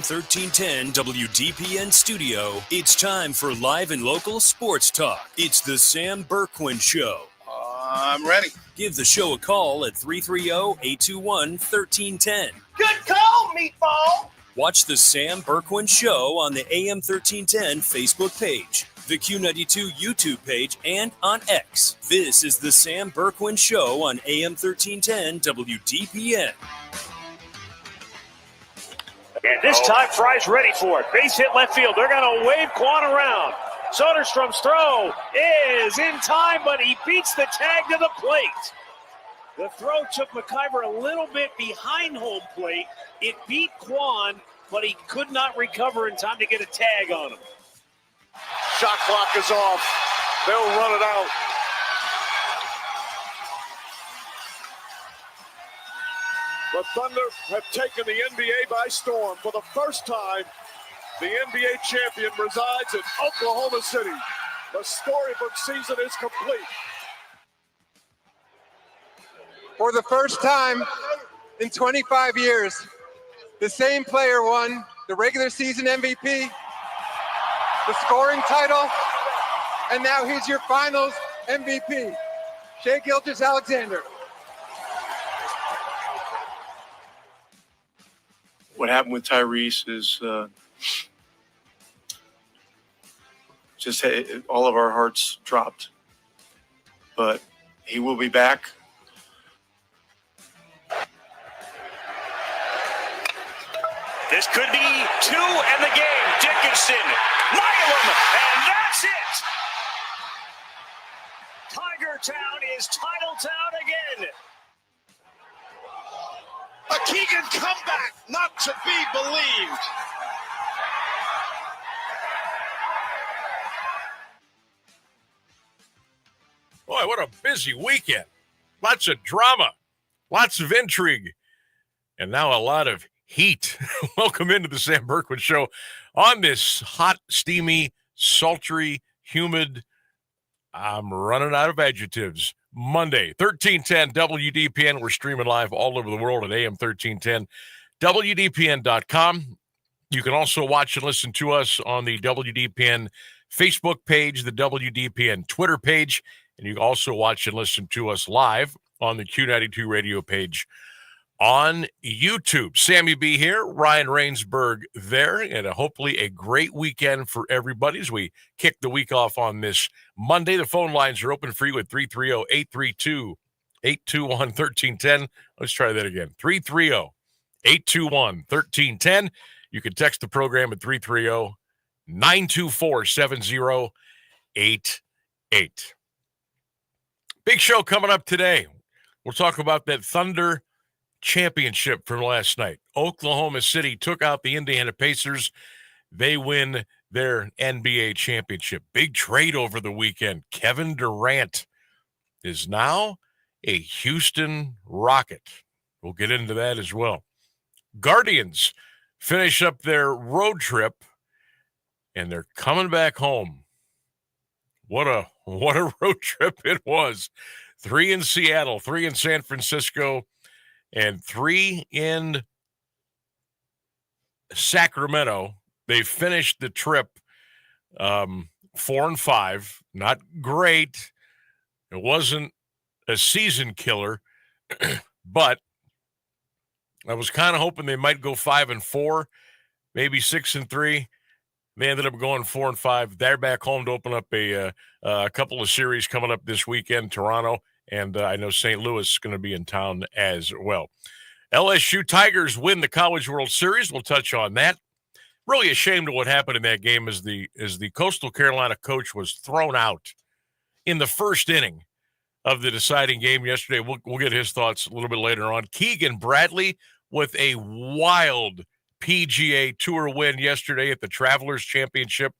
AM1310 WDPN studio, it's time for live and local sports talk. It's the Sam Bourquin Show. I'm ready. Give the show a call at 330-821-1310. Good call, meatball. Watch the Sam Bourquin Show on the AM1310 Facebook page, the Q92 YouTube page, and on X. This is the Sam Bourquin Show on AM1310 WDPN. And this time, Fry's ready for it. Base hit left field. They're going to wave Quan around. Soderstrom's throw is in time, but he beats the tag to the plate. The throw took McIver a little bit behind home plate. It beat Quan, but he could not recover in time to get a tag on him. Shot clock is off. They'll run it out. The Thunder have taken the NBA by storm. For the first time, the NBA champion resides in Oklahoma City. The storybook season is complete. For the first time in 25 years, the same player won the regular season MVP, the scoring title, and now he's your finals MVP, Shai Gilgeous-Alexander. What happened with Tyrese is just all of our hearts dropped. But he will be back. This could be two and the game. Dickinson, Milam, and that's it. Tiger Town is Title Town again. A Keegan comeback, not to be believed. Boy, what a busy weekend. Lots of drama, lots of intrigue, and now a lot of heat. Welcome into the Sam Bourquin Show on this hot, steamy, sultry, humid, I'm running out of adjectives, Monday, 1310 WDPN. We're streaming live all over the world at AM1310WDPN.com. You can also watch and listen to us on the WDPN Facebook page, the WDPN Twitter page, and you can also watch and listen to us live on the Q92 Radio page on YouTube. Sammy B here, Ryan Rainsberg there, and hopefully a great weekend for everybody as we kick the week off on this Monday. The phone lines are open for you at 330-832-821-1310. Let's try that again, 330-821-1310. You can text the program at 330-924-7088. Big show coming up today. We'll talk about that Thunder championship from last night. Oklahoma City took out the Indiana Pacers. They win their NBA championship. Big trade over the weekend. Kevin Durant is now a Houston Rocket. We'll get into that as well. Guardians finish up their road trip, and they're coming back home. What a road trip it was. 3 in Seattle, 3 in San Francisco, and 3 in Sacramento. They finished the trip 4-5. Not great. It wasn't a season killer, but I was kind of hoping they might go 5-4, maybe 6-3. They ended up going 4-5. They're back home to open up a couple of series coming up this weekend, Toronto. And I know St. Louis is going to be in town as well. LSU Tigers win the College World Series. We'll touch on that. Really ashamed of what happened in that game as the Coastal Carolina coach was thrown out in the first inning of the deciding game yesterday. We'll get his thoughts a little bit later on. Keegan Bradley with a wild PGA Tour win yesterday at the Travelers Championship.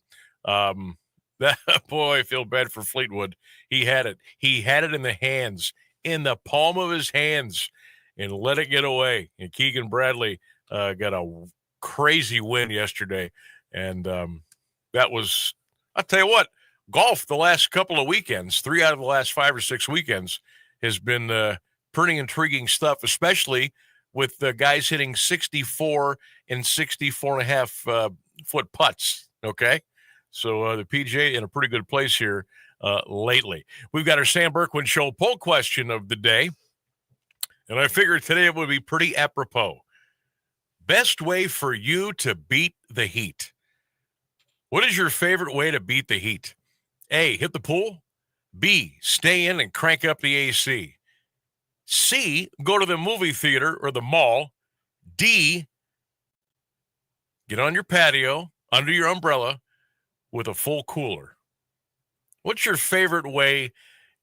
That boy, I feel bad for Fleetwood. He had it. He had it in the palm of his hands, and let it get away. And Keegan Bradley got a crazy win yesterday. And that was, I'll tell you what, golf the last couple of weekends, 3 out of the last 5 or 6 weekends, has been pretty intriguing stuff, especially with guys hitting 64 and 64 and a half foot putts. Okay. So the PGA in a pretty good place here lately. We've got our Sam Bourquin Show poll question of the day. And I figured today it would be pretty apropos. Best way for you to beat the heat. What is your favorite way to beat the heat? A, hit the pool. B, stay in and crank up the AC. C, go to the movie theater or the mall. D, get on your patio under your umbrella with a full cooler. What's your favorite way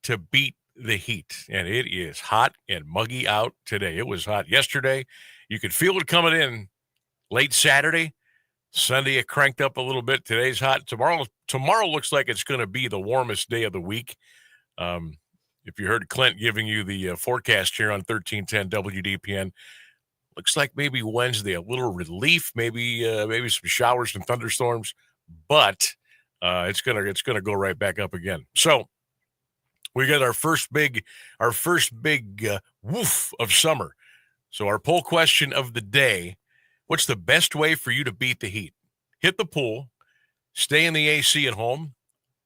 to beat the heat? And it is hot and muggy out today. It was hot yesterday. You could feel it coming in late Saturday. Sunday, it cranked up a little bit. Today's hot. Tomorrow looks like it's going to be the warmest day of the week. If you heard Clint giving you the forecast here on 1310 WDPN, looks like maybe Wednesday, a little relief, maybe some showers and thunderstorms, but it's gonna go right back up again. So we got our first big woof of summer. So our poll question of the day: what's the best way for you to beat the heat? Hit the pool, stay in the AC at home,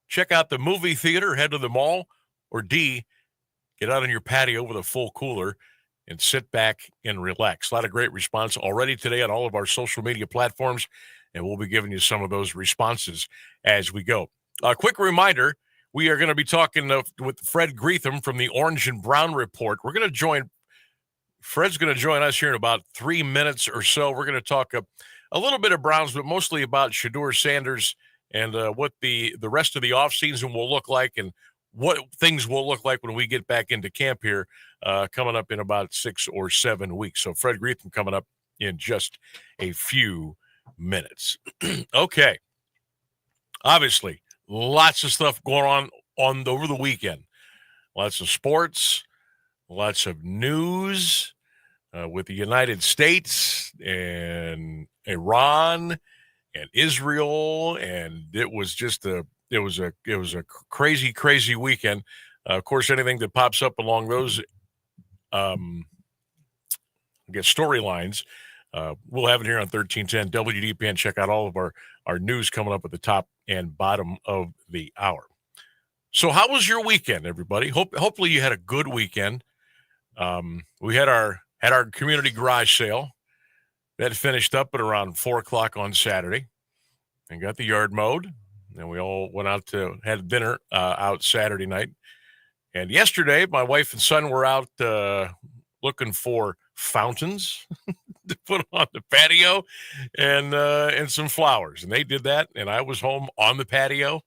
check out the movie theater, head to the mall, or D, get out on your patio with a full cooler and sit back and relax. A lot of great response already today on all of our social media platforms, and we'll be giving you some of those responses as we go. A quick reminder, we are going to be talking with Fred Greetham from the Orange and Brown Report. Fred's going to join us here in about 3 minutes or so. We're going to talk a little bit of Browns, but mostly about Shedeur Sanders and what the rest of the offseason will look like and what things will look like when we get back into camp here coming up in about 6 or 7 weeks. So Fred Greetham coming up in just a few minutes. Okay. Obviously, lots of stuff going on over the weekend. Lots of sports, lots of news with the United States and Iran and Israel, and it was a crazy weekend. Of course, anything that pops up along those storylines, we'll have it here on 1310 WDPN. Check out all of our news coming up at the top and bottom of the hour. So how was your weekend, everybody? Hopefully you had a good weekend. We had our community garage sale. That finished up at around 4:00 on Saturday and got the yard mowed. And we all went out to had dinner out Saturday night. And yesterday, my wife and son were out looking for fountains to put on the patio and some flowers. And they did that. And I was home on the patio.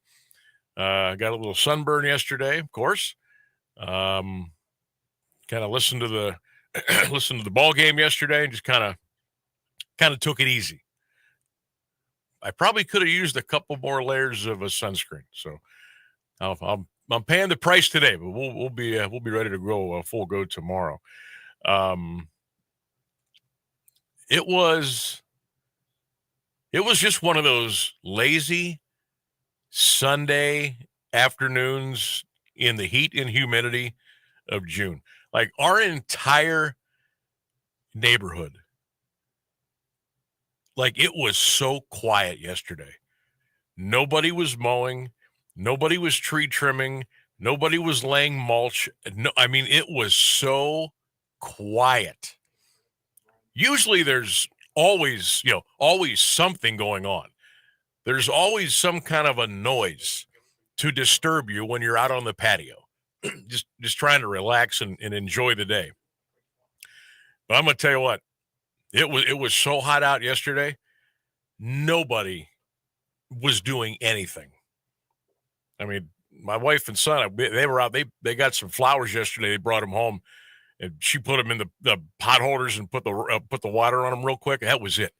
Got a little sunburn yesterday, of course. Kind of listened to the ball game yesterday and just kind of took it easy. I probably could have used a couple more layers of a sunscreen. So I'm paying the price today, but we'll be ready to go full go tomorrow. It was just one of those lazy Sunday afternoons in the heat and humidity of June. Like our entire neighborhood, like it was so quiet yesterday. Nobody was mowing. Nobody was tree trimming. Nobody was laying mulch. No, I mean, it was so quiet. Usually there's always something going on. There's always some kind of a noise to disturb you when you're out on the patio, just trying to relax and enjoy the day. But I'm going to tell you what, it was so hot out yesterday. Nobody was doing anything. I mean, my wife and son, they were out. They got some flowers yesterday. They brought them home, and she put them in the pot holders and put the water on them real quick. That was it.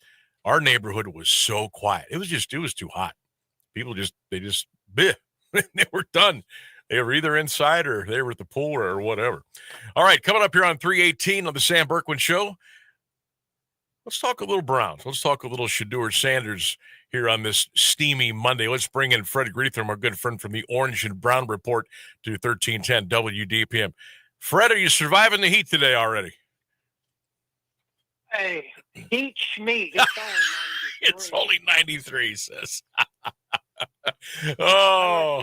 Our neighborhood was so quiet. It was too hot. People they were done. They were either inside or they were at the pool or whatever. All right, coming up here on 318 on the Sam Bourquin Show. Let's talk a little Browns. Let's talk a little Shedeur Sanders here on this steamy Monday. Let's bring in Fred Greetham, our good friend from the Orange and Brown Report, to 1310 WDPM. Fred, are you surviving the heat today already? Hey, teach me. It's only 93, sis. Oh.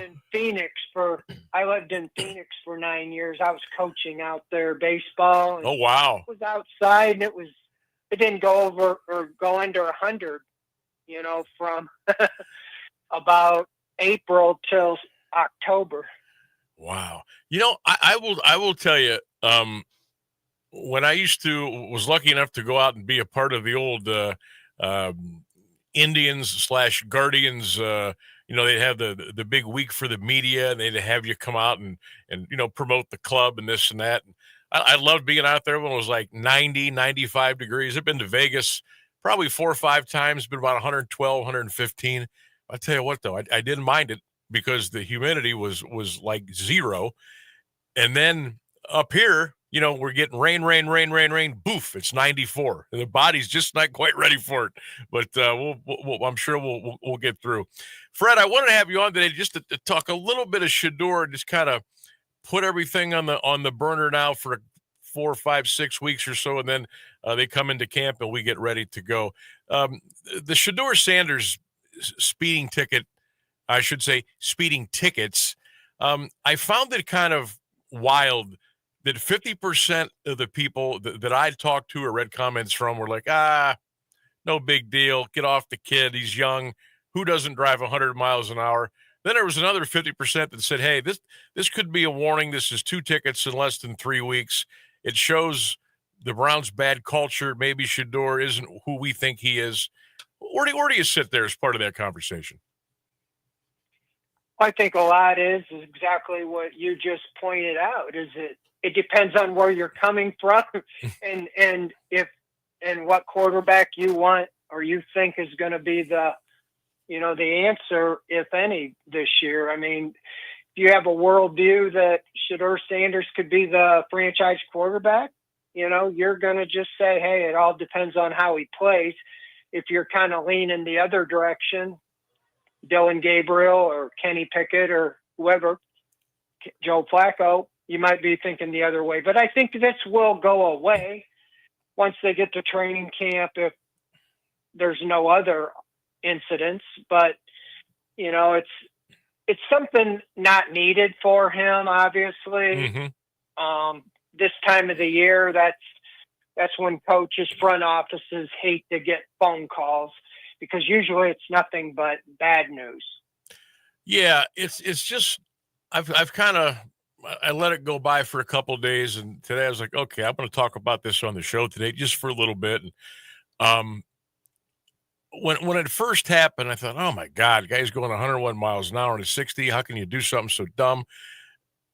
I lived in Phoenix for 9 years. I was coaching out there baseball. And oh, wow. It was outside, and it didn't go over or go under 100, from about April till October. Wow. I will tell you, when I was lucky enough to go out and be a part of the old Indians / Guardians, they'd have the big week for the media, and they'd have you come out and promote the club and this and that. And I loved being out there when it was like 90, 95 degrees. I've been to Vegas probably 4 or 5 times, been about 112, 115. I'll tell you what, though, I didn't mind it because the humidity was like zero. And then up here, we're getting rain, boof, it's 94. And the body's just not quite ready for it. But I'm sure we'll get through. Fred, I wanted to have you on today just to talk a little bit of Shedeur, just kind of put everything on the burner now for 4, 5, 6 weeks or so, and then they come into camp and we get ready to go. The Shedeur Sanders speeding tickets, I found it kind of wild that 50% of the people that I talked to or read comments from were like, no big deal. Get off the kid. He's young. Who doesn't drive 100 miles an hour? Then there was another 50% that said, hey, this could be a warning. This is 2 tickets in less than 3 weeks. It shows the Browns' bad culture. Maybe Shedeur isn't who we think he is. Where do you sit there as part of that conversation? I think a lot is exactly what you just pointed out, is it depends on where you're coming from and what quarterback you want or you think is going to be the answer, if any, this year. I mean, if you have a worldview that Shedeur Sanders could be the franchise quarterback, you're going to just say, hey, it all depends on how he plays. If you're kind of leaning the other direction, Dylan Gabriel or Kenny Pickett or whoever, Joe Flacco, you might be thinking the other way. But I think this will go away once they get to training camp if there's no other incidents. But, it's something not needed for him, obviously. Mm-hmm. This time of the year, that's when coaches, front offices hate to get phone calls because usually it's nothing but bad news. Yeah, it's just I've kind of I let it go by for a couple of days, and today I was like, okay, I'm going to talk about this on the show today just for a little bit. And when it first happened, I thought, oh my God, the guy's going 101 miles an hour to 60. How can you do something so dumb?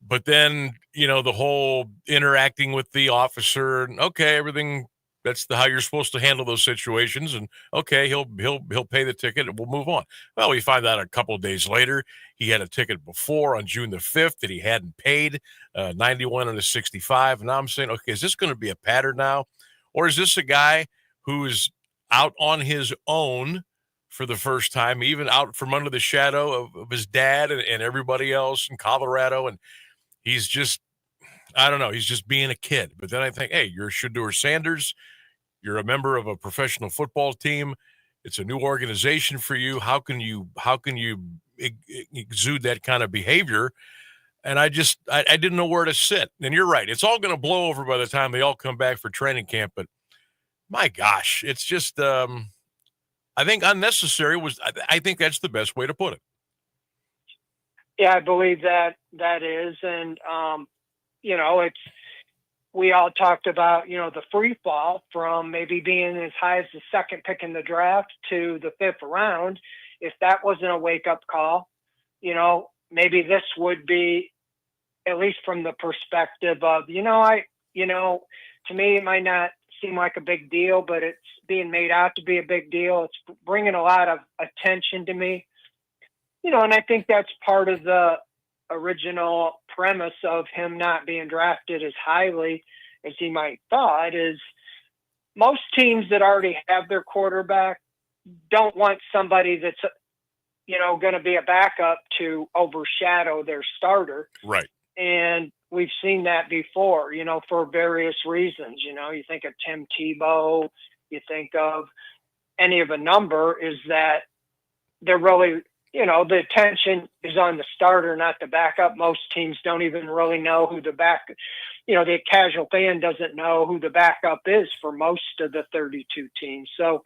But then, the whole interacting with the officer, and okay, everything, that's how you're supposed to handle those situations. And okay, he'll pay the ticket and we'll move on. Well, we find out a couple of days later, he had a ticket before on June the 5th that he hadn't paid, 91 and a 65. And now I'm saying, okay, is this going to be a pattern now? Or is this a guy who is out on his own for the first time, even out from under the shadow of his dad and everybody else in Colorado? And he's just, I don't know, he's just being a kid. But then I think, hey, you're Shedeur Sanders. You're a member of a professional football team. It's a new organization for you. How can you exude that kind of behavior? And I didn't know where to sit. And you're right. It's all going to blow over by the time they all come back for training camp. But my gosh, it's just, I think unnecessary I think that's the best way to put it. Yeah, I believe that is. And, we all talked about, the free fall from maybe being as high as the second pick in the draft to the 5th round. If that wasn't a wake-up call, maybe this would be, at least from the perspective of, to me, it might not seem like a big deal, but it's being made out to be a big deal. It's bringing a lot of attention to me, and I think that's part of the original premise of him not being drafted as highly as he might thought is most teams that already have their quarterback don't want somebody that's, going to be a backup to overshadow their starter. Right. And we've seen that before, for various reasons. You think of Tim Tebow, you think of any of a number is that they're really, the attention is on the starter, not the backup. Most teams don't even really know who the the casual fan doesn't know who the backup is for most of the 32 teams. So,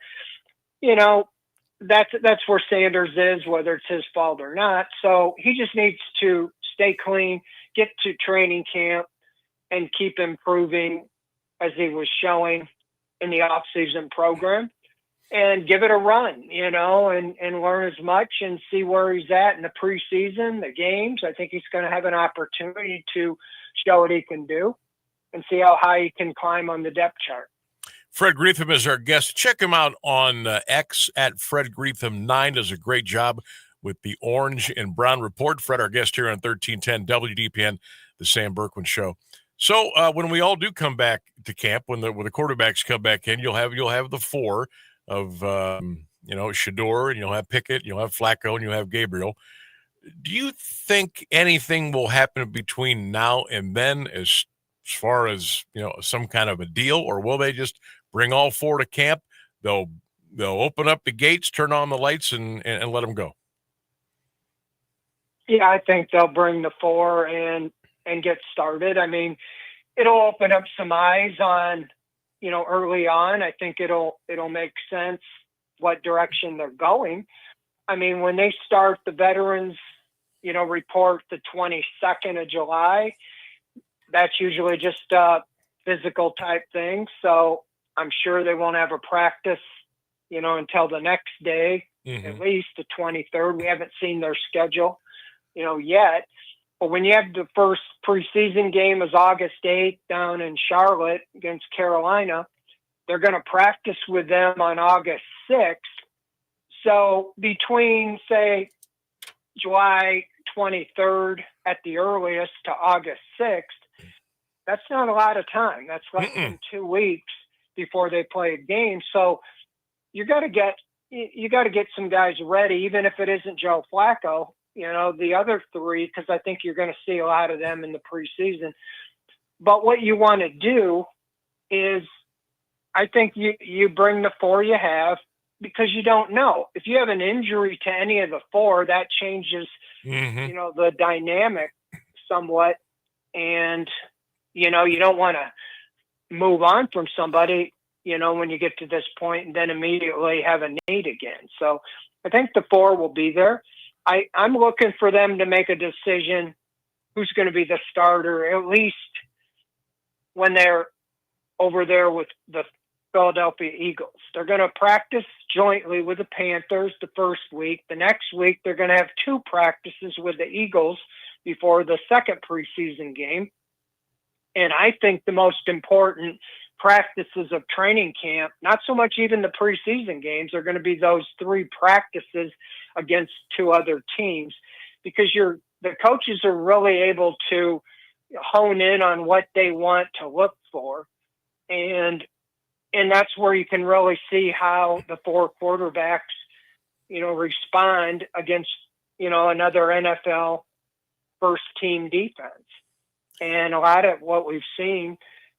that's where Sanders is, whether it's his fault or not. So he just needs to stay clean, get to training camp, and keep improving as he was showing in the off-season program, and give it a run, and learn as much and see where he's at in the preseason, the games. I think he's going to have an opportunity to show what he can do and see how high he can climb on the depth chart. Fred Greetham is our guest. Check him out on X at Fred Greetham9. Does a great job with the Orange and Brown Report. Fred, our guest here on 1310 WDPN, the Sam Bourquin Show. So when we all do come back to camp, when the quarterbacks come back in, you'll have the four of Shador, and you'll have Pickett, you'll have Flacco, and you'll have Gabriel. Do you think anything will happen between now and then as far as some kind of a deal, or will they just bring all four to camp? They'll open up the gates, turn on the lights, and let them go. Yeah, I think they'll bring the four and get started. I mean, it'll open up some eyes on, early on. I think it'll make sense what direction they're going. I mean, when they start the veterans, report the 22nd of July, that's usually just a physical type thing. So I'm sure they won't have a practice, until the next day, at least the 23rd. We haven't seen their schedule, yet. But when you have the first preseason game is August 8th down in Charlotte against Carolina, they're going to practice with them on August 6th. So between, say, July 23rd at the earliest to August 6th, that's not a lot of time. That's less than 2 weeks before they play a game. So you got to get some guys ready, even if it isn't Joe Flacco. The other three, because I think you're going to see a lot of them in the preseason. But what you want to do is, I think you bring the four you have, because you don't know. If you have an injury to any of the four, that changes, the dynamic somewhat. And, you don't want to move on from somebody, when you get to this point and then immediately have a need again. So I think the four will be there. I'm looking for them to make a decision who's going to be the starter, at least when they're over there with the Philadelphia Eagles. They're going to practice jointly with the Panthers the first week. The next week, they're going to have two practices with the Eagles before the second preseason game. And I think the most important practices of training camp, not so much even the preseason games, are going to be those three practices against two other teams, because the coaches are really able to hone in on what they want to look for. And that's where you can really see how the four quarterbacks, respond against, another NFL first team defense. And a lot of what we've seen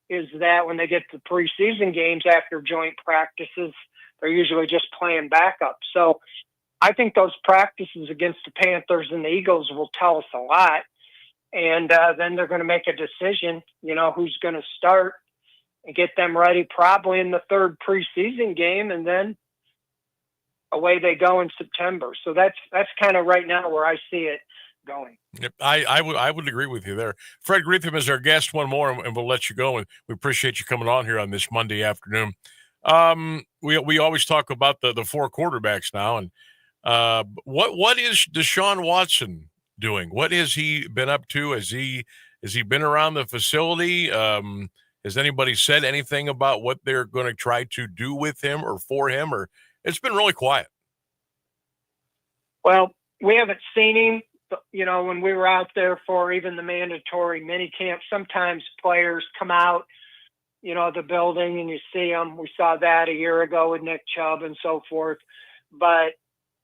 is that when they get to preseason games after joint practices, they're usually just playing backup. So I think those practices against the Panthers and the Eagles will tell us a lot. And then they're going to make a decision, who's going to start, and get them ready probably in the third preseason game. And then away they go in September. So that's kind of right now where I see it going. Yep, I would agree with you there. Fred Greetham is our guest. One more, and we'll let you go. And we appreciate you coming on here on this Monday afternoon. We always talk about the four quarterbacks now, and what is Deshaun Watson doing? What has he been up to? Has he been around the facility? Has anybody said anything about what they're going to try to do with him or for him? Or it's been really quiet. Well, we haven't seen him. When we were out there for even the mandatory mini camp, sometimes players come out, the building, and you see them. We saw that a year ago with Nick Chubb and so forth, but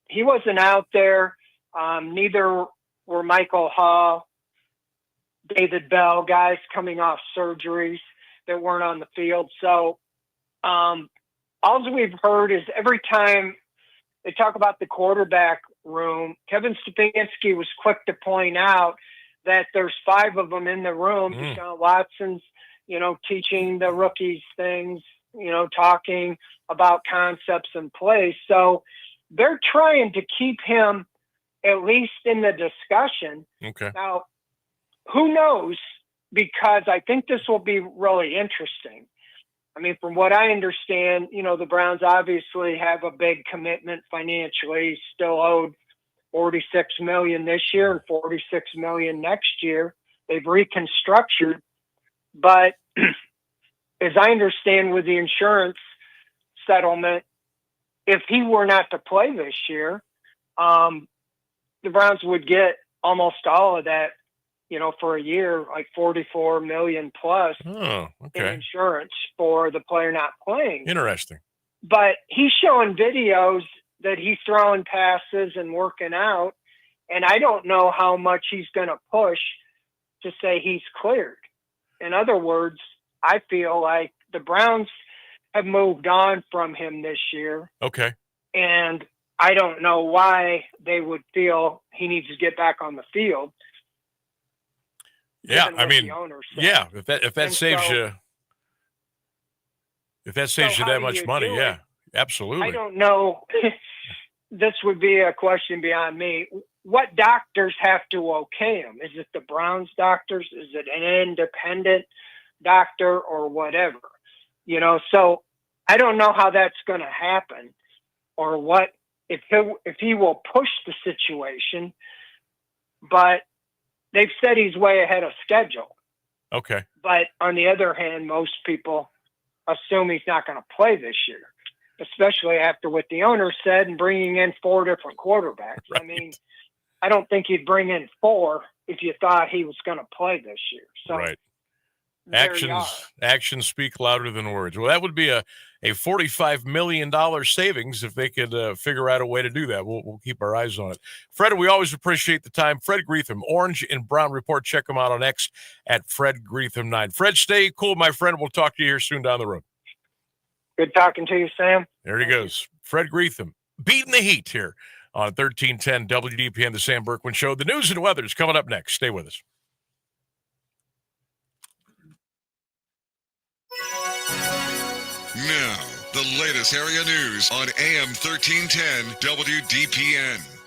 he wasn't out there. Neither were Michael Hall, David Bell, guys coming off surgeries that weren't on the field. So all we've heard is every time they talk about the quarterback room, Kevin Stefanski was quick to point out that there's 5 of them in the room. Deshaun Watson's, teaching the rookies things, talking about concepts and plays. So they're trying to keep him at least in the discussion. Okay. Now, who knows? Because I think this will be really interesting. I mean, from what I understand, the Browns obviously have a big commitment financially, still owed $46 million this year and $46 million next year. They've reconstructed, but as I understand with the insurance settlement, if he were not to play this year, the Browns would get almost all of that, for a year, like $44 million plus in insurance for the player not playing. Interesting. But he's showing videos that he's throwing passes and working out, and I don't know how much he's going to push to say he's cleared. In other words, I feel like the Browns have moved on from him this year. Okay. And I don't know why they would feel he needs to get back on the field. Yeah, I mean, yeah, if that saves you that much money, yeah, absolutely. I don't know. This would be a question beyond me. What doctors have to okay him? Is it the Browns doctors? Is it an independent doctor or whatever? So I don't know how that's going to happen or what, if he will push the situation, but they've said he's way ahead of schedule. Okay. But on the other hand, most people assume he's not going to play this year, especially after what the owner said and bringing in 4 different quarterbacks. Right. I mean, I don't think you'd bring in 4 if you thought he was going to play this year. So right. Actions speak louder than words. Well, that would be a $45 million savings if they could figure out a way to do that. We'll keep our eyes on it. Fred, we always appreciate the time. Fred Greetham, Orange and Brown Report. Check him out on X at Fred Greetham 9. Fred, stay cool, my friend. We'll talk to you here soon down the road. Good talking to you, Sam. There he goes. Fred Greetham, beating the heat here on 1310 WDPN, the Sam Bourquin Show. The news and weather is coming up next. Stay with us. Now, the latest area news on AM 1310 WDPN.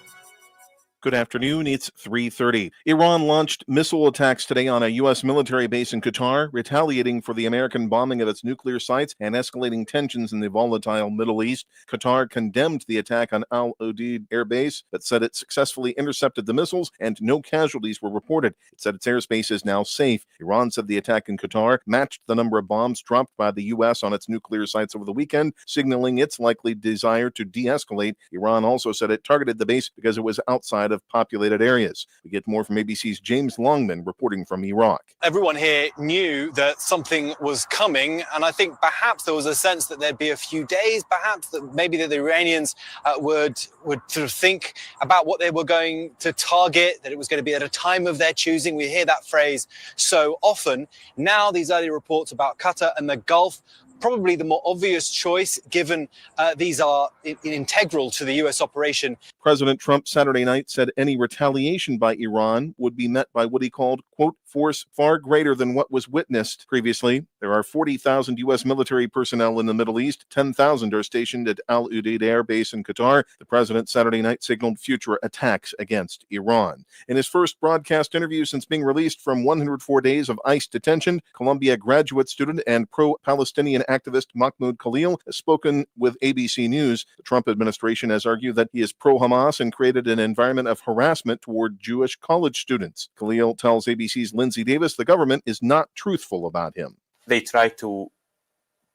Good afternoon. It's 3:30. Iran launched missile attacks today on a U.S. military base in Qatar, retaliating for the American bombing of its nuclear sites and escalating tensions in the volatile Middle East. Qatar condemned the attack on Al Udeid Air Base, but said it successfully intercepted the missiles and no casualties were reported. It said its airspace is now safe. Iran said the attack in Qatar matched the number of bombs dropped by the U.S. on its nuclear sites over the weekend, signaling its likely desire to de-escalate. Iran also said it targeted the base because it was outside of populated areas. We get more from ABC's James Longman reporting from Iraq. Everyone here knew that something was coming, and I think perhaps there was a sense that there'd be a few days, perhaps that maybe the Iranians would sort of think about what they were going to target, that it was going to be at a time of their choosing. We hear that phrase so often. Now these early reports about Qatar and the Gulf, probably the more obvious choice, given these are integral to the U.S. operation. President Trump Saturday night said any retaliation by Iran would be met by what he called, quote, force far greater than what was witnessed previously. There are 40,000 U.S. military personnel in the Middle East. 10,000 are stationed at Al Udeid Air Base in Qatar. The president Saturday night signaled future attacks against Iran. In his first broadcast interview since being released from 104 days of ICE detention, Columbia graduate student and pro-Palestinian activist Mahmoud Khalil has spoken with ABC News. The Trump administration has argued that he is pro-Hamas and created an environment of harassment toward Jewish college students. Khalil tells ABC's Lindsay Davis the government is not truthful about him. They try to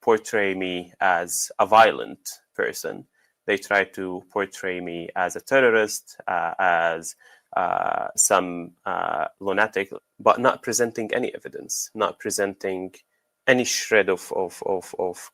portray me as a violent person. They try to portray me as a terrorist, as some lunatic, but not presenting any evidence, not presenting any shred of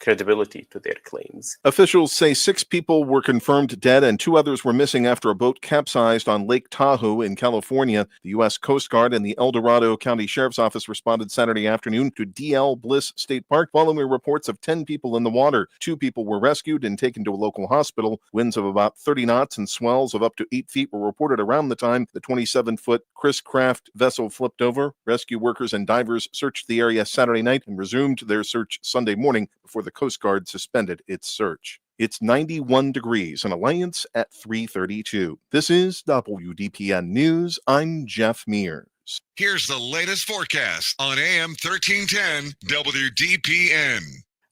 credibility to their claims. Officials say 6 people were confirmed dead and 2 others were missing after a boat capsized on Lake Tahoe in California. The U.S. Coast Guard and the El Dorado County Sheriff's Office responded Saturday afternoon to D.L. Bliss State Park following reports of 10 people in the water. 2 people were rescued and taken to a local hospital. Winds of about 30 knots and swells of up to 8 feet were reported around the time the 27-foot Chris Craft vessel flipped over. Rescue workers and divers searched the area Saturday night and resumed their search Sunday morning before the Coast Guard suspended its search. It's 91 degrees in Alliance at 3:32. This is WDPN News. I'm Jeff Mears. Here's the latest forecast on AM 1310 WDPN.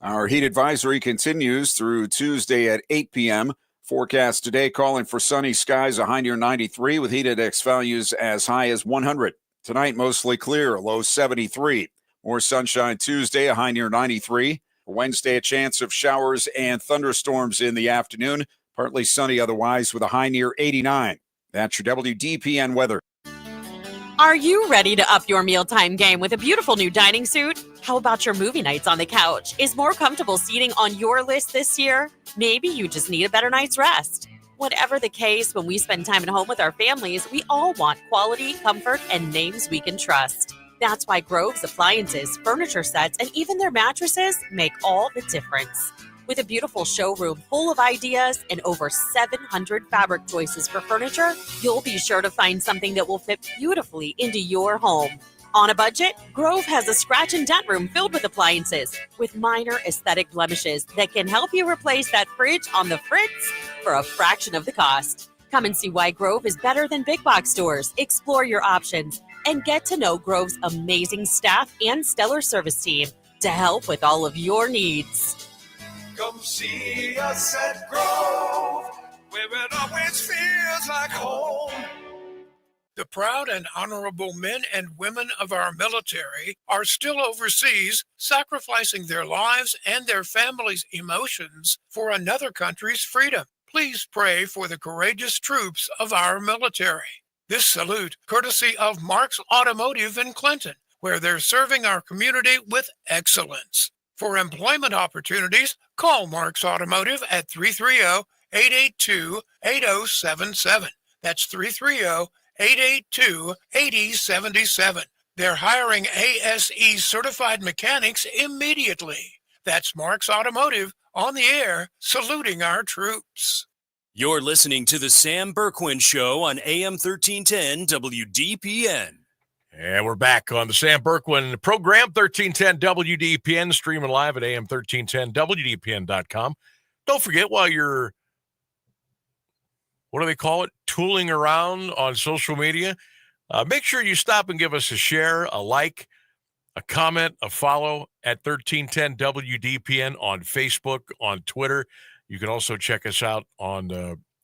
Our heat advisory continues through Tuesday at 8 p.m. Forecast today calling for sunny skies, a high near 93 with heat index values as high as 100. Tonight, mostly clear, a low 73. More sunshine Tuesday, a high near 93. Wednesday, a chance of showers and thunderstorms in the afternoon. Partly sunny otherwise with a high near 89. That's your WDPN weather. Are you ready to up your mealtime game with a beautiful new dining suite? How about your movie nights on the couch? Is more comfortable seating on your list this year? Maybe you just need a better night's rest. Whatever the case, when we spend time at home with our families, we all want quality, comfort, and names we can trust. That's why Grove's appliances, furniture sets, and even their mattresses make all the difference. With a beautiful showroom full of ideas and over 700 fabric choices for furniture, you'll be sure to find something that will fit beautifully into your home. On a budget, Grove has a scratch and dent room filled with appliances with minor aesthetic blemishes that can help you replace that fridge on the fritz for a fraction of the cost. Come and see why Grove is better than big box stores. Explore your options and get to know Grove's amazing staff and stellar service team to help with all of your needs. Come see us at Grove, where it always feels like home. The proud and honorable men and women of our military are still overseas, sacrificing their lives and their families' emotions for another country's freedom. Please pray for the courageous troops of our military. This salute, courtesy of Mark's Automotive in Clinton, where they're serving our community with excellence. For employment opportunities, call Mark's Automotive at 330-882-8077. That's 330-882-8077. They're hiring ASE certified mechanics immediately. That's Mark's Automotive on the air, saluting our troops. You're listening to the Sam Bourquin Show on AM 1310 WDPN. And we're back on the Sam Bourquin program, 1310 WDPN, streaming live at AM1310WDPN.com. Don't forget, while you're, what do they call it, tooling around on social media, make sure you stop and give us a share, a like, a comment, a follow at 1310 WDPN on Facebook, on Twitter. You can also check us out on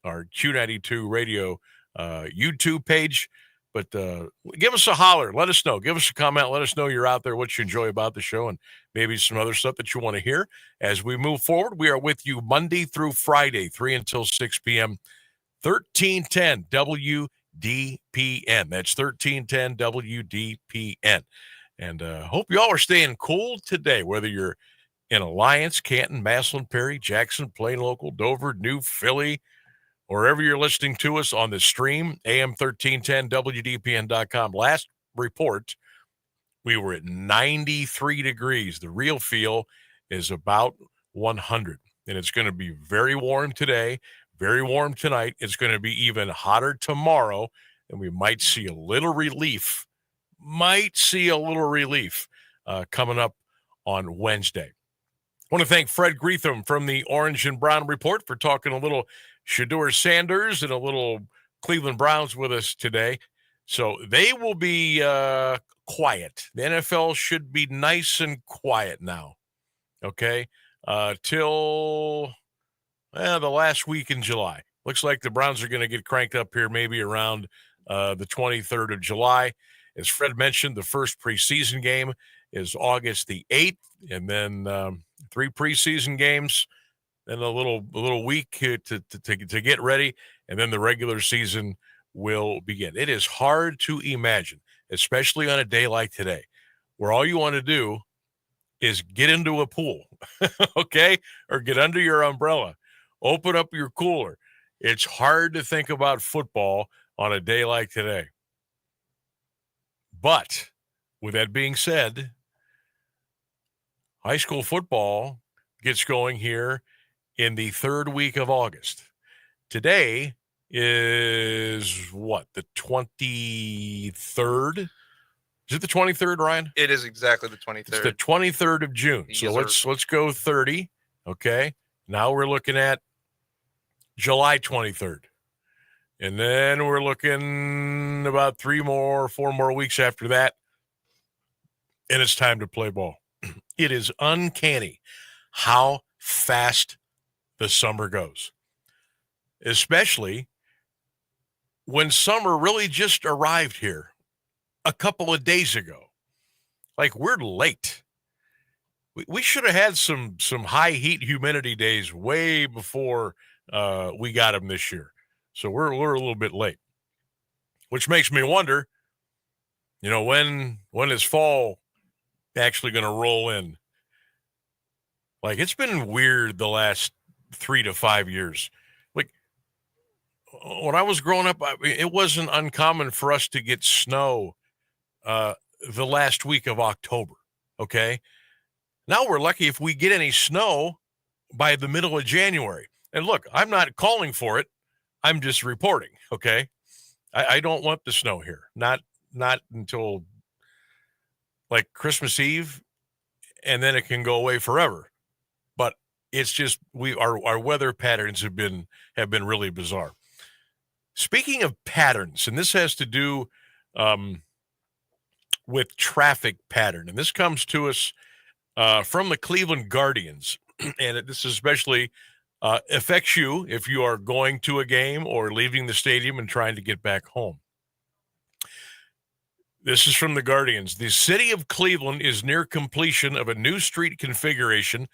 our Q92 Radio YouTube page. But give us a holler. Let us know. Give us a comment. Let us know you're out there, what you enjoy about the show, and maybe some other stuff that you want to hear. As we move forward, we are with you Monday through Friday, 3 until 6 p.m., 1310 WDPN. That's 1310 WDPN. And hope you all are staying cool today, whether you're in Alliance, Canton, Massillon, Perry, Jackson, Plain Local, Dover, New Philly, wherever you're listening to us on the stream, AM1310WDPN.com. Last report, we were at 93 degrees. The real feel is about 100. And it's going to be very warm today, very warm tonight. It's going to be even hotter tomorrow, and we might see a little relief. Coming up on Wednesday. I want to thank Fred Greetham from the Orange and Brown Report for talking a little Shedeur Sanders and a little Cleveland Browns with us today. So they will be quiet. The NFL should be nice and quiet now, okay, till the last week in July. Looks like the Browns are going to get cranked up here maybe around the 23rd of July. As Fred mentioned, the first preseason game is August the 8th, and then 3 preseason games, then a little week to get ready, and then the regular season will begin. It is hard to imagine, especially on a day like today, where all you want to do is get into a pool, okay? Or get under your umbrella. Open up your cooler. It's hard to think about football on a day like today. But with that being said, high school football gets going here in the third week of August. Today is what, the 23rd? Is it the 23rd, Ryan? It is exactly the 23rd. It's the 23rd of June. So let's go 30. Okay. Now we're looking at July 23rd. And then we're looking about 4 more weeks after that. And it's time to play ball. It is uncanny how fast the summer goes, especially when summer really just arrived here a couple of days ago. Like, we're late. We should have had some high heat humidity days way before we got them this year. So we're a little bit late, which makes me wonder, when is fall actually going to roll in? Like, it's been weird the last 3 to 5 years. Like, when I was growing up, it wasn't uncommon for us to get snow the last week of October, okay? Now we're lucky if we get any snow by the middle of January. And look, I'm not calling for it. I'm just reporting, okay? I don't want the snow here. Not until, like, Christmas Eve, and then it can go away forever. But it's just our weather patterns have been really bizarre. Speaking of patterns, and this has to do with traffic pattern, and this comes to us from the Cleveland Guardians, and this especially affects you if you are going to a game or leaving the stadium and trying to get back home. This is from the Guardians. The city of Cleveland is near completion of a new street configuration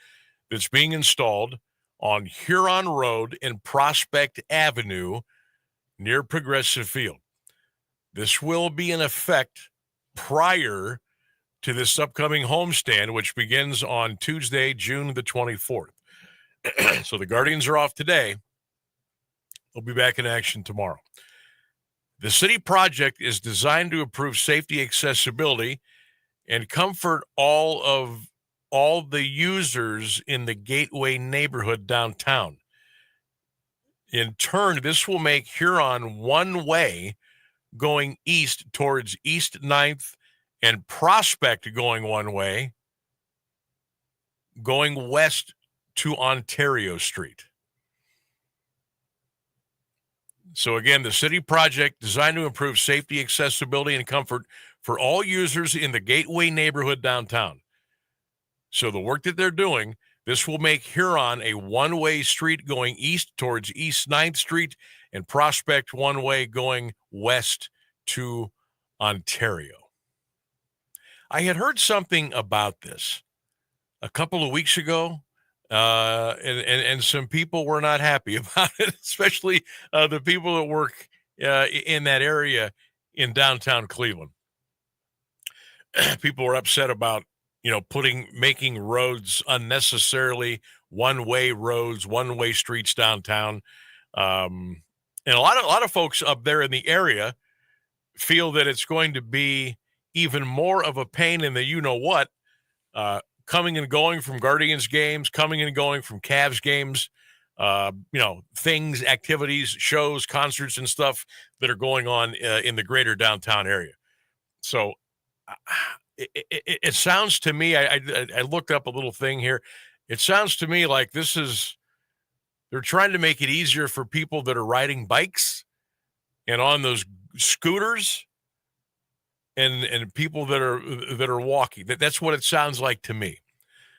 that's being installed on Huron Road and Prospect Avenue near Progressive Field. This will be in effect prior to this upcoming homestand, which begins on Tuesday, June the 24th. So the Guardians are off today. They'll be back in action tomorrow. The city project is designed to improve safety, accessibility, and comfort all the users in the Gateway neighborhood downtown. In turn, this will make Huron one way going east towards East 9th and Prospect going one way, going west to Ontario Street. So again, the city project designed to improve safety, accessibility, and comfort for all users in the Gateway neighborhood downtown. So the work that they're doing, this will make Huron a one-way street going east towards East 9th Street and Prospect one way going west to Ontario. I had heard something about this a couple of weeks ago, and some people were not happy about it, especially the people that work in that area in downtown Cleveland. People were upset about, making roads unnecessarily one-way roads, one-way streets downtown. And a lot of folks up there in the area feel that it's going to be even more of a pain in the you-know-what, coming and going from Guardians games, coming and going from Cavs games, things, activities, shows, concerts, and stuff that are going on in the greater downtown area. So it sounds to me, I looked up a little thing here. It sounds to me like they're trying to make it easier for people that are riding bikes and on those scooters and people that are walking. That's what it sounds like to me.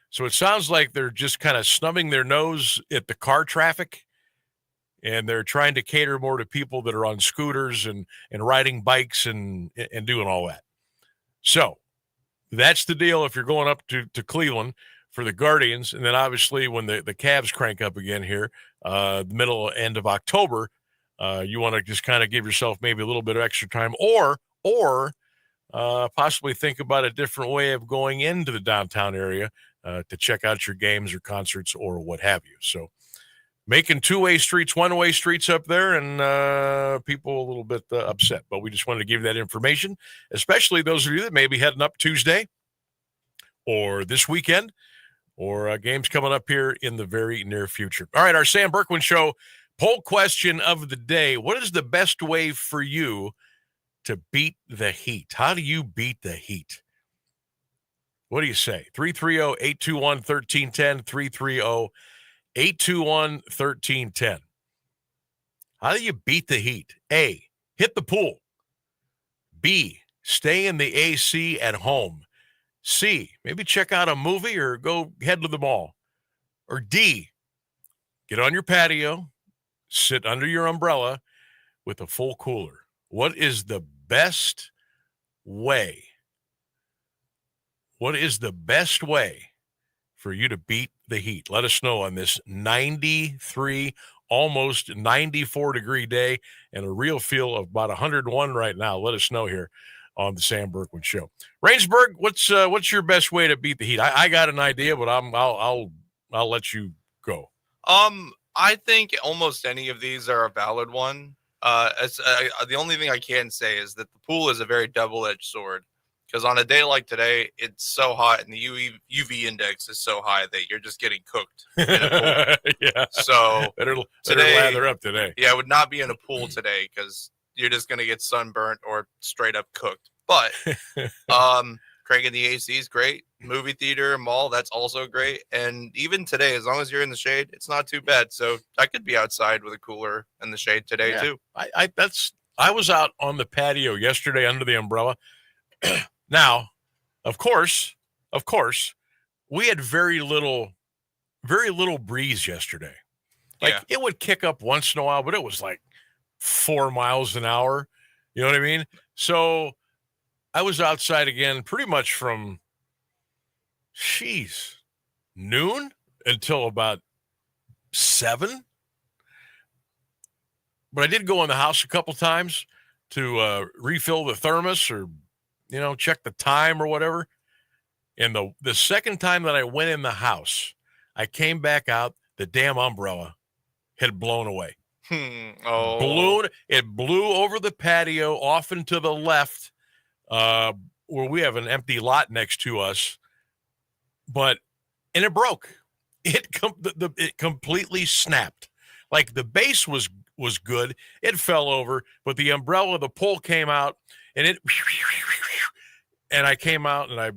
So it sounds like they're just kind of snubbing their nose at the car traffic, and they're trying to cater more to people that are on scooters and riding bikes and doing all that. So that's the deal if you're going up to Cleveland for the Guardians. And then obviously when the Cavs crank up again here, the end of October, you want to just kind of give yourself maybe a little bit of extra time or possibly think about a different way of going into the downtown area to check out your games or concerts or what have you. So making two-way streets, one-way streets up there, and people a little bit upset. But we just wanted to give you that information, especially those of you that may be heading up Tuesday or this weekend or games coming up here in the very near future. All right, our Sam Bourquin Show poll question of the day. What is the best way for you to beat the heat? How do you beat the heat? What do you say? 330-821-1310, 330-821-1310. How do you beat the heat? A, hit the pool. B, stay in the AC at home. C, maybe check out a movie or go head to the mall. Or D, get on your patio, sit under your umbrella with a full cooler. What is the best way? What is the best way for you to beat the heat? Let us know on this 93, almost 94-degree day and a real feel of about 101 right now. Let us know here on the Sam Bourquin Show. Rainsburg, what's your best way to beat the heat? I got an idea, but I'll let you go. I think almost any of these are a valid one. The only thing I can say is that the pool is a very double-edged sword, because on a day like today, it's so hot and the UV index is so high that you're just getting cooked in a pool. Yeah. So better today, lather up today. Yeah, I would not be in a pool today because you're just going to get sunburnt or straight up cooked. But cranking the AC is great. Movie theater, mall, that's also great. And even today, as long as you're in the shade, it's not too bad. So I could be outside with a cooler in the shade today too. I was out on the patio yesterday under the umbrella. Now, of course, we had very little breeze yesterday. It would kick up once in a while, but it was like 4 miles an hour. You know what I mean? So I was outside again pretty much from noon until about 7. But I did go in the house a couple times to refill the thermos or, check the time or whatever. And the second time that I went in the house, I came back out, the damn umbrella had blown away. It blew over the patio off and to the left, where we have an empty lot next to us. And it broke. It completely snapped. Like the base was good. It fell over, but the umbrella, the pole came out, and I came out, and I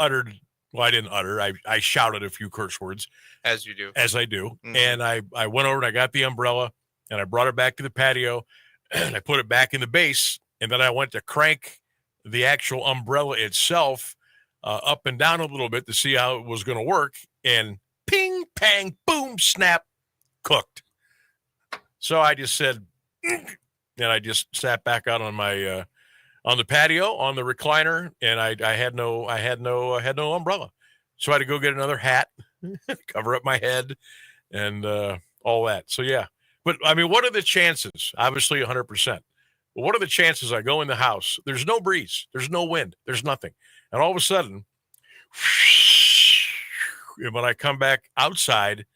uttered. Well, I didn't utter. I shouted a few curse words. As you do. As I do. Mm-hmm. And I went over and I got the umbrella, and I brought it back to the patio, and I put it back in the base, and then I went to crank the actual umbrella itself up and down a little bit to see how it was going to work, and ping, pang, boom, snap, cooked. So I just said, and I just sat back out on my on the patio on the recliner, and I had no umbrella, so I had to go get another hat, cover up my head, and all that. So yeah, but I mean, what are the chances? Obviously, 100%. But what are the chances I go in the house? There's no breeze, there's no wind, there's nothing, and all of a sudden, when I come back outside,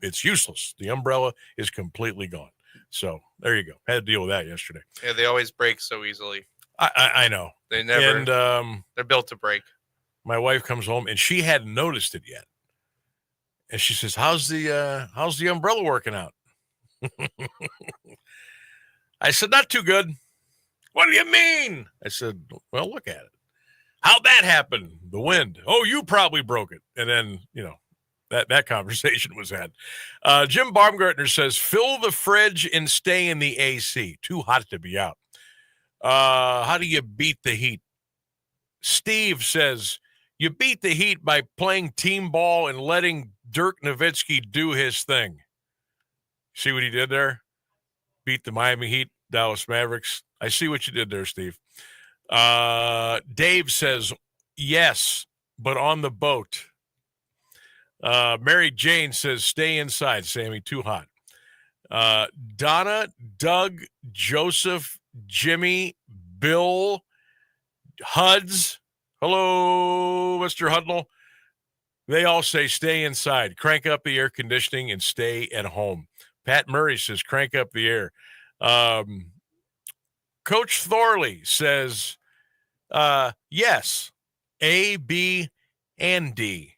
it's useless. The umbrella is completely gone. So there you go. Had to deal with that yesterday. Yeah, they always break so easily. I know. They never. And they're built to break. My wife comes home and she hadn't noticed it yet, and she says, "How's the umbrella working out?" I said, "Not too good." "What do you mean?" I said, "Well, look at it. How'd that happen? The wind. Oh, you probably broke it." And then that conversation was had. Jim Baumgartner says, fill the fridge and stay in the AC. Too hot to be out. How do you beat the heat? Steve says, you beat the heat by playing team ball and letting Dirk Nowitzki do his thing. See what he did there? Beat the Miami Heat, Dallas Mavericks. I see what you did there, Steve. Dave says, yes, but on the boat. Mary Jane says, stay inside, Sammy, too hot. Donna, Doug, Joseph, Jimmy, Bill, Huds. Hello, Mr. Hudnall. They all say stay inside, crank up the air conditioning, and stay at home. Pat Murray says crank up the air. Coach Thorley says yes, A, B, and D.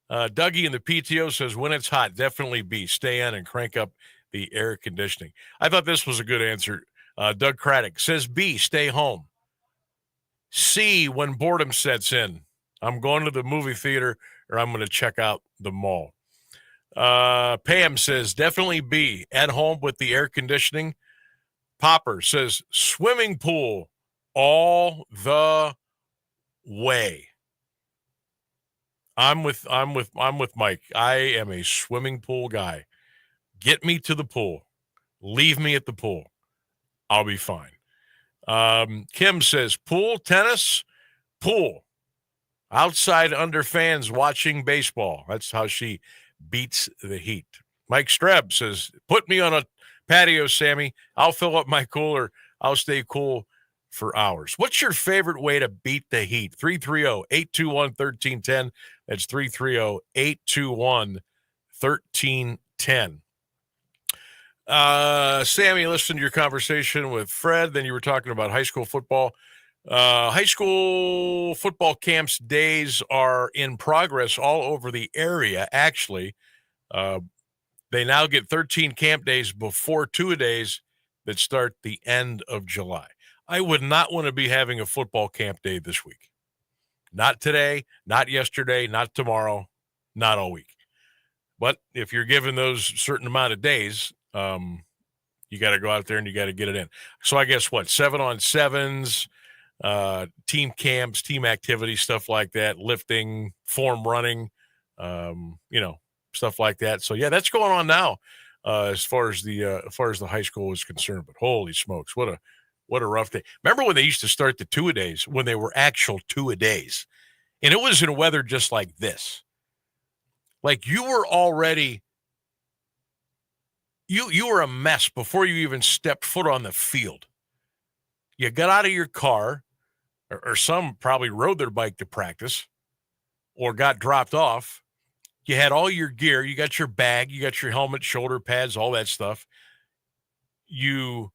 Dougie in the PTO says when it's hot, definitely B. Stay on and crank up the air conditioning. I thought this was a good answer. Doug Craddock says B, stay home. C, when boredom sets in. I'm going to the movie theater or I'm going to check out the mall. Pam says definitely B, at home with the air conditioning. Popper says swimming pool all the way. I'm with Mike. I am a swimming pool guy. Get me to the pool. Leave me at the pool. I'll be fine. Kim says pool, tennis, pool. Outside under fans watching baseball. That's how she beats the heat. Mike Streb says, put me on a patio, Sammy. I'll fill up my cooler. I'll stay cool for hours. What's your favorite way to beat the heat? 330-821-1310. That's 330-821-1310. Sammy, listen to your conversation with Fred. Then you were talking about high school football. High school football camps days are in progress all over the area. Actually, they now get 13 camp days before two-a-days that start the end of July. I would not want to be having a football camp day this week. Not today, not yesterday, not tomorrow, not all week. But if you're given those certain amount of days, you got to go out there and you got to get it in. So I guess 7-on-7s, team camps, team activities, stuff like that, lifting, form running, stuff like that. So yeah, that's going on now, as far as the high school is concerned. But holy smokes, what a rough day. Remember when they used to start the two-a-days, when they were actual two-a-days, and it was in weather just like this. Like you were already, you were a mess before you even stepped foot on the field. You got out of your car, or some probably rode their bike to practice or got dropped off. You had all your gear. You got your bag. You got your helmet, shoulder pads, all that stuff. You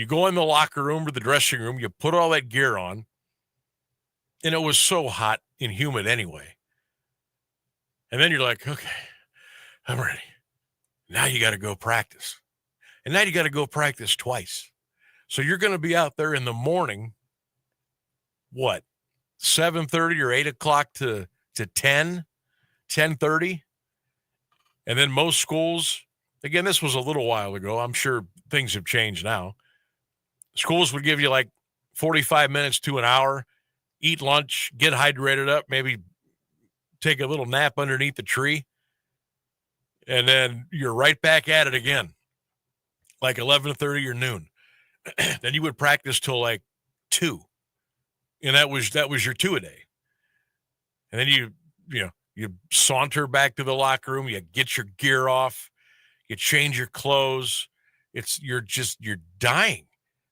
go in the locker room or the dressing room. You put all that gear on. And it was so hot and humid anyway. And then you're like, okay, I'm ready. Now you got to go practice. And now you got to go practice twice. So you're going to be out there in the morning, 7:30 or 8 o'clock to 10:30? And then most schools, again, this was a little while ago. I'm sure things have changed now. Schools would give you like 45 minutes to an hour, eat lunch, get hydrated up, maybe take a little nap underneath the tree. And then you're right back at it again, like 11:30 or noon. Then you would practice till like 2. And that was your two-a-day. And then you saunter back to the locker room, you get your gear off, you change your clothes. You're dying.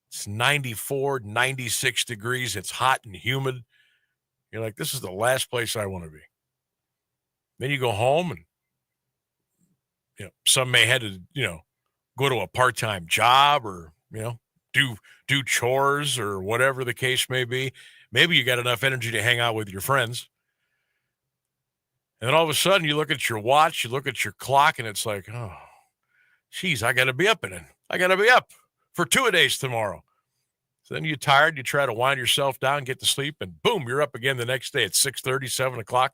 It's 94, 96 degrees. It's hot and humid. You're like, this is the last place I want to be. Then you go home and, some may have to, go to a part-time job or, do chores or whatever the case may be. Maybe you got enough energy to hang out with your friends. And then all of a sudden you look at your watch, you look at your clock, and it's like, oh, geez, I got to be up I got to be up for two-a-days tomorrow. So then you're tired, you try to wind yourself down, get to sleep, and boom, you're up again the next day at 6:30, 7 o'clock,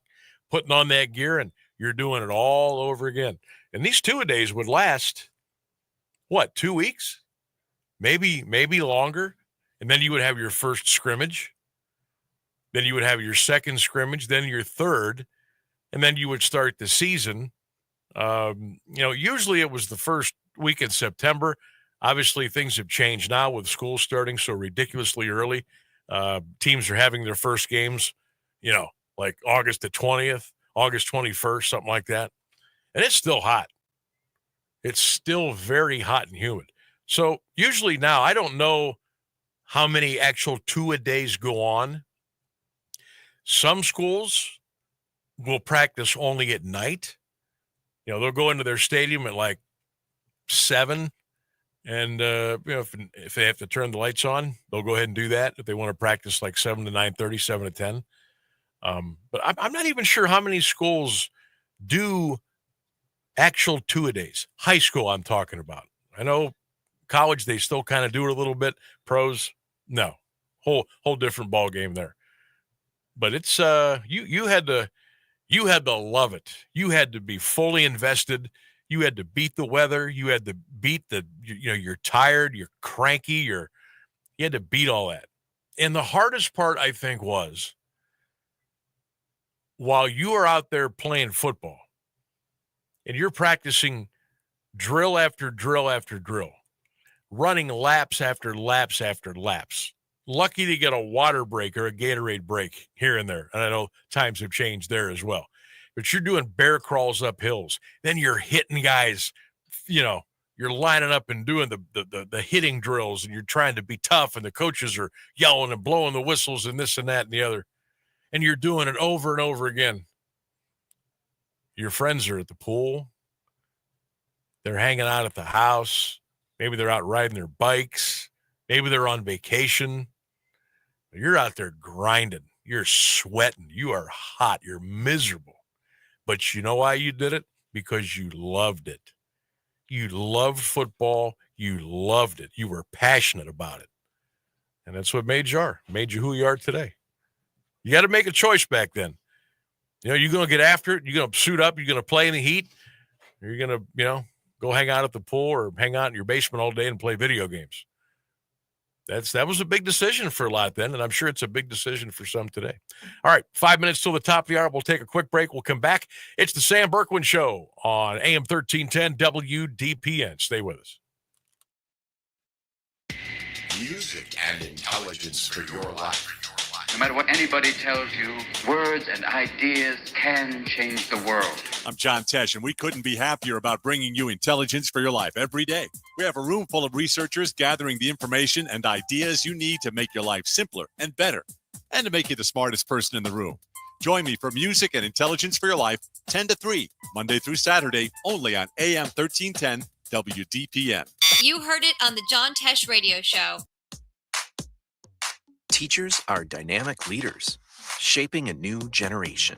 putting on that gear, and you're doing it all over again. And these two-a-days would last, 2 weeks? Maybe longer. And then you would have your first scrimmage. Then you would have your second scrimmage, then your third, and then you would start the season. Usually it was the first week in September. Obviously, things have changed now with school starting so ridiculously early. Teams are having their first games, like August the 20th, August 21st, something like that. And it's still hot. It's still very hot and humid. So usually now, I don't know how many actual two-a-days go on. Some schools will practice only at night. They'll go into their stadium at like 7, and if they have to turn the lights on, they'll go ahead and do that. If they want to practice like 7 to 9:30, 7 to 10. But I'm not even sure how many schools do actual two-a-days. High school, I'm talking about. I know college, they still kind of do it a little bit. Pros, no. Whole different ball game there. But it's you had to love it. You had to be fully invested. You had to beat the weather. You had to beat you're tired, you're cranky, you had to beat all that. And the hardest part, I think, was while you are out there playing football and you're practicing drill after drill after drill, running laps after laps after laps, lucky to get a water break or a Gatorade break here and there. And I know times have changed there as well. But you're doing bear crawls up hills. Then you're hitting guys, you're lining up and doing the hitting drills, and you're trying to be tough, and the coaches are yelling and blowing the whistles and this and that and the other. And you're doing it over and over again. Your friends are at the pool. They're hanging out at the house. Maybe they're out riding their bikes. Maybe they're on vacation. You're out there grinding. You're sweating. You are hot. You're miserable. But you know why you did it? Because you loved it. You loved football. You loved it. You were passionate about it. And that's what made you who you are today. You got to make a choice back then. You're going to get after it. You're going to suit up. You're going to play in the heat. You're going to, go hang out at the pool or hang out in your basement all day and play video games. That was a big decision for a lot then, and I'm sure it's a big decision for some today. All right, 5 minutes till the top of the hour. We'll take a quick break. We'll come back. It's the Sam Bourquin Show on AM 1310 WDPN. Stay with us. Music and intelligence for your life. No matter what anybody tells you, words and ideas can change the world. I'm John Tesh, and we couldn't be happier about bringing you intelligence for your life every day. We have a room full of researchers gathering the information and ideas you need to make your life simpler and better, and to make you the smartest person in the room. Join me for Music and Intelligence for Your Life, 10 to 3, Monday through Saturday, only on AM 1310 WDPN. You heard it on the John Tesh Radio Show. Teachers are dynamic leaders, shaping a new generation.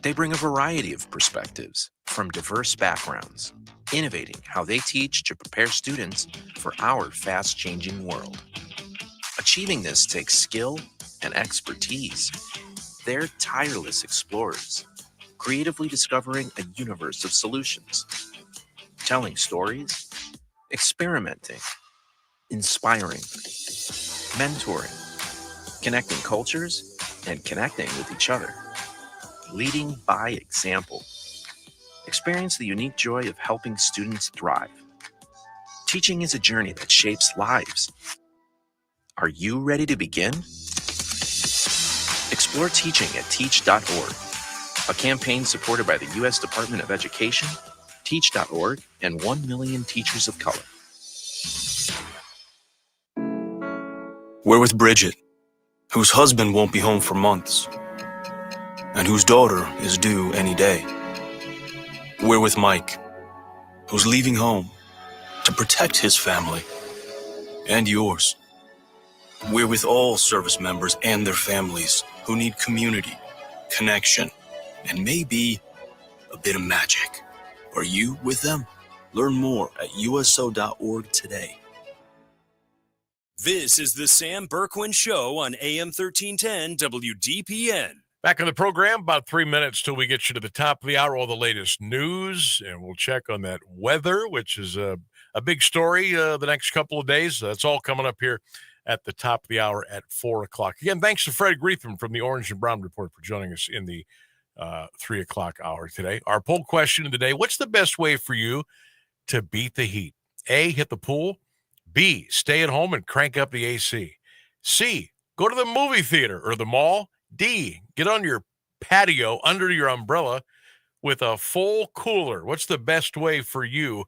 They bring a variety of perspectives from diverse backgrounds, innovating how they teach to prepare students for our fast-changing world. Achieving this takes skill and expertise. They're tireless explorers, creatively discovering a universe of solutions, telling stories, experimenting, inspiring, mentoring, connecting cultures, and connecting with each other. Leading by example. Experience the unique joy of helping students thrive. Teaching is a journey that shapes lives. Are you ready to begin? Explore teaching at teach.org, a campaign supported by the U.S. Department of Education, teach.org, and 1 million teachers of color. We're with Bridget, whose husband won't be home for months, and whose daughter is due any day. We're with Mike, who's leaving home to protect his family and yours. We're with all service members and their families who need community, connection, and maybe a bit of magic. Are you with them? Learn more at uso.org today. This is the Sam Bourquin Show on AM 1310 WDPN. Back on the program, about 3 minutes till we get you to the top of the hour, all the latest news, and we'll check on that weather, which is a big story the next couple of days. That's all coming up here at the top of the hour at 4 o'clock. Again, thanks to Fred Greetham from the Orange and Brown Report for joining us in the 3 o'clock hour today. Our poll question of the day, what's the best way for you to beat the heat? A, hit the pool. B, stay at home and crank up the AC. C, go to the movie theater or the mall. D, get on your patio under your umbrella with a full cooler. What's the best way for you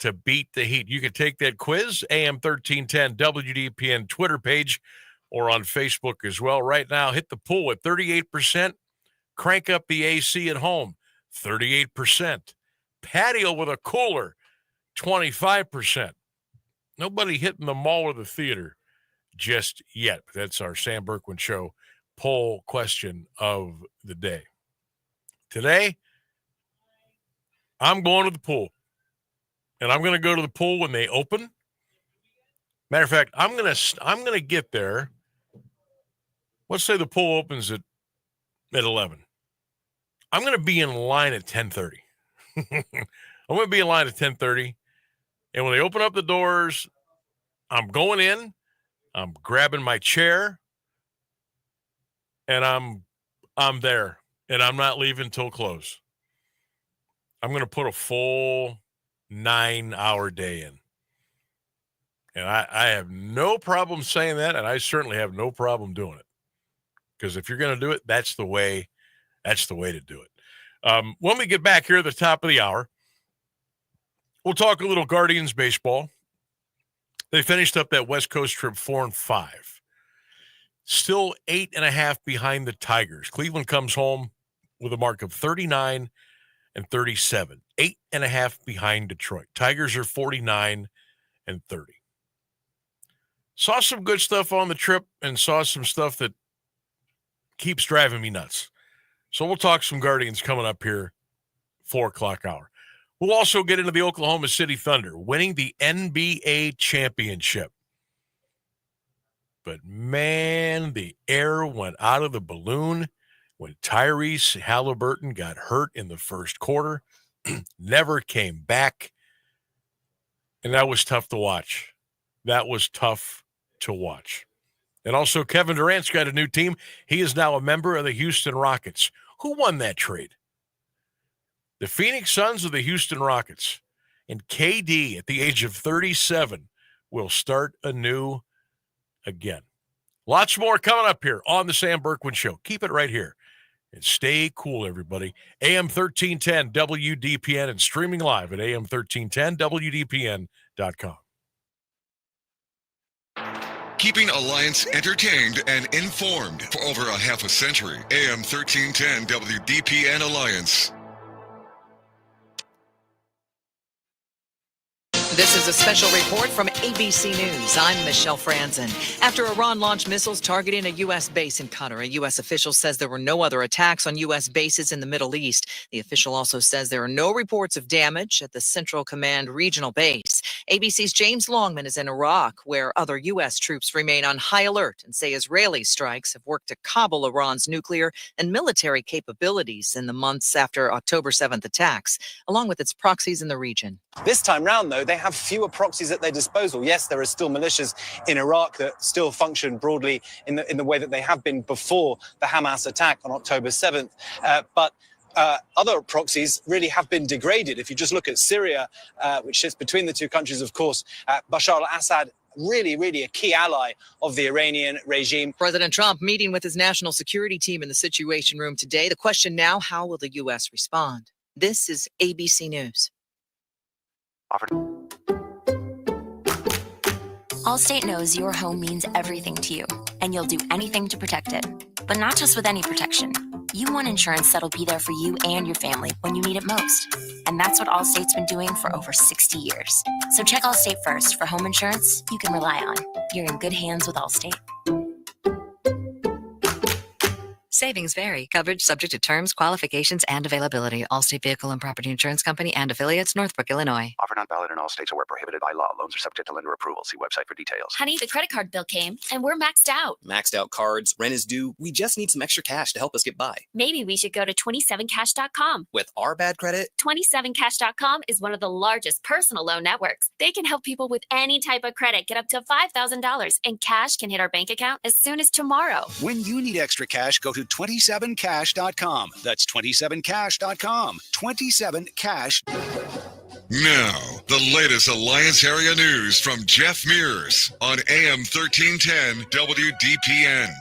to beat the heat. You can take that quiz, AM1310 WDPN Twitter page, or on Facebook as well. Right now, hit the pool at 38%. Crank up the AC at home, 38%. Patio with a cooler, 25%. Nobody hitting the mall or the theater just yet. That's our Sam Bourquin Show poll question of the day. Today, I'm going to the pool. And I'm going to go to the pool when they open. Matter of fact, I'm going to get there. Let's say the pool opens at 11. I'm going to be in line at 10:30. I'm going to be in line at 10:30. And when they open up the doors, I'm going in, I'm grabbing my chair, and I'm there. And I'm not leaving till close. I'm going to put a full 9-hour day in. And I have no problem saying that, and I certainly have no problem doing it. Because if you're going to do it, that's the way to do it. When we get back here at the top of the hour, we'll talk a little Guardians baseball. They finished up that West Coast trip 4-5. Still 8.5 behind the Tigers. Cleveland comes home with a mark of 39-37. 8.5 behind Detroit. Tigers are 49-30. Saw some good stuff on the trip and saw some stuff that keeps driving me nuts. So we'll talk some Guardians coming up here, 4 o'clock hour. We'll also get into the Oklahoma City Thunder winning the NBA championship. But man, the air went out of the balloon when Tyrese Halliburton got hurt in the first quarter. Never came back. And that was tough to watch. That was tough to watch. And also, Kevin Durant's got a new team. He is now a member of the Houston Rockets. Who won that trade? The Phoenix Suns or the Houston Rockets? And KD, at the age of 37, will start anew again. Lots more coming up here on the Sam Bourquin Show. Keep it right here. And stay cool, everybody. AM1310 WDPN and streaming live at AM1310WDPN.com. Keeping Alliance entertained and informed for over a half a century. AM1310 WDPN Alliance. This is a special report from ABC News. I'm Michelle Franzen. After Iran launched missiles targeting a U.S. base in Qatar, a U.S. official says there were no other attacks on U.S. bases in the Middle East. The official also says there are no reports of damage at the Central Command regional base. ABC's James Longman is in Iraq, where other U.S. troops remain on high alert and say Israeli strikes have worked to cobble Iran's nuclear and military capabilities in the months after October 7th attacks, along with its proxies in the region. This time round, though, they have fewer proxies at their disposal. Yes, there are still militias in Iraq that still function broadly in the way that they have been before the Hamas attack on October 7th. But other proxies really have been degraded. If you just look at Syria, which sits between the two countries, of course, Bashar al-Assad, really a key ally of the Iranian regime. President Trump meeting with his national security team in the Situation Room today. The question now, how will the U.S. respond? This is ABC News. Allstate knows your home means everything to you, and you'll do anything to protect it. But not just with any protection. You want insurance that'll be there for you and your family when you need it most. And that's what Allstate's been doing for over 60 years. So check Allstate first for home insurance you can rely on. You're in good hands with Allstate. Savings vary. Coverage subject to terms, qualifications, and availability. Allstate Vehicle and Property Insurance Company and affiliates, Northbrook, Illinois. Offer not valid in all states or where prohibited by law. Loans are subject to lender approval. See website for details. Honey, the credit card bill came, and we're maxed out. Maxed out cards, rent is due. We just need some extra cash to help us get by. Maybe we should go to 27cash.com. With our bad credit? 27cash.com is one of the largest personal loan networks. They can help people with any type of credit get up to $5,000, and cash can hit our bank account as soon as tomorrow. When you need extra cash, go to 27cash.com. That's 27cash.com. 27cash. Now, the latest Alliance area news from Jeff Mears on AM 1310 WDPN.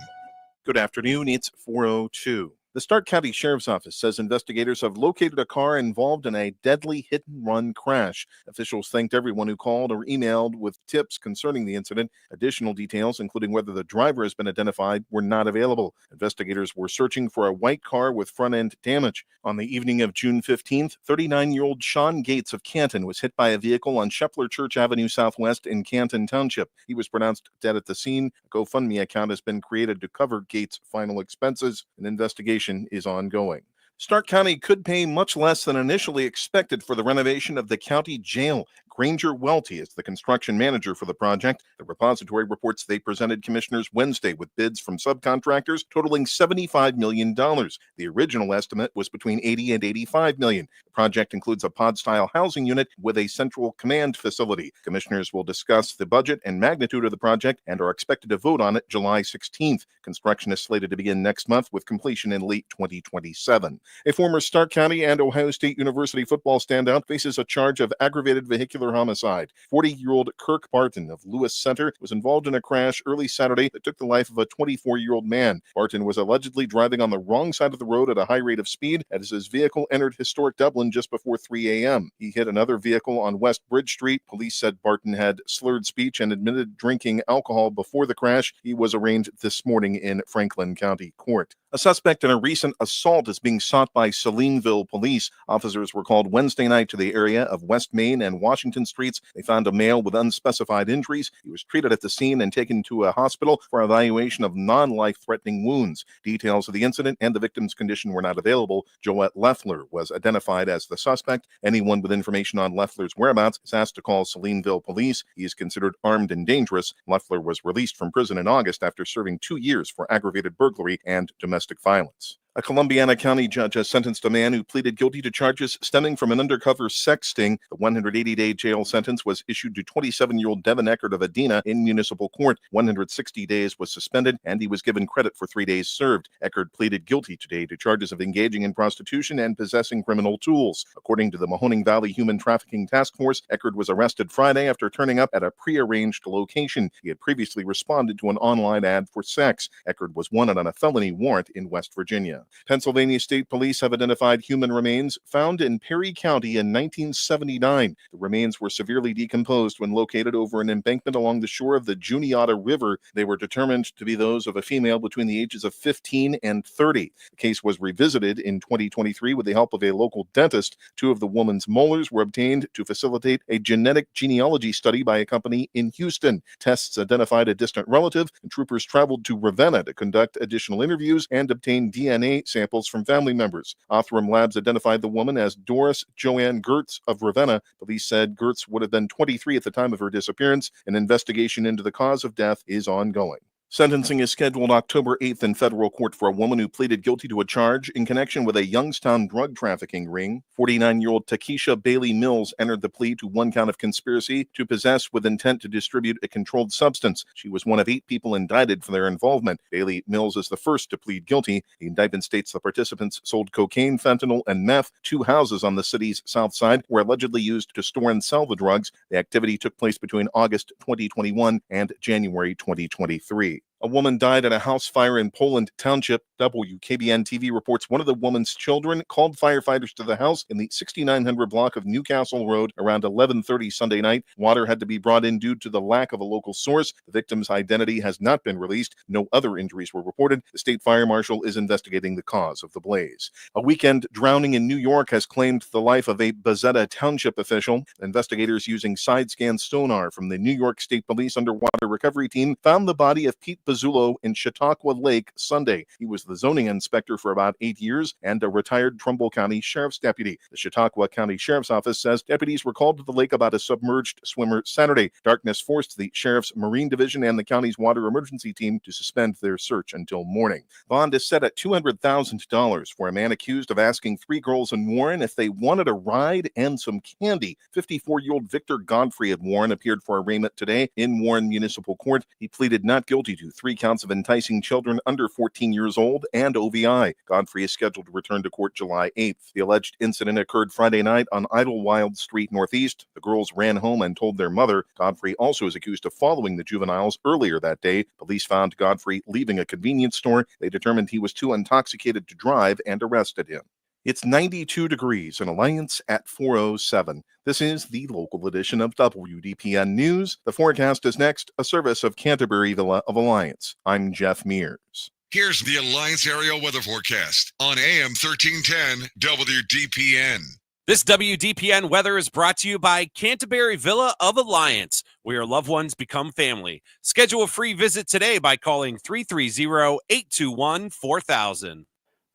Good afternoon. It's 4:02. The Stark County Sheriff's Office says investigators have located a car involved in a deadly hit-and-run crash. Officials thanked everyone who called or emailed with tips concerning the incident. Additional details, including whether the driver has been identified, were not available. Investigators were searching for a white car with front-end damage. On the evening of June 15th, 39-year-old Sean Gates of Canton was hit by a vehicle on Shepler Church Avenue Southwest in Canton Township. He was pronounced dead at the scene. A GoFundMe account has been created to cover Gates' final expenses. An investigation is ongoing. Stark County could pay much less than initially expected for the renovation of the county jail. Granger Welty is the construction manager for the project. The repository reports they presented commissioners Wednesday with bids from subcontractors totaling $75 million. The original estimate was between $80 and $85 million. The project includes a pod-style housing unit with a central command facility. Commissioners will discuss the budget and magnitude of the project and are expected to vote on it July 16th. Construction is slated to begin next month with completion in late 2027. A former Stark County and Ohio State University football standout faces a charge of aggravated vehicular homicide. 40-year-old Kirk Barton of Lewis Center was involved in a crash early Saturday that took the life of a 24-year-old man. Barton was allegedly driving on the wrong side of the road at a high rate of speed as his vehicle entered historic Dublin just before 3 a.m. He hit another vehicle on West Bridge Street. Police said Barton had slurred speech and admitted drinking alcohol before the crash. He was arraigned this morning in Franklin County Court. A suspect in a recent assault is being sought by Salineville police. Officers were called Wednesday night to the area of West Main and Washington Streets. They found a male with unspecified injuries. He was treated at the scene and taken to a hospital for evaluation of non-life-threatening wounds. Details of the incident and the victim's condition were not available. Joette Leffler was identified as the suspect. Anyone with information on Leffler's whereabouts is asked to call Salineville police. He is considered armed and dangerous. Leffler was released from prison in August after serving 2 years for aggravated burglary and domestic violence. A Columbiana County judge has sentenced a man who pleaded guilty to charges stemming from an undercover sex sting. The 180-day jail sentence was issued to 27-year-old Devin Eckert of Adena in municipal court. 160 days was suspended, and he was given credit for 3 days served. Eckert pleaded guilty today to charges of engaging in prostitution and possessing criminal tools. According to the Mahoning Valley Human Trafficking Task Force, Eckert was arrested Friday after turning up at a prearranged location. He had previously responded to an online ad for sex. Eckert was wanted on a felony warrant in West Virginia. Pennsylvania State Police have identified human remains found in Perry County in 1979. The remains were severely decomposed when located over an embankment along the shore of the Juniata River. They were determined to be those of a female between the ages of 15 and 30. The case was revisited in 2023 with the help of a local dentist. 2 of the woman's molars were obtained to facilitate a genetic genealogy study by a company in Houston. Tests identified a distant relative, and troopers traveled to Ravenna to conduct additional interviews and obtain DNA samples from family members. Othram Labs identified the woman as Doris Joanne Gertz of Ravenna. Police said Gertz would have been 23 at the time of her disappearance. An investigation into the cause of death is ongoing. Sentencing is scheduled October 8th in federal court for a woman who pleaded guilty to a charge in connection with a Youngstown drug trafficking ring. 49-year-old Takesha Bailey Mills entered the plea to 1 count of conspiracy to possess with intent to distribute a controlled substance. She was one of 8 people indicted for their involvement. Bailey Mills is the first to plead guilty. The indictment states the participants sold cocaine, fentanyl, and meth. 2 houses on the city's south side were allegedly used to store and sell the drugs. The activity took place between August 2021 and January 2023. A woman died at a house fire in Poland Township. WKBN-TV reports one of the woman's children called firefighters to the house in the 6900 block of Newcastle Road around 11:30 Sunday night. Water had to be brought in due to the lack of a local source. The victim's identity has not been released. No other injuries were reported. The state fire marshal is investigating the cause of the blaze. A weekend drowning in New York has claimed the life of a Bezetta Township official. Investigators using side-scan sonar from the New York State Police Underwater Recovery Team found the body of Pete Bazzulo in Chautauqua Lake Sunday. He was the zoning inspector for about 8 years and a retired Trumbull County Sheriff's deputy. The Chautauqua County Sheriff's Office says deputies were called to the lake about a submerged swimmer Saturday. Darkness forced the Sheriff's Marine Division and the county's water emergency team to suspend their search until morning. Bond is set at $200,000 for a man accused of asking 3 girls in Warren if they wanted a ride and some candy. 54-year-old Victor Godfrey of Warren appeared for arraignment today in Warren Municipal Court. He pleaded not guilty to 3 counts of enticing children under 14 years old assault and OVI. Godfrey is scheduled to return to court July 8th. The alleged incident occurred Friday night on Idlewild Street Northeast. The girls ran home and told their mother. Godfrey also is accused of following the juveniles earlier that day. Police found Godfrey leaving a convenience store. They determined he was too intoxicated to drive and arrested him. It's 92 degrees in Alliance at 4:07. This is the local edition of WDPN News. The forecast is next, a service of Canterbury Villa of Alliance. I'm Jeff Mears. Here's the Alliance area weather forecast on AM 1310 WDPN. This WDPN weather is brought to you by Canterbury Villa of Alliance, where your loved ones become family. Schedule a free visit today by calling 330-821-4000.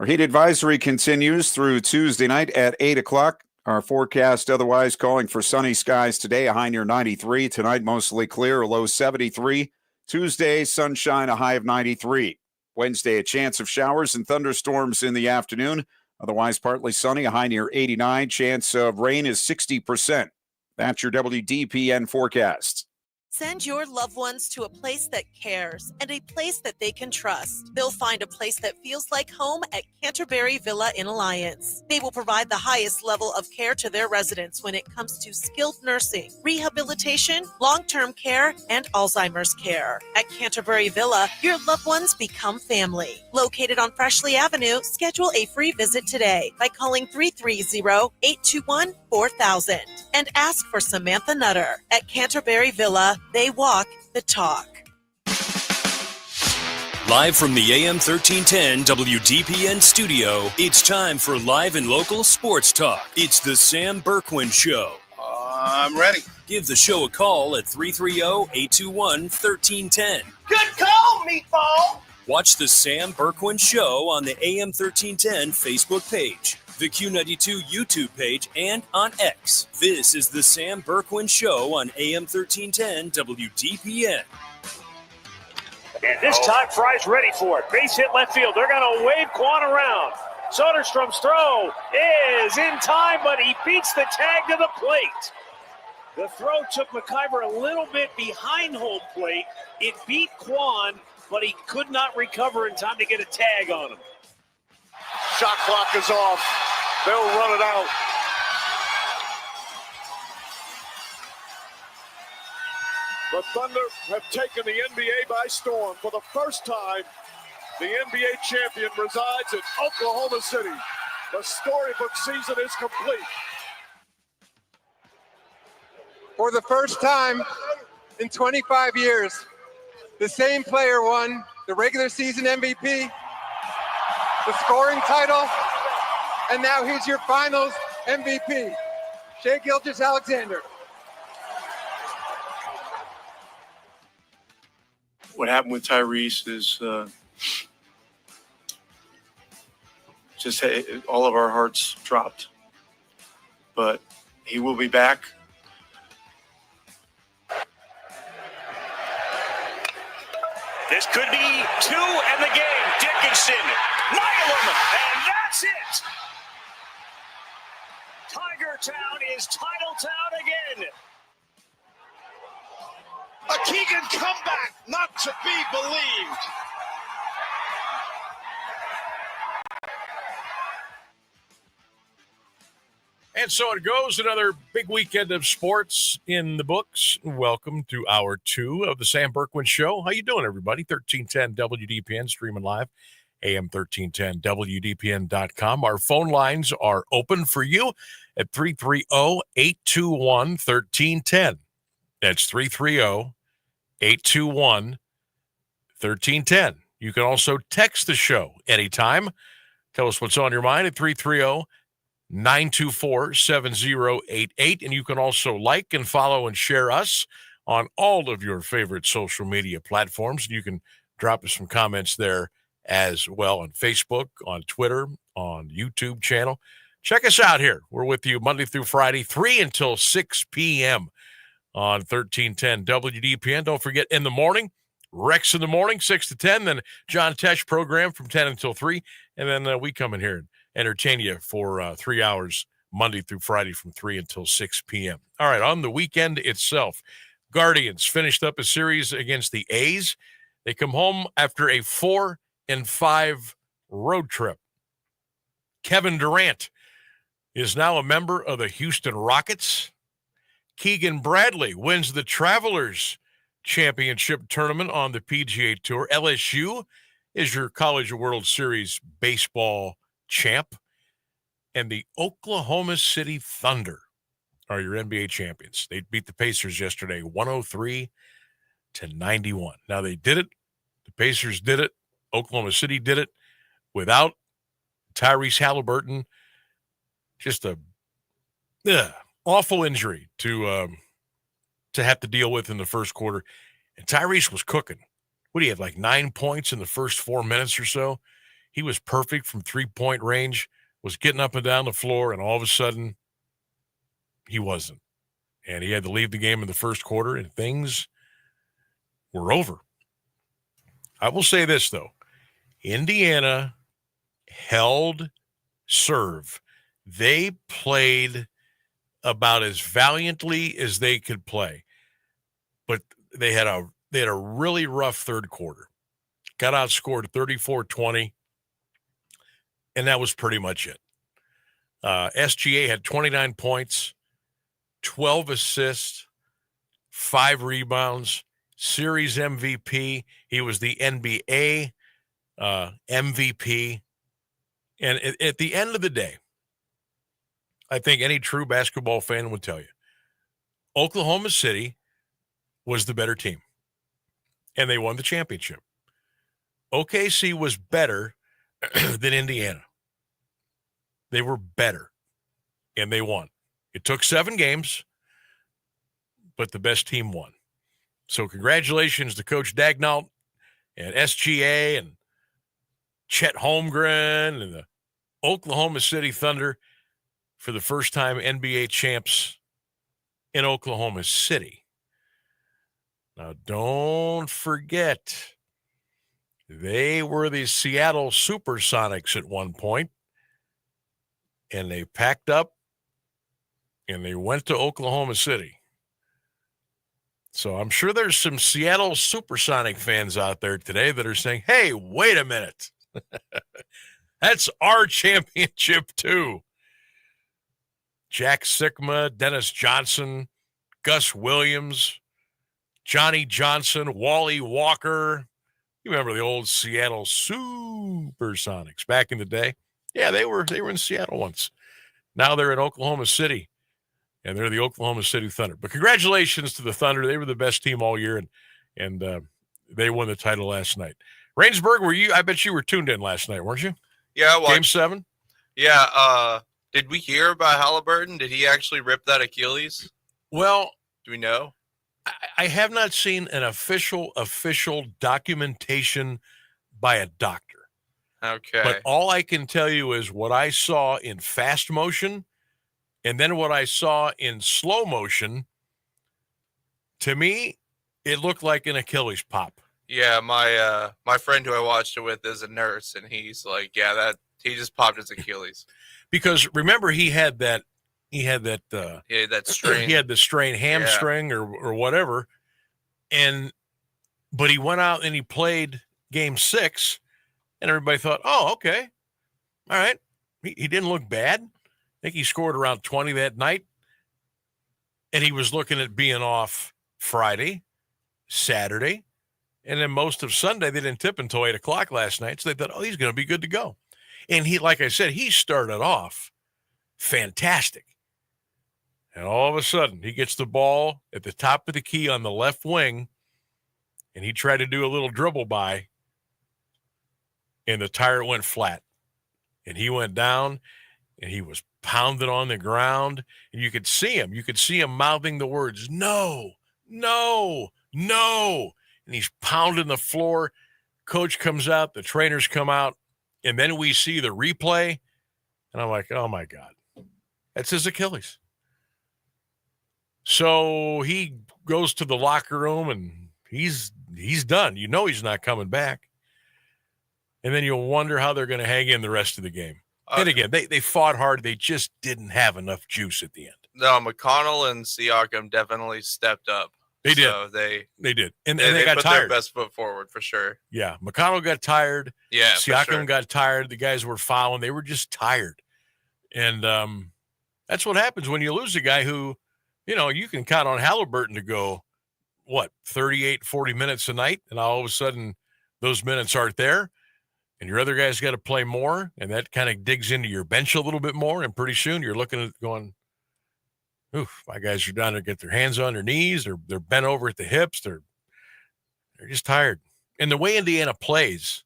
Our heat advisory continues through Tuesday night at 8 o'clock. Our forecast otherwise calling for sunny skies today, a high near 93. Tonight, mostly clear, a low 73. Tuesday, sunshine, a high of 93. Wednesday, a chance of showers and thunderstorms in the afternoon. Otherwise, partly sunny, a high near 89. Chance of rain is 60%. That's your WDPN forecast. Send your loved ones to a place that cares and a place that they can trust. They'll find a place that feels like home at Canterbury Villa in Alliance. They will provide the highest level of care to their residents when it comes to skilled nursing, rehabilitation, long-term care, and Alzheimer's care. At Canterbury Villa, your loved ones become family. Located on Freshley Avenue, schedule a free visit today by calling 330-821-4000 and ask for Samantha Nutter. At Canterbury Villa, they walk the talk. Live from the AM 1310 WDPN studio, it's time for live and local sports talk. It's the Sam Bourquin Show. I'm ready. Give the show a call at 330-821-1310. Good call, meatball. Watch the Sam Bourquin Show on the AM 1310 Facebook page, the Q92 YouTube page, and on X. This is the Sam Bourquin Show on AM 1310 WDPN. And this time, Fry's ready for it. Base hit left field. They're going to wave Quan around. Soderstrom's throw is in time, but he beats the tag to the plate. The throw took McIver a little bit behind home plate. It beat Quan, but he could not recover in time to get a tag on him. Shot clock is off. They'll run it out. The Thunder have taken the NBA by storm. For the first time, the NBA champion resides in Oklahoma City. The storybook season is complete. For the first time in 25 years, the same player won the regular season MVP, the scoring title, and now he's your finals MVP, Shai Gilgeous-Alexander. What happened with Tyrese is just all of our hearts dropped. But he will be back. This could be two and the game. Dickinson, Milam, and that's it. Tiger Town is Title Town again. A Keegan comeback, not to be believed. And so it goes. Another big weekend of sports in the books. Welcome to hour 2 of the Sam Bourquin Show. How you doing, everybody? 1310 WDPN, streaming live, AM1310WDPN.com. Our phone lines are open for you at 330-821-1310. That's 330-821-1310. You can also text the show anytime. Tell us what's on your mind at 330-924-7088. And you can also like and follow and share us on all of your favorite social media platforms. You can drop us some comments there as well on Facebook, on Twitter, on YouTube channel. Check us out here. We're with you Monday through Friday, 3 until 6 p.m. on 1310 WDPN. Don't forget, in the morning, Rex in the morning, 6 to 10. Then John Tesh program from 10 until 3. And then we come in here and entertain you for 3 hours, Monday through Friday from 3 until 6 p.m. All right, on the weekend itself, Guardians finished up a series against the A's. They come home after a 4-5 road trip. Kevin Durant is now a member of the Houston Rockets. Keegan Bradley wins the Travelers Championship tournament on the PGA Tour. LSU is your College World Series baseball champ. And the Oklahoma City Thunder are your NBA champions. They beat the Pacers yesterday, 103-91. Now, they did it. The Pacers did it. Oklahoma City did it without Tyrese Halliburton. Just a awful injury to have to deal with in the first quarter. And Tyrese was cooking. What do you have, like 9 points in the first 4 minutes or so? He was perfect from three-point range, was getting up and down the floor, and all of a sudden, he wasn't. And he had to leave the game in the first quarter, and things were over. I will say this, though. Indiana held serve. They played about as valiantly as they could play. But they had a really rough third quarter. Got outscored 34-20. And that was pretty much it. SGA had 29 points, 12 assists, 5 rebounds, series MVP. He was the NBA MVP. And at the end of the day, I think any true basketball fan would tell you, Oklahoma City was the better team. And they won the championship. OKC was better than Indiana. They were better, and they won. It took 7 games, but the best team won. So congratulations to Coach Dagnall and SGA and Chet Holmgren and the Oklahoma City Thunder for the first time NBA champs in Oklahoma City. Now, don't forget, they were the Seattle Supersonics at one point, and they packed up and they went to Oklahoma City. So I'm sure there's some Seattle Supersonic fans out there today that are saying, hey, wait a minute. That's our championship too. Jack Sikma, Dennis Johnson, Gus Williams, Johnny Johnson, Wally Walker. You remember the old Seattle Supersonics back in the day? Yeah, they were in Seattle once. Now they're in Oklahoma City, and they're the Oklahoma City Thunder. But congratulations to the Thunder. They were the best team all year, and they won the title last night. Rainsburg, were you? I bet you were tuned in last night, weren't you? Yeah, I watched. Game 7? Yeah. Did we hear about Halliburton? Did he actually rip that Achilles? Well, do we know? I have not seen an official documentation by a doctor. Okay. But all I can tell you is what I saw in fast motion and then what I saw in slow motion. To me, it looked like an Achilles pop. Yeah, my friend who I watched it with is a nurse, and he's like, yeah, that he just popped his Achilles. Because remember, he had that strain. He had the strained hamstring or whatever. But he went out and he played game 6, and everybody thought, oh, okay. All right. He didn't look bad. I think he scored around 20 that night. And he was looking at being off Friday, Saturday, and then most of Sunday. They didn't tip until 8 o'clock last night. So they thought, oh, he's going to be good to go. And he, like I said, he started off fantastic. And all of a sudden, he gets the ball at the top of the key on the left wing, and he tried to do a little dribble by, and the tire went flat. And he went down, and he was pounded on the ground, and you could see him. You could see him mouthing the words, no, no, no. And he's pounding the floor. Coach comes out, the trainers come out, and then we see the replay, and I'm like, oh, my God. That's his Achilles. So he goes to the locker room, and he's done. You know he's not coming back. And then you'll wonder how they're going to hang in the rest of the game. And again, they fought hard. They just didn't have enough juice at the end. No, McConnell and Siakam definitely stepped up. They did. So they did. And they got put tired. their best foot forward for sure. Yeah. McConnell got tired. Yeah. for Siakam sure. got tired. The guys were fouling. They were just tired. And that's what happens when you lose a guy who, you can count on Halliburton to go, 38, 40 minutes a night. And all of a sudden those minutes aren't there. And your other guy's got to play more. And that kind of digs into your bench a little bit more. And pretty soon you're looking at going, oof, my guys are down to get their hands on their knees. They're bent over at the hips. They're just tired. And the way Indiana plays,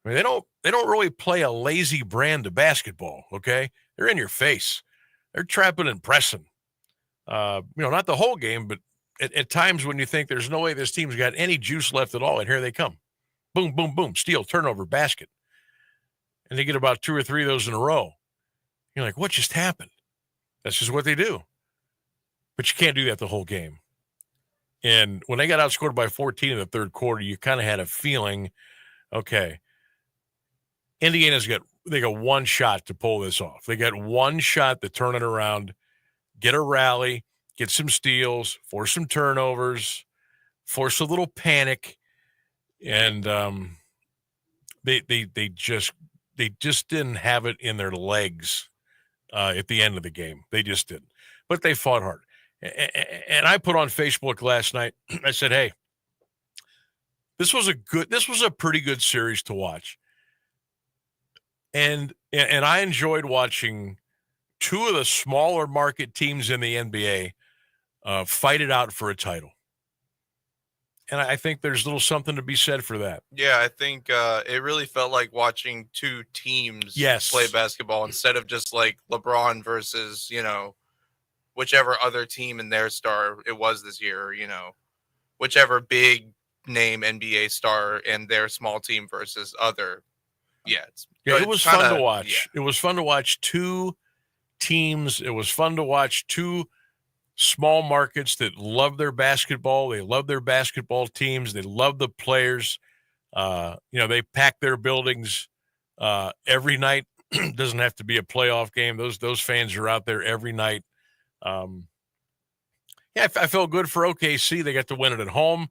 I mean, they don't really play a lazy brand of basketball. Okay, they're in your face. They're trapping and pressing. Not the whole game, but at times when you think there's no way this team's got any juice left at all, and here they come, boom, boom, boom, steal, turnover, basket, and they get about 2 or 3 of those in a row. You're like, what just happened? That's just what they do. But you can't do that the whole game. And when they got outscored by 14 in the third quarter, you kind of had a feeling, okay, Indiana's got one shot to pull this off. They got one shot to turn it around, get a rally, get some steals, force some turnovers, force a little panic, and they just didn't have it in their legs at the end of the game. They just didn't. But they fought hard. And I put on Facebook last night, I said, hey, this was a pretty good series to watch. And I enjoyed watching 2 of the smaller market teams in the NBA fight it out for a title. And I think there's a little something to be said for that. Yeah, I think it really felt like watching 2 teams play basketball instead of just like LeBron versus, whichever other team in their star it was this year, whichever big name NBA star and their small team versus other. Yeah. It was fun to watch. Yeah. It was fun to watch 2 teams. It was fun to watch 2 small markets that love their basketball. They love their basketball teams. They love the players. They pack their buildings every night. Doesn't have to be a playoff game. Those fans are out there every night. I felt good for OKC. They got to win it at home.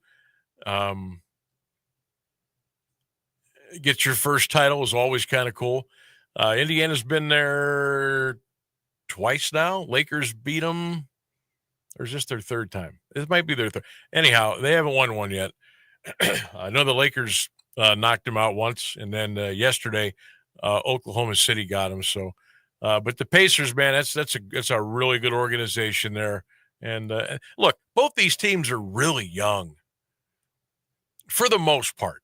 Get your first title is always kind of cool. Indiana's been there twice now. Lakers beat them. Or is this their third time? It might be their third. Anyhow, they haven't won one yet. I know the Lakers knocked them out once, and then yesterday, Oklahoma City got them. So, but the Pacers, man, that's a really good organization there. And look, both these teams are really young, for the most part.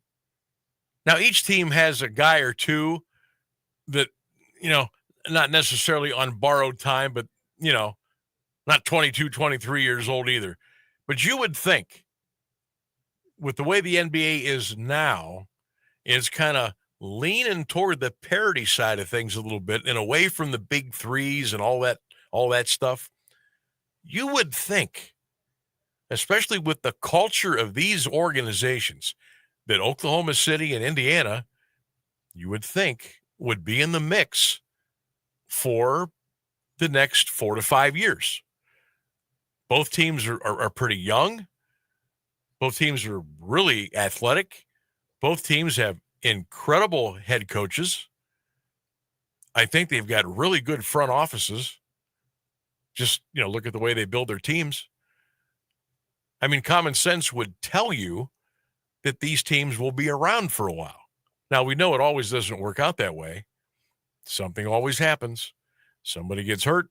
Now, each team has a guy or 2 that, not necessarily on borrowed time, but, not 22, 23 years old either. But you would think, with the way the NBA is now, it's kind of leaning toward the parity side of things a little bit and away from the big threes and all that stuff. You would think, especially with the culture of these organizations, that Oklahoma City and Indiana, you would think, would be in the mix for the next 4 to 5 years. Both teams are pretty young. Both teams are really athletic. Both teams have incredible head coaches. I think they've got really good front offices. Just, look at the way they build their teams. I mean, common sense would tell you that these teams will be around for a while. Now, we know it always doesn't work out that way. Something always happens. Somebody gets hurt.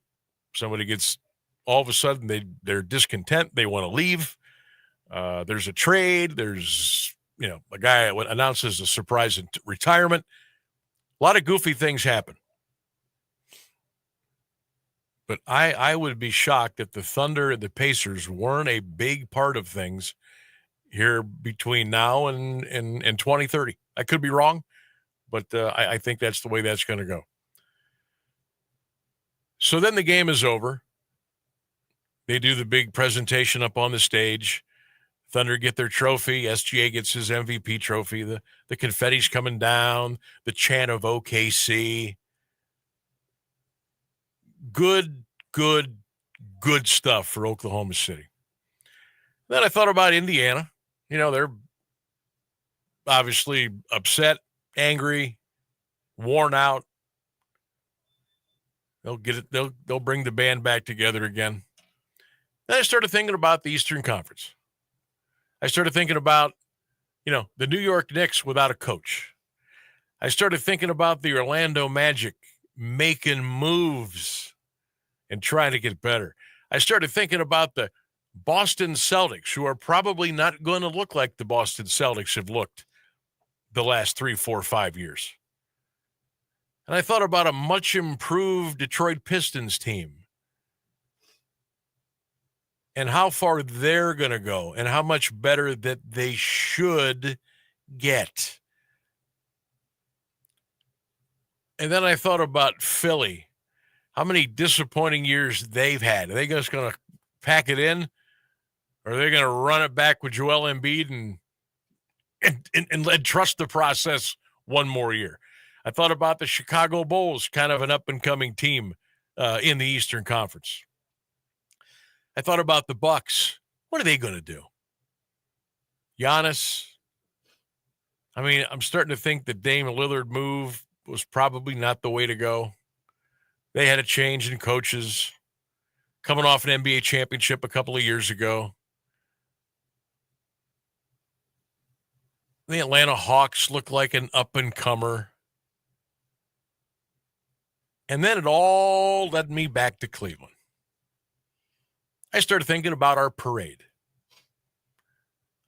Somebody gets, all of a sudden, they're discontent. They want to leave. There's a trade. There's, a guy announces a surprise retirement. A lot of goofy things happen. But I would be shocked if the Thunder and the Pacers weren't a big part of things here between now and 2030. I could be wrong, but I think that's the way that's going to go. So then the game is over. They do the big presentation up on the stage. Thunder get their trophy. SGA gets his MVP trophy. The confetti's coming down. The chant of OKC. Good stuff for Oklahoma City. Then I thought about Indiana. They're obviously upset, angry, worn out. They'll get it. They'll bring the band back together again. Then I started thinking about the Eastern Conference. I started thinking about, the New York Knicks without a coach. I started thinking about the Orlando Magic making moves and trying to get better. I started thinking about the Boston Celtics, who are probably not going to look like the Boston Celtics have looked the last 3, 4, 5 years. And I thought about a much improved Detroit Pistons team and how far they're going to go and how much better that they should get. And then I thought about Philly, how many disappointing years they've had. Are they just going to pack it in? Or are they going to run it back with Joel Embiid and trust the process one more year? I thought about the Chicago Bulls, kind of an up-and-coming team in the Eastern Conference. I thought about the Bucks. What are they going to do? Giannis. I'm starting to think the Dame Lillard move was probably not the way to go. They had a change in coaches coming off an NBA championship a couple of years ago. The Atlanta Hawks look like an up-and-comer. And then it all led me back to Cleveland. I started thinking about our parade.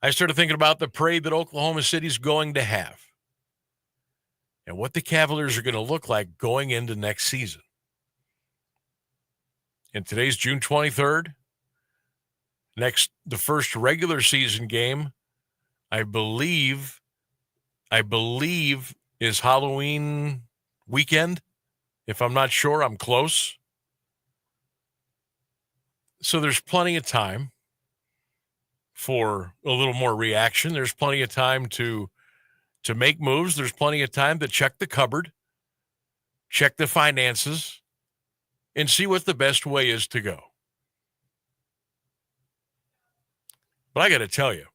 I started thinking about the parade that Oklahoma City's going to have and what the Cavaliers are going to look like going into next season. And today's June 23rd. The first regular season game, I believe is Halloween weekend. If I'm not sure, I'm close. So there's plenty of time for a little more reaction. There's plenty of time to make moves. There's plenty of time to check the cupboard, check the finances, and see what the best way is to go. But I got to tell you,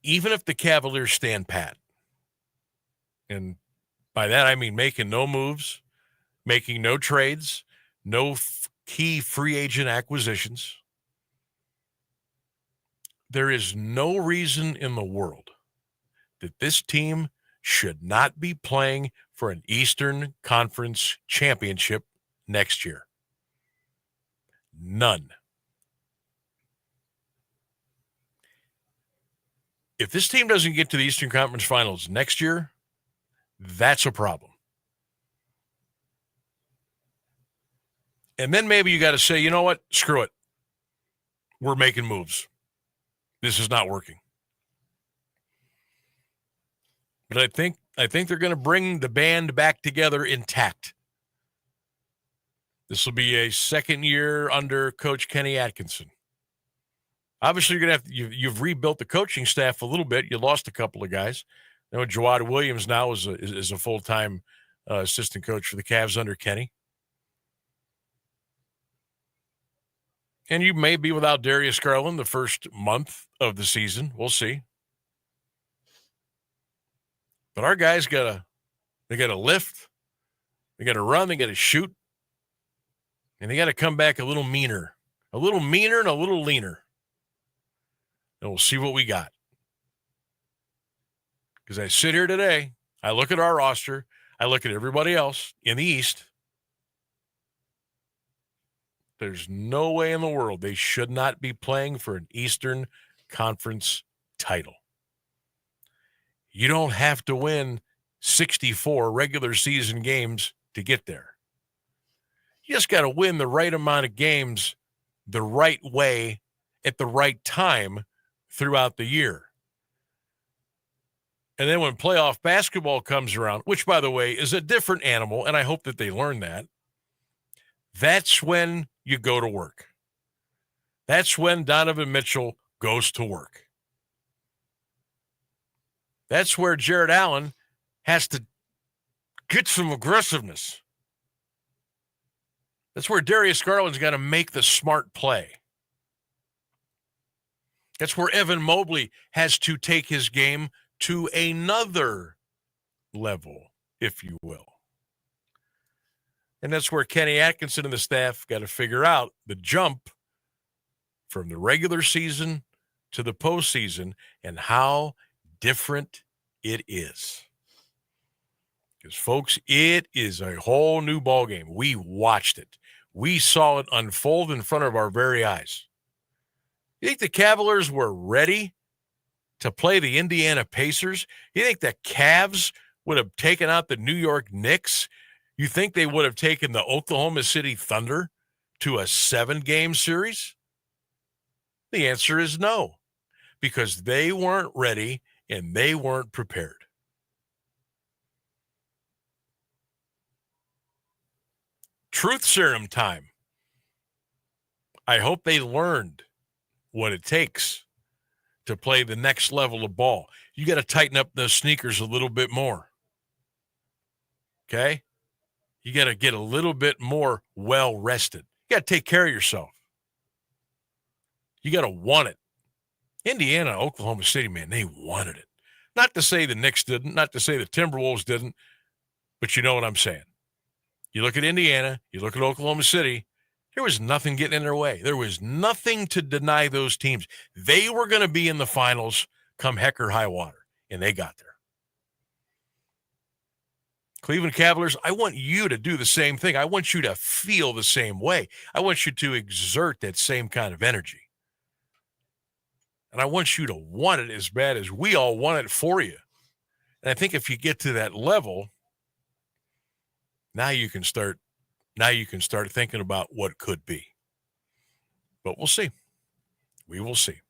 even if the Cavaliers stand pat, and by that I mean making no moves, making no trades, no key free agent acquisitions, there is no reason in the world that this team should not be playing for an Eastern Conference championship next year. None. If this team doesn't get to the Eastern Conference Finals next year, that's a problem. And then maybe you got to say, you know what? Screw it. We're making moves. This is not working. But I think they're going to bring the band back together intact. This will be a second year under Coach Kenny Atkinson. Obviously, you're going to have you've rebuilt the coaching staff a little bit. You lost a couple of guys. You know, Jawad Williams now is a full-time assistant coach for the Cavs under Kenny. And you may be without Darius Garland the first month of the season. We'll see. But our guys gotta lift, they gotta run, they gotta shoot, and they gotta come back a little meaner and a little leaner. And we'll see what we got. Because I sit here today, I look at our roster, I look at everybody else in the East. There's no way in the world they should not be playing for an Eastern Conference title. You don't have to win 64 regular season games to get there. You just got to win the right amount of games the right way at the right time throughout the year. And then when playoff basketball comes around, which, by the way, is a different animal, and I hope that they learn that, that's when you go to work. That's when Donovan Mitchell goes to work. That's where Jared Allen has to get some aggressiveness. That's where Darius Garland's got to make the smart play. That's where Evan Mobley has to take his game to another level, if you will. And that's where Kenny Atkinson and the staff got to figure out the jump from the regular season to the postseason and how different it is. Because, folks, it is a whole new ballgame. We watched it. We saw it unfold in front of our very eyes. You think the Cavaliers were ready to play the Indiana Pacers? You think the Cavs would have taken out the New York Knicks? You think they would have taken the Oklahoma City Thunder to a 7-game series? The answer is no, because they weren't ready and they weren't prepared. Truth serum time. I hope they learned what it takes to play the next level of ball. You got to tighten up those sneakers a little bit more. Okay? You got to get a little bit more well-rested. You got to take care of yourself. You got to want it. Indiana, Oklahoma City, man, they wanted it. Not to say the Knicks didn't, not to say the Timberwolves didn't, but you know what I'm saying. You look at Indiana, you look at Oklahoma City, there was nothing getting in their way. There was nothing to deny those teams. They were going to be in the finals come heck or high water, and they got there. Cleveland Cavaliers, I want you to do the same thing. I want you to feel the same way. I want you to exert that same kind of energy. And I want you to want it as bad as we all want it for you. And I think if you get to that level, now you can start thinking about what could be. But we'll see. We will see.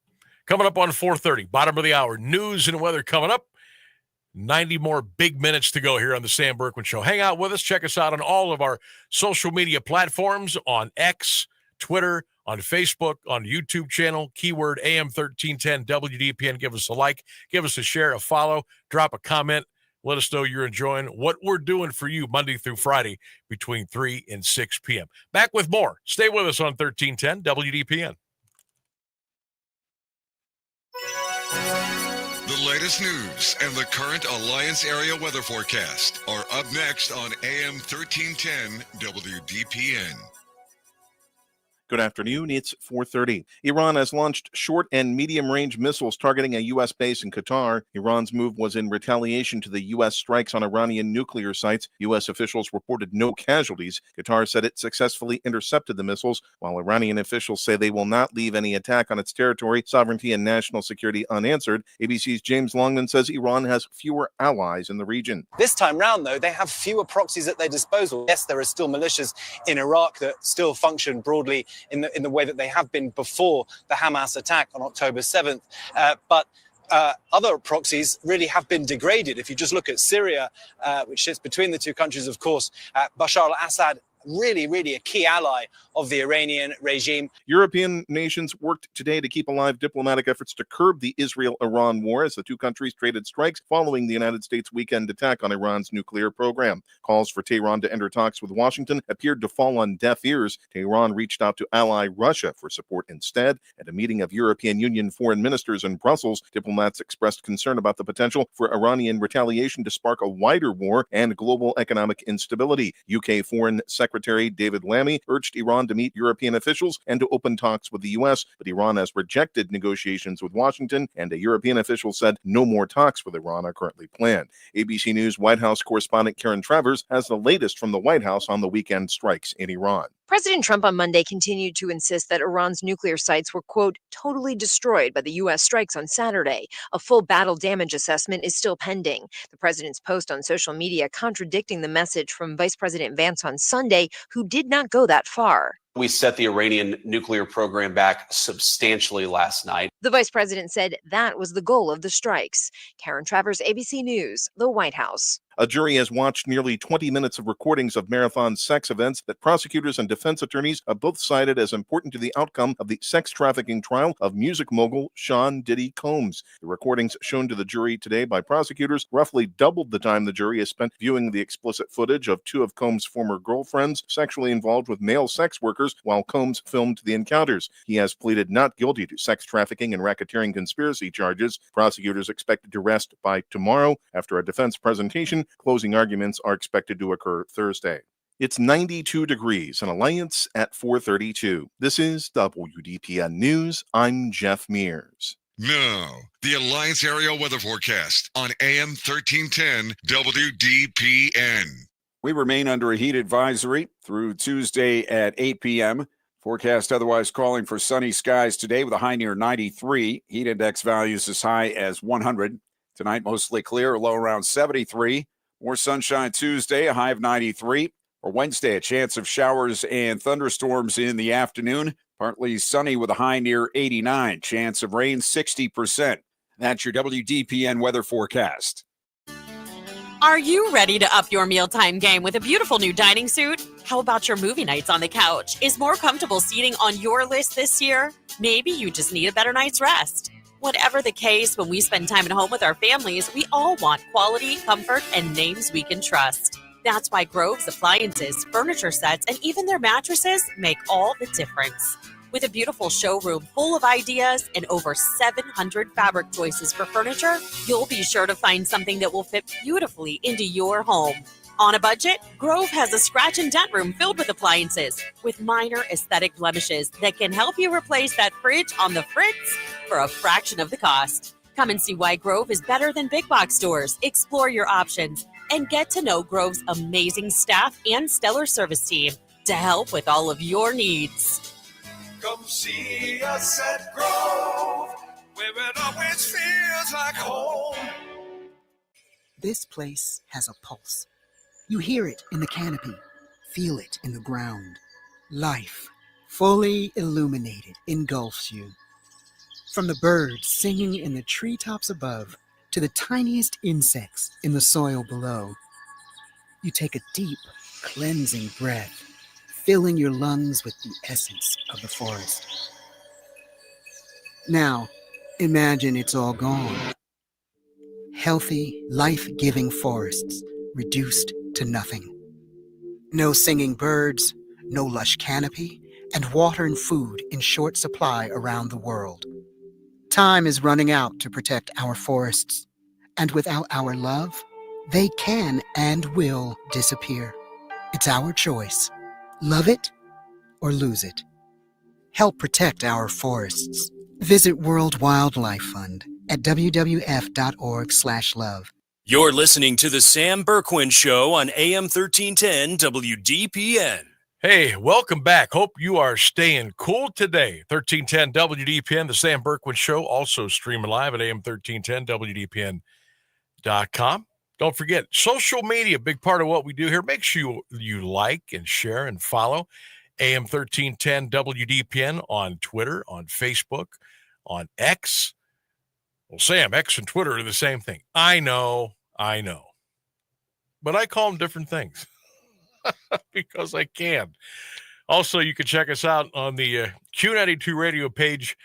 Coming up on 4:30, bottom of the hour, news and weather coming up. 90 more big minutes to go here on the Sam Bourquin Show. Hang out with us. Check us out on all of our social media platforms, on X, Twitter, on Facebook, on YouTube channel, keyword AM1310WDPN. Give us a like, give us a share, a follow, drop a comment. Let us know you're enjoying what we're doing for you Monday through Friday between 3 and 6 p.m. Back with more. Stay with us on 1310 WDPN. The latest news and the current Alliance area weather forecast are up next on AM 1310 WDPN. Good afternoon. It's 4:30. Iran has launched short and medium-range missiles targeting a U.S. base in Qatar. Iran's move was in retaliation to the U.S. strikes on Iranian nuclear sites. U.S. officials reported no casualties. Qatar said it successfully intercepted the missiles, while Iranian officials say they will not leave any attack on its territory, sovereignty, and national security unanswered. ABC's James Longman says Iran has fewer allies in the region. This time round, though, they have fewer proxies at their disposal. Yes, there are still militias in Iraq that still function broadly in the way that they have been before the Hamas attack on October 7th. But other proxies really have been degraded. If you just look at Syria, which sits between the two countries, of course, Bashar al-Assad, really a key ally of the Iranian regime. European nations worked today to keep alive diplomatic efforts to curb the Israel-Iran war as the two countries traded strikes following the United States' weekend attack on Iran's nuclear program. Calls for Tehran to enter talks with Washington appeared to fall on deaf ears. Tehran reached out to ally Russia for support instead. At a meeting of European Union foreign ministers in Brussels, diplomats expressed concern about the potential for Iranian retaliation to spark a wider war and global economic instability. UK Foreign Secretary David Lammy urged Iran to meet European officials and to open talks with the U.S., but Iran has rejected negotiations with Washington, and a European official said no more talks with Iran are currently planned. ABC News White House correspondent Karen Travers has the latest from the White House on the weekend strikes in Iran. President Trump on Monday continued to insist that Iran's nuclear sites were, quote, totally destroyed by the U.S. strikes on Saturday. A full battle damage assessment is still pending. The president's post on social media contradicting the message from Vice President Vance on Sunday, who did not go that far. We set the Iranian nuclear program back substantially last night. The vice president said that was the goal of the strikes. Karen Travers, ABC News, the White House. A jury has watched nearly 20 minutes of recordings of marathon sex events that prosecutors and defense attorneys have both cited as important to the outcome of the sex trafficking trial of music mogul Sean Diddy Combs. The recordings shown to the jury today by prosecutors roughly doubled the time the jury has spent viewing the explicit footage of two of Combs' former girlfriends sexually involved with male sex workers while Combs filmed the encounters. He has pleaded not guilty to sex trafficking and racketeering conspiracy charges. Prosecutors expected to rest by tomorrow. After a defense presentation, closing arguments are expected to occur Thursday. It's 92 degrees and Alliance at 432. This is WDPN News. I'm Jeff Mears. Now, the Alliance Area Weather Forecast on AM 1310 WDPN. We remain under a heat advisory through Tuesday at 8 p.m. Forecast otherwise calling for sunny skies today with a high near 93. Heat index values as high as 100. Tonight, mostly clear, a low around 73. More sunshine Tuesday, a high of 93. For Wednesday, a chance of showers and thunderstorms in the afternoon. Partly sunny with a high near 89. Chance of rain 60%. That's your WDPN weather forecast. Are you ready to up your mealtime game with a beautiful new dining suite? How about your movie nights on the couch? Is more comfortable seating on your list this year? Maybe you just need a better night's rest. Whatever the case, when we spend time at home with our families, we all want quality, comfort, and names we can trust. That's why Grove's appliances, furniture sets, and even their mattresses make all the difference. With a beautiful showroom full of ideas and over 700 fabric choices for furniture, you'll be sure to find something that will fit beautifully into your home. On a budget, Grove has a scratch and dent room filled with appliances with minor aesthetic blemishes that can help you replace that fridge on the fritz for a fraction of the cost. Come and see why Grove is better than big box stores. Explore your options and get to know Grove's amazing staff and stellar service team to help with all of your needs. Come see us at Grove, where it always feels like home. This place has a pulse. You hear it in the canopy, feel it in the ground. Life, fully illuminated, engulfs you. From the birds singing in the treetops above to the tiniest insects in the soil below, you take a deep, cleansing breath, filling your lungs with the essence of the forest. Now, imagine it's all gone. Healthy, life-giving forests reduced to nothing. No singing birds, no lush canopy, and water and food in short supply around the world. Time is running out to protect our forests, and without our love, they can and will disappear. It's our choice. Love it or lose it. Help protect our forests. Visit World Wildlife Fund at wwf.org/love. You're listening to the Sam Bourquin Show on AM 1310 WDPN. Hey, welcome back. Hope you are staying cool today. 1310 WDPN, the Sam Bourquin Show, also streaming live at AM1310WDPN.com. Don't forget, social media, big part of what we do here. Make sure you like and share and follow AM1310 WDPN on Twitter, on Facebook, on X. Well, Sam, X and Twitter are the same thing. I know. But I call them different things because I can. Also, you can check us out on the Q92 Radio Page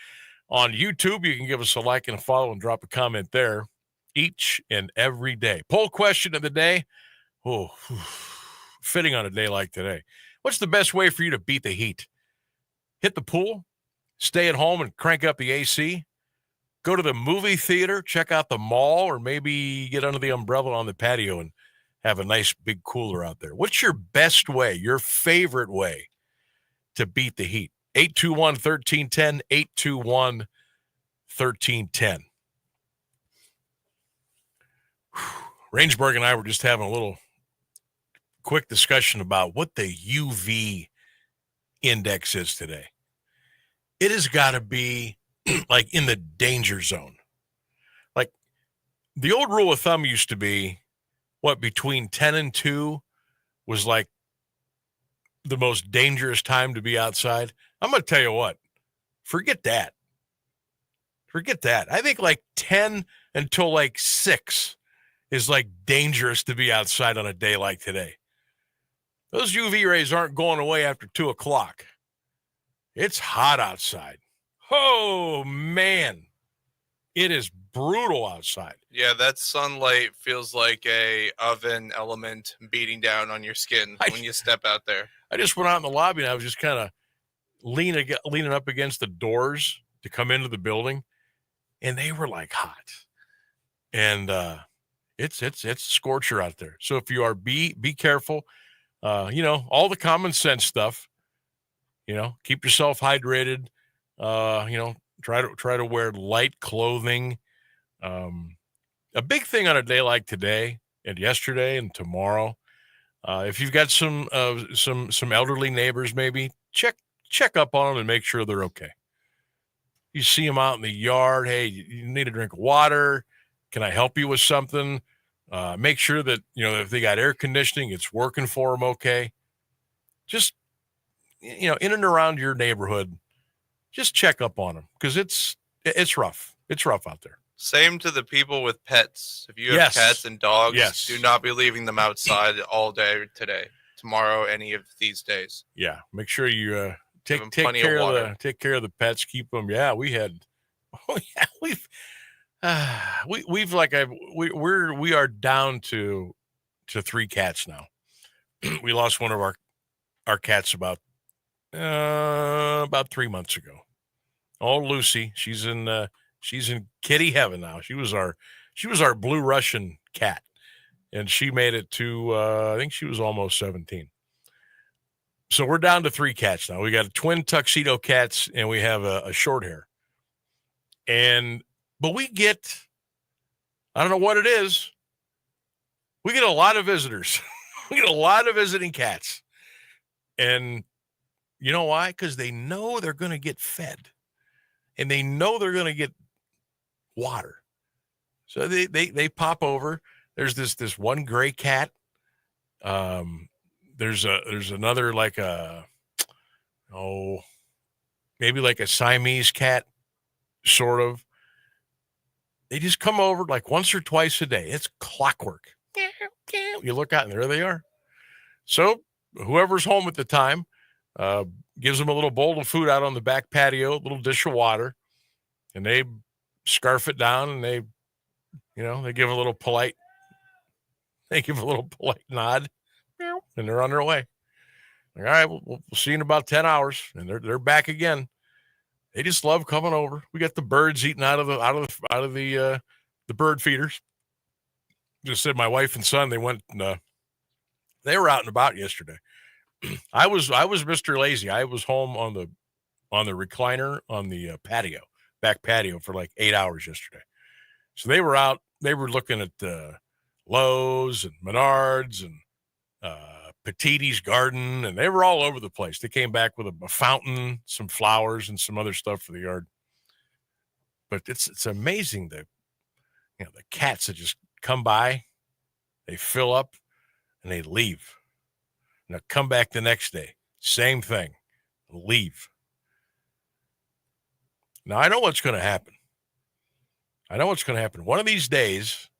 on YouTube. You can give us a like and a follow and drop a comment there each and every day. Poll question of the day. Oh, fitting on a day like today. What's the best way for you to beat the heat? Hit the pool, stay at home and crank up the AC, go to the movie theater, check out the mall, or maybe get under the umbrella on the patio and have a nice big cooler out there. What's your best way, your favorite way to beat the heat? 821-1310, 821-1310. Rangeberg and I were just having a little quick discussion about what the UV index is today. It has got to be like in the danger zone. Like the old rule of thumb used to be between 10 and 2 was like the most dangerous time to be outside. I'm going to tell you what, forget that. I think like 10 until like 6 is like dangerous to be outside on a day like today. Those UV rays aren't going away after 2 o'clock. It's hot outside. Oh, man. It is brutal outside. Yeah, that sunlight feels like a oven element beating down on your skin when you step out there. I just went out in the lobby and I was just kind of leaning up against the doors to come into the building, and they were like hot. And it's a scorcher out there. So if you are, be careful. All the common sense stuff. Keep yourself hydrated. Try to wear light clothing. A big thing on a day like today and yesterday and tomorrow, if you've got some elderly neighbors, maybe check up on them and make sure they're okay. You see them out in the yard. Hey, you need a drink of water. Can I help you with something? Make sure that, if they got air conditioning, it's working for them okay. Just, in and around your neighborhood, just check up on them because it's rough. It's rough out there. Same to the people with pets. If you have cats and dogs, do not be leaving them outside all day today, tomorrow, any of these days. Yeah, make sure you take care of the pets. Keep them. Yeah, we are down to 3 cats now. We lost one of our cats about 3 months ago. Oh, Lucy, she's in kitty heaven now. She was our blue Russian cat, and she made it to I think she was almost 17. So we're down to 3 cats now. We got twin tuxedo cats, and we have a short hair. But we get, I don't know what it is, we get a lot of visitors. We get a lot of visiting cats. And you know why? Because they know they're going to get fed. And they know they're going to get water. So they pop over. There's this one gray cat. There's another maybe like a Siamese cat, sort of. They just come over like once or twice a day. It's clockwork. You look out and there they are. So whoever's home at the time gives them a little bowl of food out on the back patio, a little dish of water, and they scarf it down and they give a little polite nod, and they're on their way. All right, we'll see you in about 10 hours, and they're back again. They just love coming over. We got the birds eating out of the bird feeders. Just said my wife and son, they went and they were out and about yesterday. I was Mr. Lazy. I was home on the recliner on the back patio for like 8 hours yesterday. So they were out. They were looking at Lowe's and Menards and Petiti's garden, and they were all over the place. They came back with a fountain, some flowers, and some other stuff for the yard. But it's amazing that the cats that just come by, they fill up, and they leave. Now come back the next day, same thing, leave. Now I know what's going to happen. One of these days,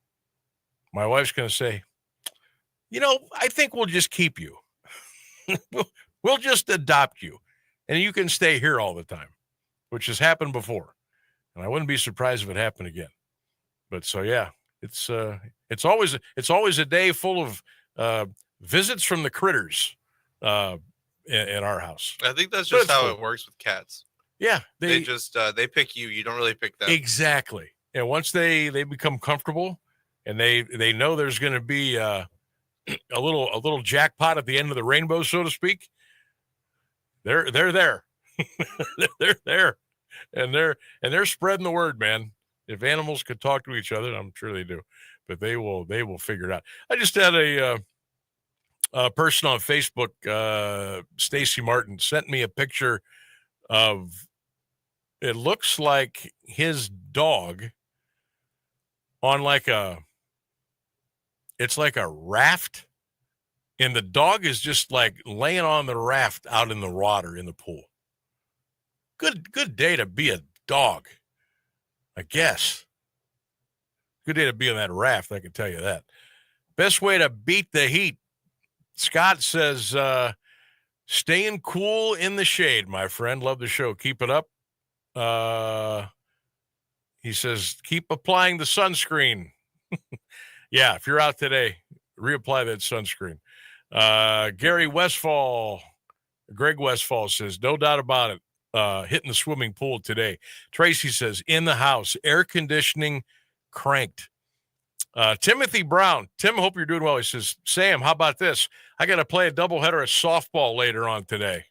my wife's going to say, I think we'll just keep you. We'll just adopt you, and you can stay here all the time, which has happened before. And I wouldn't be surprised if it happened again. But so, yeah, it's always a day full of visits from the critters in our house. I think that's just how it works with cats. Yeah. They just they pick you. You don't really pick them. Exactly. And once they become comfortable and they know there's going to be a little jackpot at the end of the rainbow, so to speak, they're there. They're there. And they're spreading the word, man. If animals could talk to each other, I'm sure they do, but they will figure it out. I just had a person on Facebook, Stacy Martin, sent me a picture of, it looks like his dog on it's like a raft, and the dog is just like laying on the raft out in the water in the pool. Good day to be a dog, I guess. Good day to be on that raft, I can tell you that. Best way to beat the heat, Scott says, staying cool in the shade, my friend. Love the show. Keep it up. He says, keep applying the sunscreen. Yeah, if you're out today, reapply that sunscreen. Greg Westfall says, no doubt about it. Hitting the swimming pool today. Tracy says, in the house, air conditioning cranked. Timothy Brown. Tim, hope you're doing well. He says, Sam, how about this? I got to play a doubleheader of softball later on today.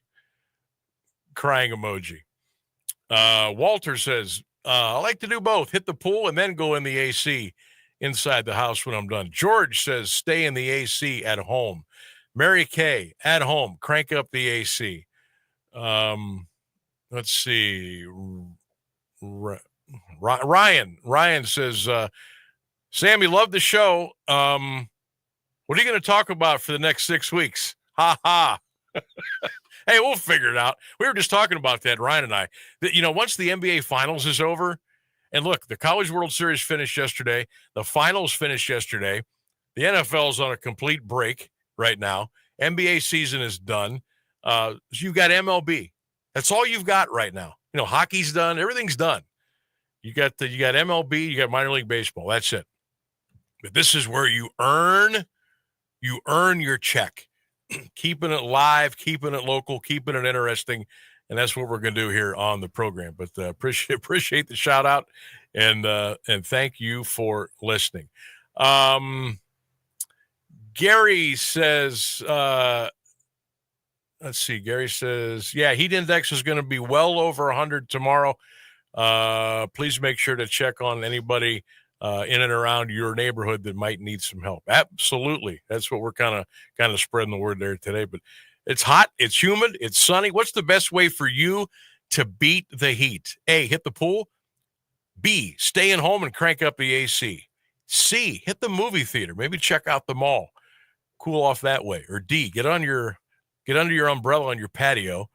Crying emoji. Walter says, I like to do both. Hit the pool and then go in the AC inside the house when I'm done. George says, stay in the AC at home. Mary Kay, at home. Crank up the AC. Let's see. Ryan says, Sam, you love the show. What are you going to talk about for the next 6 weeks? Ha ha. Hey, we'll figure it out. We were just talking about that, Ryan and I. That, once the NBA Finals is over, and look, the College World Series finished yesterday. The Finals finished yesterday. The NFL is on a complete break right now. NBA season is done. So you've got MLB. That's all you've got right now. Hockey's done. Everything's done. You got MLB. You got minor league baseball. That's it. But this is where you earn your check. Keeping it live, keeping it local, keeping it interesting, and that's what we're going to do here on the program. But appreciate the shout out, and thank you for listening. Gary says, let's see. Gary says, yeah, heat index is going to be well over 100 tomorrow. Please make sure to check on anybody in and around your neighborhood that might need some help. Absolutely. That's what we're kind of spreading the word there today. But it's hot, it's humid, it's sunny. What's the best way for you to beat the heat? A, hit the pool. B, stay in home and crank up the AC. C, hit the movie theater. Maybe check out the mall. Cool off that way. Or D, get under your umbrella on your patio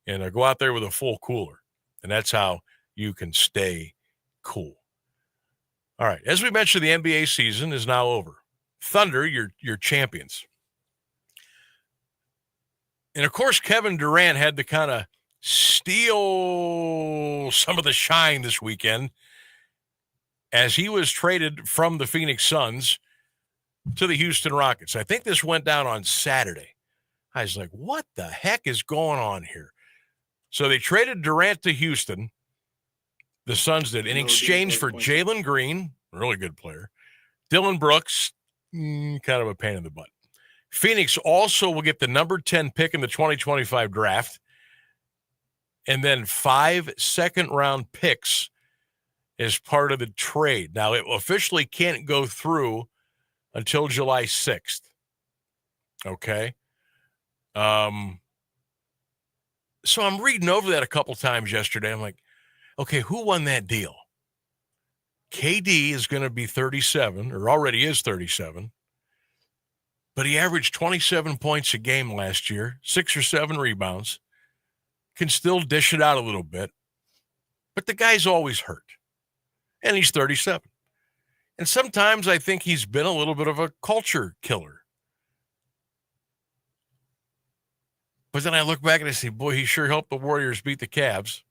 and go out there with a full cooler. And that's how you can stay cool. All right. As we mentioned, the NBA season is now over. Thunder, your champions. And, of course, Kevin Durant had to kind of steal some of the shine this weekend as he was traded from the Phoenix Suns to the Houston Rockets. I think this went down on Saturday. I was like, what the heck is going on here? So they traded Durant to Houston. The Suns did in exchange for Jalen Green, really good player. Dylan Brooks, kind of a pain in the butt. Phoenix also will get the number 10 pick in the 2025 draft. And then 5 second-round picks as part of the trade. Now, it officially can't go through until July 6th. Okay? So I'm reading over that a couple times yesterday. I'm like, okay, who won that deal? KD is going to be 37, or already is 37, but he averaged 27 points a game last year, 6 or 7 rebounds, can still dish it out a little bit, but the guy's always hurt, and he's 37. And sometimes I think he's been a little bit of a culture killer. But then I look back and I say, boy, he sure helped the Warriors beat the Cavs.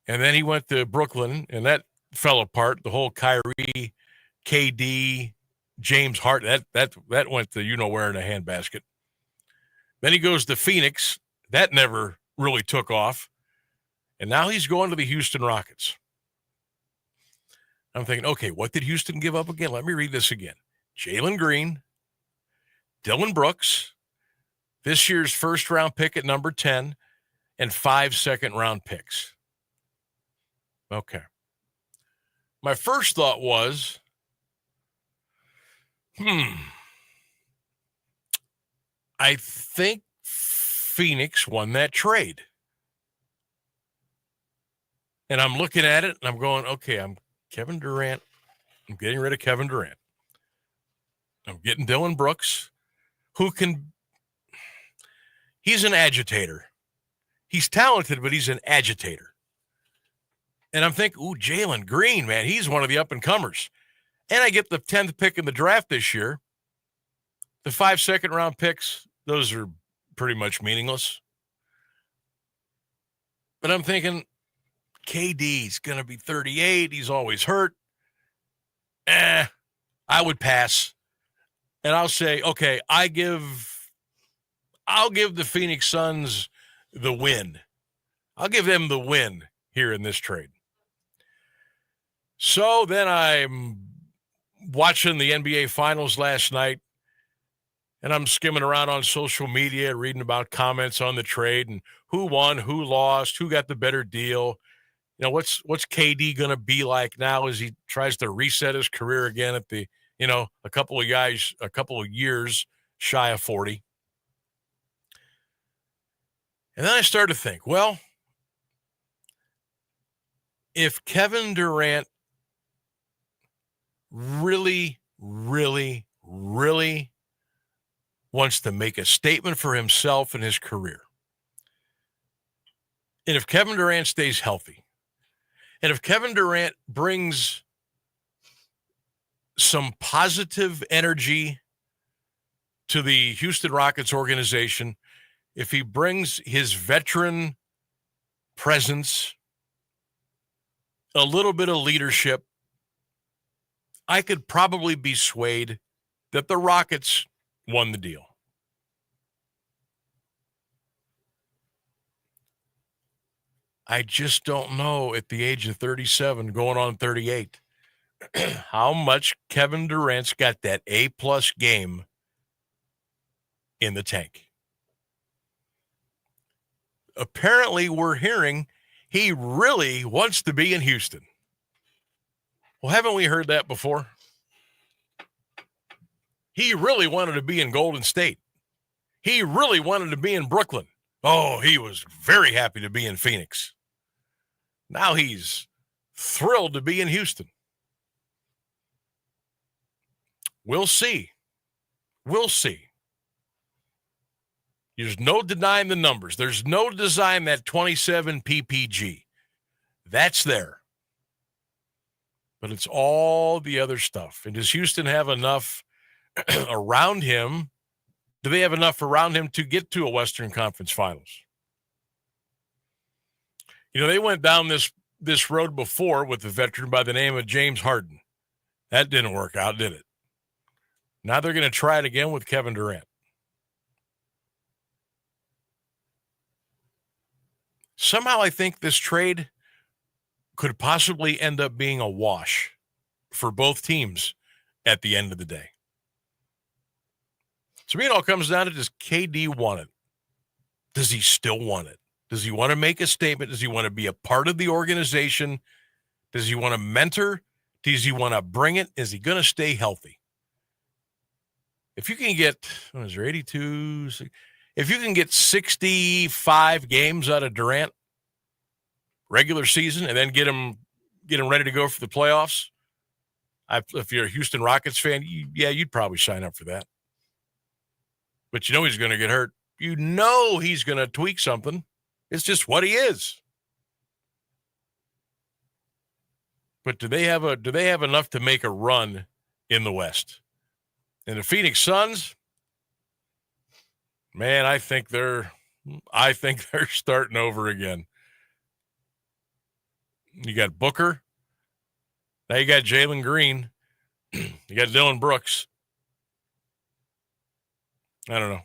And then he went to Brooklyn, and that fell apart. The whole Kyrie, KD, James Harden, that went to you-know-where in a handbasket. Then he goes to Phoenix. That never really took off. And now he's going to the Houston Rockets. I'm thinking, okay, what did Houston give up again? Let me read this again. Jalen Green, Dylan Brooks, this year's first-round pick at number 10, and 5 second-round picks. Okay. My first thought was, I think Phoenix won that trade. And I'm looking at it, and I'm going, okay, I'm Kevin Durant. I'm getting rid of Kevin Durant. I'm getting Dylan Brooks, who can – he's an agitator. He's talented, but he's an agitator. And I'm thinking, ooh, Jalen Green, man, he's one of the up-and-comers. and I get the 10th pick in the draft this year. The 5 second-round picks, those are pretty much meaningless. But I'm thinking, KD's going to be 38. He's always hurt. I would pass. And I'll say, okay, I'll give the Phoenix Suns the win. I'll give them the win here in this trade. So then I'm watching the NBA Finals last night, and I'm skimming around on social media, reading about comments on the trade and who won, who lost, who got the better deal. You know, what's KD going to be like now as he tries to reset his career again at the, a couple of years shy of 40. And then I started to think, well, if Kevin Durant really, really, really wants to make a statement for himself and his career, and if Kevin Durant stays healthy, and if Kevin Durant brings some positive energy to the Houston Rockets organization, if he brings his veteran presence, a little bit of leadership, I could probably be swayed that the Rockets won the deal. I just don't know at the age of 37, going on 38, how much Kevin Durant's got that A-plus game in the tank. Apparently, we're hearing he really wants to be in Houston. Well, haven't we heard that before? He really wanted to be in Golden State. He really wanted to be in Brooklyn. Oh, he was very happy to be in Phoenix. Now he's thrilled to be in Houston. We'll see. We'll see. There's no denying the numbers. There's no denying that 27 PPG. That's there. But it's all the other stuff. And does Houston have enough around him? Do they have enough around him to get to a Western Conference Finals? They went down this road before with a veteran by the name of James Harden. That didn't work out, did it? Now they're going to try it again with Kevin Durant. Somehow I think this trade could possibly end up being a wash for both teams at the end of the day. To me, it all comes down to, does KD want it? Does he still want it? Does he want to make a statement? Does he want to be a part of the organization? Does he want to mentor? Does he want to bring it? Is he going to stay healthy? If you can get, 82? If you can get 65 games out of Durant regular season and then get him ready to go for the playoffs, if you're a Houston Rockets fan, you'd probably sign up for that. But he's going to get hurt. He's going to tweak something. It's just what he is. But do they have enough to make a run in the West? And the Phoenix Suns, man, I think they're starting over again. You got Booker. Now you got Jalen Green. You got Dylan Brooks. I don't know.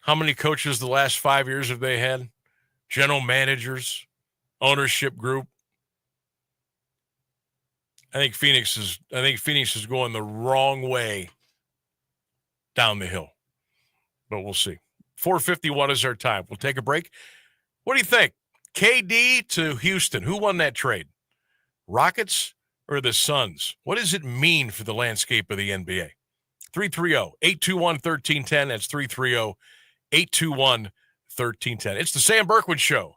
How many coaches the last 5 years have they had? General managers, ownership group. I think Phoenix is going the wrong way down the hill. But we'll see. 4:51 is our time. We'll take a break. What do you think? KD to Houston. Who won that trade? Rockets or the Suns? What does it mean for the landscape of the NBA? 330-821-1310. That's 330-821-1310. It's the Sam Bourquin Show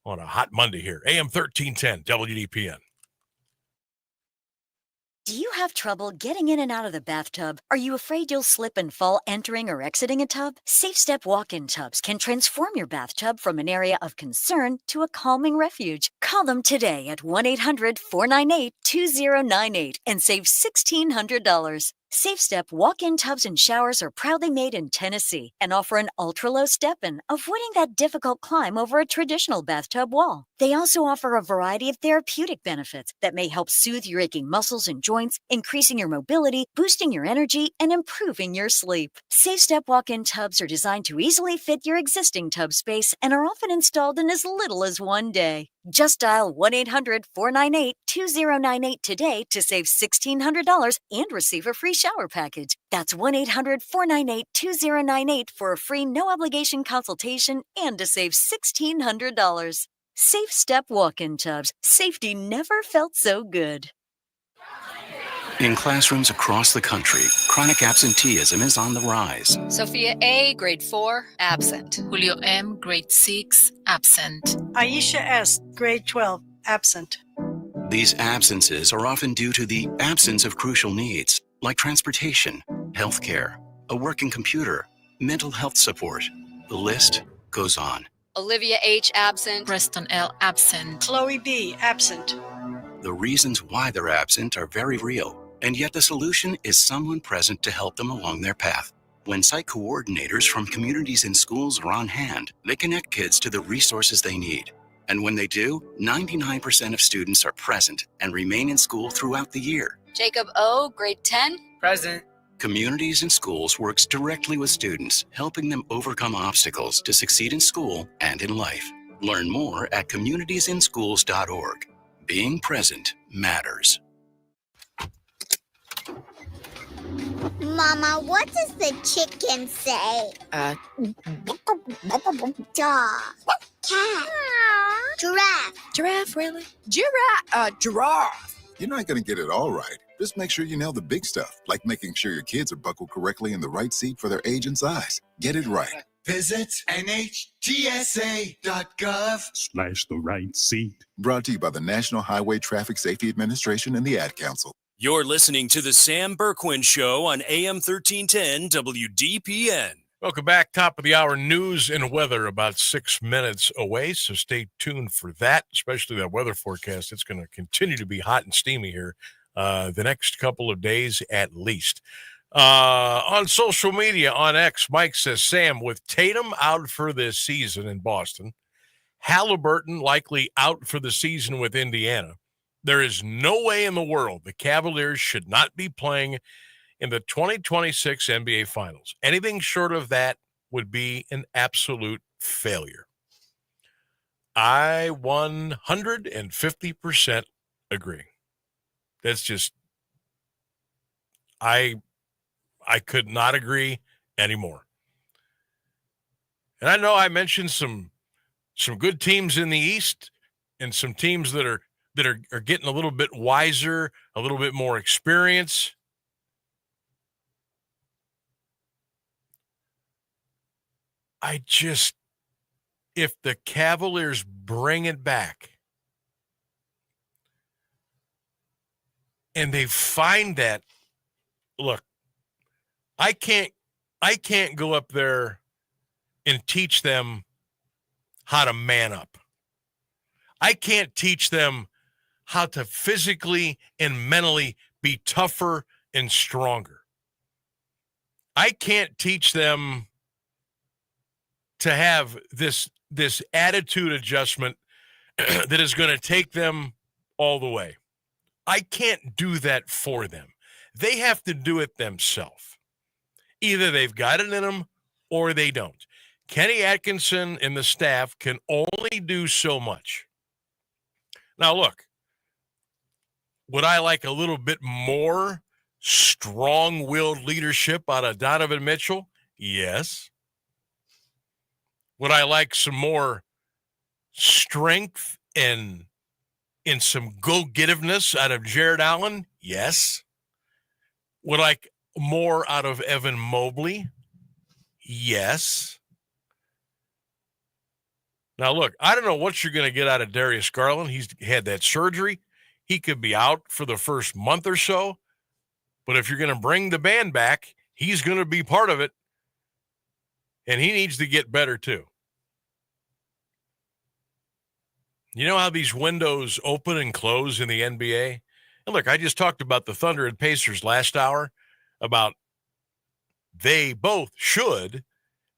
on a hot Monday here. AM 1310 WDPN. Do you have trouble getting in and out of the bathtub? Are you afraid you'll slip and fall entering or exiting a tub? Safe Step walk-in tubs can transform your bathtub from an area of concern to a calming refuge. Call them today at 1-800-498-2098 and save $1,600. Safe Step walk-in tubs and showers are proudly made in Tennessee and offer an ultra-low step-in, avoiding that difficult climb over a traditional bathtub wall. They also offer a variety of therapeutic benefits that may help soothe your aching muscles and joints, increasing your mobility, boosting your energy, and improving your sleep. Safe Step walk-in tubs are designed to easily fit your existing tub space and are often installed in as little as one day. Just dial 1-800-498-2098 today to save $1,600 and receive a free shower package. That's 1-800-498-2098 for a free no-obligation consultation and to save $1,600. Safe Step walk-in tubs. Safety never felt so good. In classrooms across the country, chronic absenteeism is on the rise. Sophia A., grade 4, absent. Julio M., grade 6, absent. Aisha S., grade 12, absent. These absences are often due to the absence of crucial needs, like transportation, healthcare, a working computer, mental health support. The list goes on. Olivia H., absent. Preston L., absent. Chloe B., absent. The reasons why they're absent are very real, and yet the solution is someone present to help them along their path. When site coordinators from communities and schools are on hand, they connect kids to the resources they need. And when they do, 99% of students are present and remain in school throughout the year. Jacob O., grade 10, present. Communities and Schools works directly with students, helping them overcome obstacles to succeed in school and in life. Learn more at communitiesinschools.org. Being present matters. Mama, what does the chicken say? Dog. Cat. Giraffe. Giraffe, really? Giraffe. You're not going to get it all right. Just make sure you nail the big stuff, like making sure your kids are buckled correctly in the right seat for their age and size. Get it right. Visit NHTSA.gov/the right seat. Brought to you by the National Highway Traffic Safety Administration and the Ad Council. You're listening to the Sam Bourquin Show on AM 1310 WDPN. Welcome back. Top of the hour news and weather about 6 minutes away, so stay tuned for that, especially that weather forecast. It's going to continue to be hot and steamy here the next couple of days at least. On social media, on X, Mike says, Sam, with Tatum out for this season in Boston, Halliburton likely out for the season with Indiana, there is no way in the world the Cavaliers should not be playing in the 2026 NBA Finals. Anything short of that would be an absolute failure. I 150% agree. That's just, I could not agree anymore. And I know I mentioned some good teams in the East and some teams that are getting a little bit wiser, a little bit more experience. If the Cavaliers bring it back and they find that, look, I can't go up there and teach them how to man up. I can't teach them how to physically and mentally be tougher and stronger. I can't teach them to have this attitude adjustment that is going to take them all the way. I can't do that for them. They have to do it themselves. Either they've got it in them or they don't. Kenny Atkinson and the staff can only do so much. Now, look, would I like a little bit more strong-willed leadership out of Donovan Mitchell? Yes. Would I like some more strength and some go-getiveness out of Jared Allen? Yes. Would I like more out of Evan Mobley? Yes. Now, look, I don't know what you're going to get out of Darius Garland. He's had that surgery. he could be out for the first month or so. But if you're going to bring the band back, he's going to be part of it. And he needs to get better too. You know how these windows open and close in the NBA? And look, I just talked about the Thunder and Pacers last hour, about they both should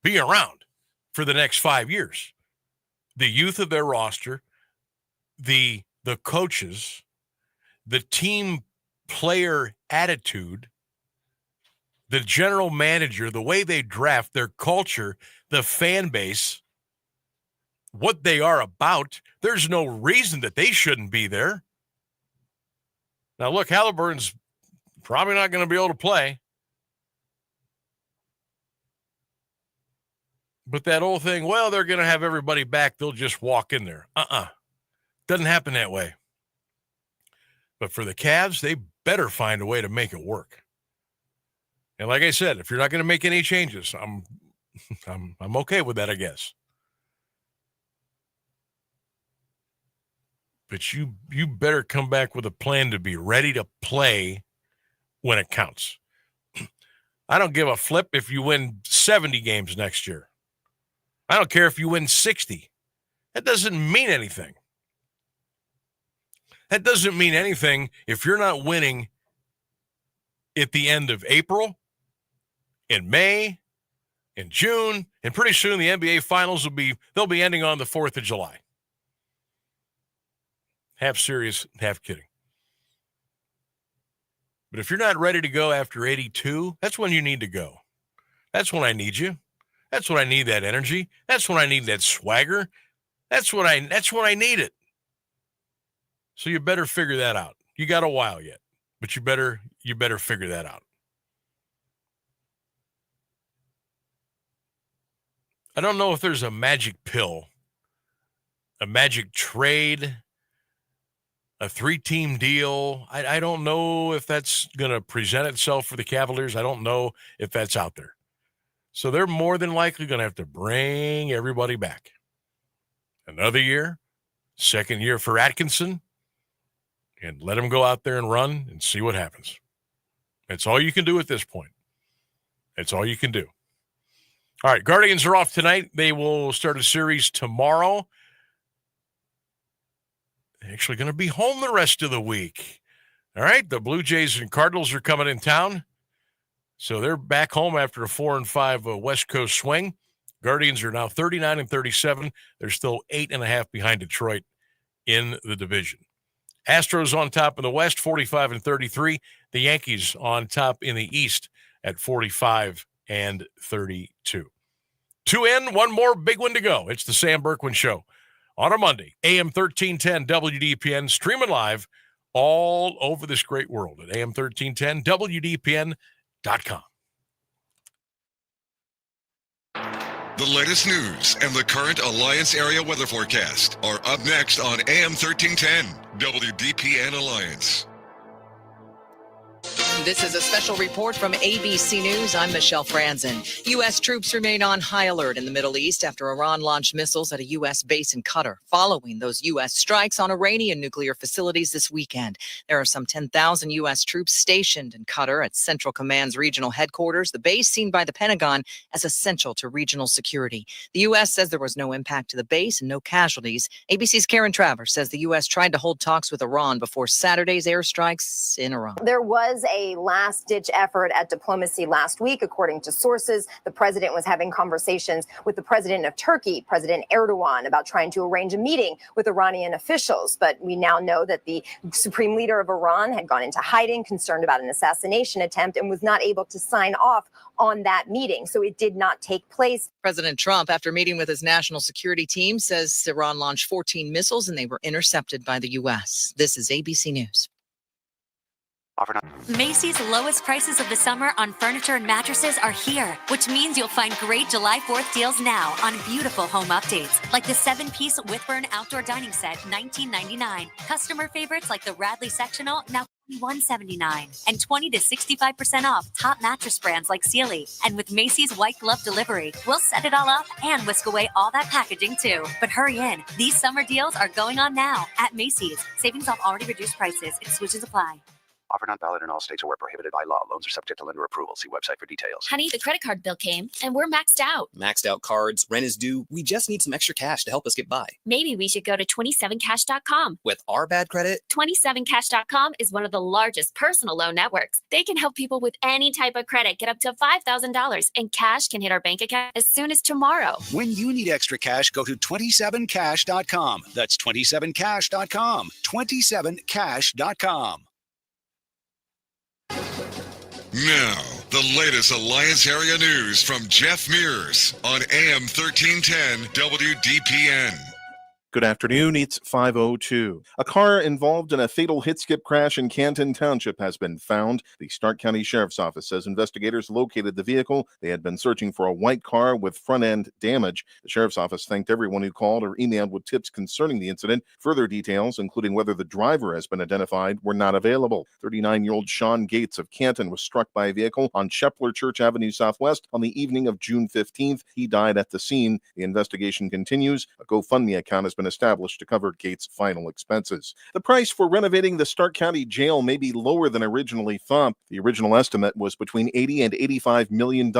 be around for the next 5 years. The youth of their roster, the coaches, the team player attitude, the general manager, the way they draft, their culture, the fan base, what they are about, there's no reason that they shouldn't be there. Now, look, Halliburton's probably not going to be able to play. But that whole thing, well, they're going to have everybody back. They'll just walk in there. Doesn't happen that way. But for the Cavs, they better find a way to make it work. And like I said, if you're not going to make any changes, I'm okay with that, I guess. But you better come back with a plan to be ready to play when it counts. I don't give a flip if you win 70 games next year. I don't care if you win 60. That doesn't mean anything. That doesn't mean anything if you're not winning at the end of April, in May, in June, and pretty soon the NBA Finals they'll be ending on the 4th of July. Half serious, half kidding. But if you're not ready to go after 82, that's when you need to go. That's when I need you. That's when I need that energy. That's when I need that swagger. That's when I need it. So you better figure that out. You got a while yet, but you better figure that out. I don't know if there's a magic pill, a magic trade, a 3-team deal. I don't know if that's going to present itself for the Cavaliers. I don't know if that's out there. So they're more than likely going to have to bring everybody back. Another year, second year for Atkinson, and let him go out there and run and see what happens. That's all you can do at this point. That's all you can do. All right, Guardians are off tonight. They will start a series tomorrow. They're actually going to be home the rest of the week. All right, the Blue Jays and Cardinals are coming in town. So they're back home after a 4-5 West Coast swing. Guardians are now 39-37. They're still 8.5 behind Detroit in the division. Astros on top in the West, 45-33. The Yankees on top in the East at 45-32. 2 in, one more big one to go. It's the Sam Bourquin Show on a Monday, AM1310 WDPN, streaming live all over this great world at AM1310WDPN.com. The latest news and the current Alliance area weather forecast are up next on AM1310 WDPN Alliance. This is a special report from ABC News. I'm Michelle Franzen. U.S. troops remain on high alert in the Middle East after Iran launched missiles at a U.S. base in Qatar, following those U.S. strikes on Iranian nuclear facilities this weekend. There are some 10,000 U.S. troops stationed in Qatar at Central Command's regional headquarters, the base seen by the Pentagon as essential to regional security. The U.S. says there was no impact to the base and no casualties. ABC's Karen Travers says the U.S. tried to hold talks with Iran before Saturday's airstrikes in Iran. There was a last-ditch effort at diplomacy last week, according to sources. The president was having conversations with the president of Turkey, President Erdogan, about trying to arrange a meeting with Iranian officials. But we now know that the supreme leader of Iran had gone into hiding, concerned about an assassination attempt, and was not able to sign off on that meeting. So it did not take place. President Trump, after meeting with his national security team, says Iran launched 14 missiles and they were intercepted by the U.S. This is ABC News. Macy's lowest prices of the summer on furniture and mattresses are here, which means you'll find great July 4th deals now on beautiful home updates, like the 7-piece Whitburn outdoor dining set, $19.99. Customer favorites like the Radley sectional, now $179 and 20 to 65% off top mattress brands like Sealy. And with Macy's white glove delivery, we'll set it all up and whisk away all that packaging too. But hurry in. These summer deals are going on now at Macy's. Savings off already reduced prices. Exclusions apply. Offer not valid in all states or where prohibited by law. Loans are subject to lender approval. See website for details. Honey, the credit card bill came and we're maxed out. Maxed out cards, rent is due. We just need some extra cash to help us get by. Maybe we should go to 27cash.com. With our bad credit, 27cash.com is one of the largest personal loan networks. They can help people with any type of credit get up to $5,000, and cash can hit our bank account as soon as tomorrow. When you need extra cash, go to 27cash.com. That's 27cash.com. 27cash.com. Now, the latest Alliance area news from Jeff Mears on AM 1310 WDPN. Good afternoon, it's 5:02. A car involved in a fatal hit-skip crash in Canton Township has been found. The Stark County Sheriff's Office says investigators located the vehicle. They had been searching for a white car with front-end damage. The Sheriff's Office thanked everyone who called or emailed with tips concerning the incident. Further details, including whether the driver has been identified, were not available. 39-year-old Sean Gates of Canton was struck by a vehicle on Shepler Church Avenue Southwest on the evening of June 15th. He died at the scene. The investigation continues. A GoFundMe account has been established to cover Gates' final expenses. The price for renovating the Stark County Jail may be lower than originally thought. The original estimate was between $80 and $85 million.